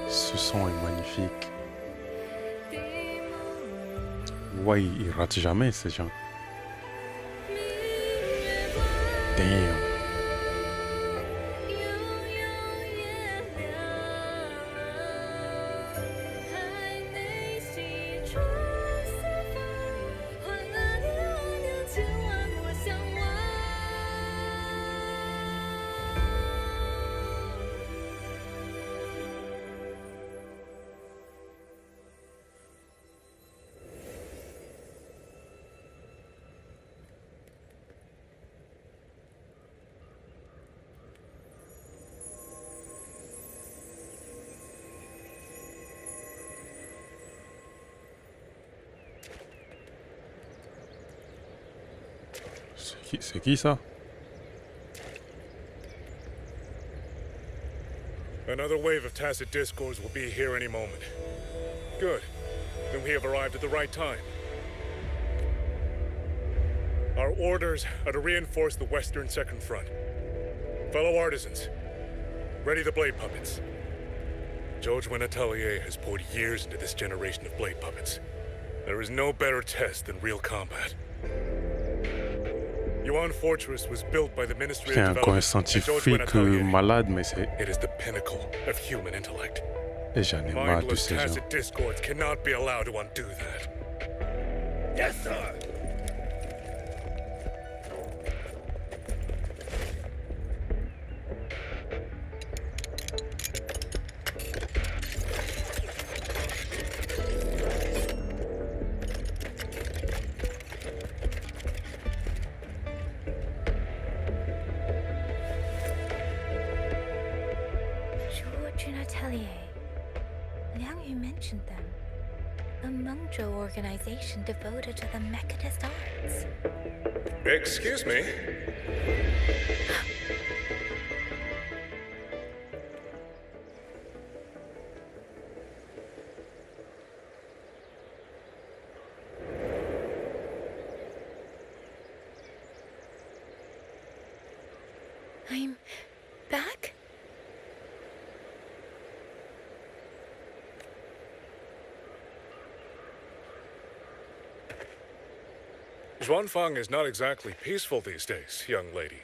Ce son est magnifique. Ouais, ils ratent jamais ces gens. Damn. C'est qui ça? Another wave of tacit discords will be here any moment. Good. Then we have arrived at the right time. Our orders are to reinforce the western second front. Fellow artisans, ready the blade puppets. George Atelier has poured years into this generation of blade puppets. There is no better test than real combat. Yuan Fortress was built by the Ministry of C'est encore un Development and George scientifique Atelier. malade, mais c'est... It is the pinnacle of human intellect. Et j'en ai marre de Mindless ces gens. tacit discords cannot be allowed to undo that. Yes, sir! Organization devoted to the mechanist arts. Excuse me. I'm back? Xuanfang is not exactly peaceful these days, young lady.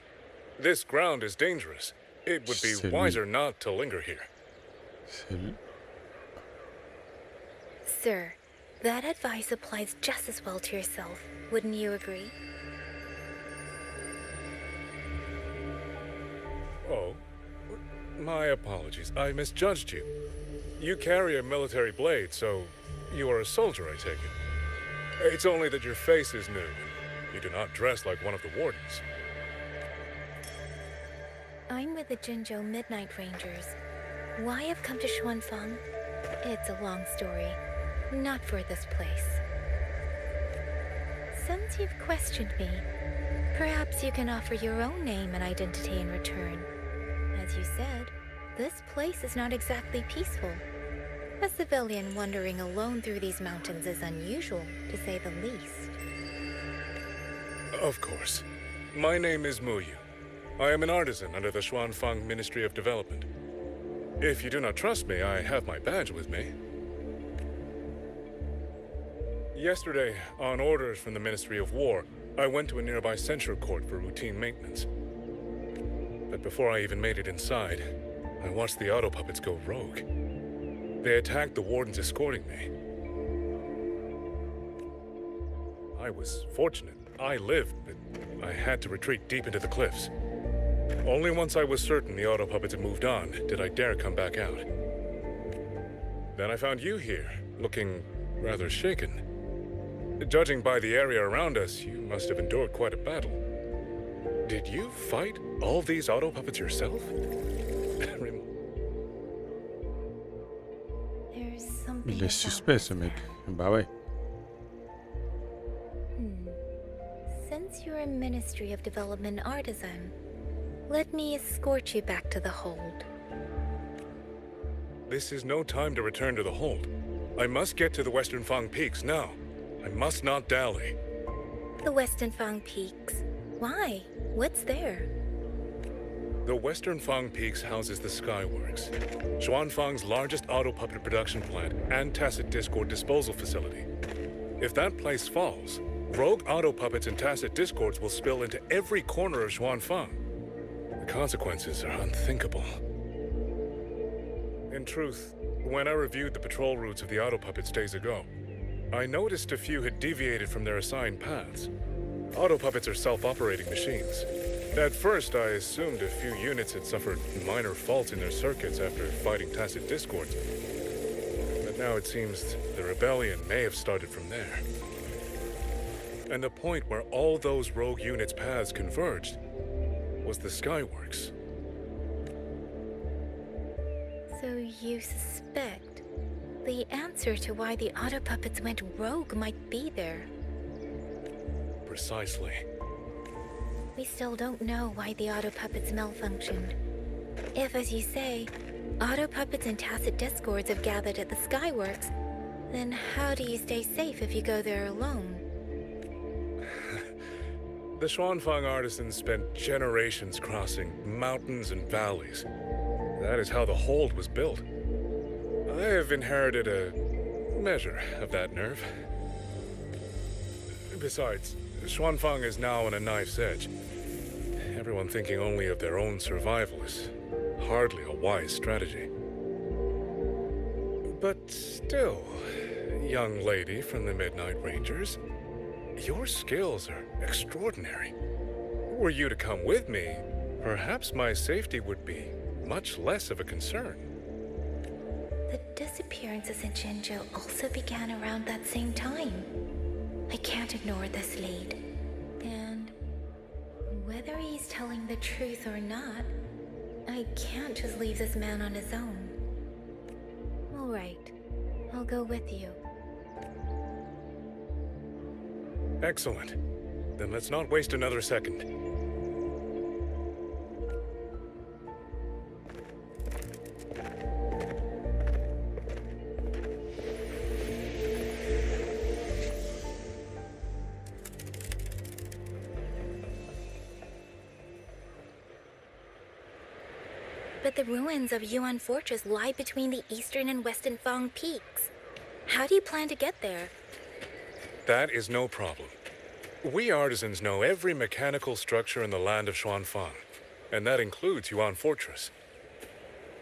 This ground is dangerous. It would be wiser not to linger here. Sir, that advice applies just as well to yourself. Wouldn't you agree? Oh, my apologies. I misjudged you. You carry a military blade, so you are a soldier, I take it. It's only that your face is new. You do not dress like one of the wardens. I'm with the Jinzhou Midnight Rangers. Why I've come to Xuanfang? It's a long story. Not for this place. Since you've questioned me, perhaps you can offer your own name and identity in return. As you said, this place is not exactly peaceful. A civilian wandering alone through these mountains is unusual, to say the least. Of course. My name is Muyu. I am an artisan under the Xuanfang Ministry of Development. If you do not trust me, I have my badge with me. Yesterday, on orders from the Ministry of War, I went to a nearby censure court for routine maintenance. But before I even made it inside, I watched the auto puppets go rogue. They attacked the wardens escorting me. I was fortunate. I lived, but I had to retreat deep into the cliffs. Only once I was certain the auto puppets had moved on did I dare come back out. Then I found you here, looking rather shaken. Judging by the area around us, you must have endured quite a battle. Did you fight all these auto puppets yourself? There's something Il est suspect, ce mec. Bah ouais. Since you're a Ministry of Development artisan, let me escort you back to the hold. This is no time to return to the hold. I must get to the Western Fang Peaks now. I must not dally. The Western Fang Peaks. Why? What's there? The Western Fang Peaks houses the Skyworks, Xuanfang's largest auto puppet production plant and tacit discord disposal facility. If that place falls, rogue auto puppets and tacit discords will spill into every corner of Xuanfang. The consequences are unthinkable. In truth, when I reviewed the patrol routes of the auto puppets days ago, I noticed a few had deviated from their assigned paths. Auto puppets are self-operating machines. At first, I assumed a few units had suffered minor faults in their circuits after fighting tacit discords. But now it seems the rebellion may have started from there. And the point where all those rogue units' paths converged was the Skyworks. So you suspect the answer to why the auto puppets went rogue might be there. Precisely. We still don't know why the auto puppets malfunctioned. If, as you say, auto puppets and tacit discords have gathered at the Skyworks, then how do you stay safe if you go there alone? The Xuanfang artisans spent generations crossing mountains and valleys. That is how the hold was built. I have inherited a measure of that nerve. Besides, Xuanfang is now on a knife's edge. Everyone thinking only of their own survival is hardly a wise strategy. But still, young lady from the Midnight Rangers, your skills are extraordinary. Were you to come with me, perhaps my safety would be much less of a concern. The disappearances in Jinzhou also began around that same time. I can't ignore this lead. And whether he's telling the truth or not, I can't just leave this man on his own. All right, I'll go with you. Excellent. Then let's not waste another second. But the ruins of Yuan Fortress lie between the eastern and western Fang peaks. How do you plan to get there? That is no problem. We artisans know every mechanical structure in the land of Xuanfang, and that includes Yuan Fortress.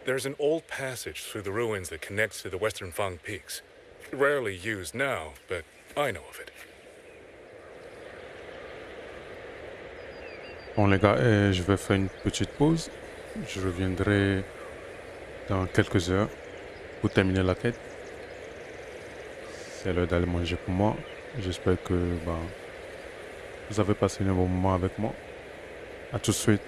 There's an old passage through the ruins that connects to the Western Fang Peaks. Rarely used now, but I know of it. Bon les gars, je vais faire une petite pause. Je reviendrai dans quelques heures pour terminer la quête. C'est l'heure d'aller manger pour moi. J'espère que vous avez passé un bon moment avec moi. À tout de suite.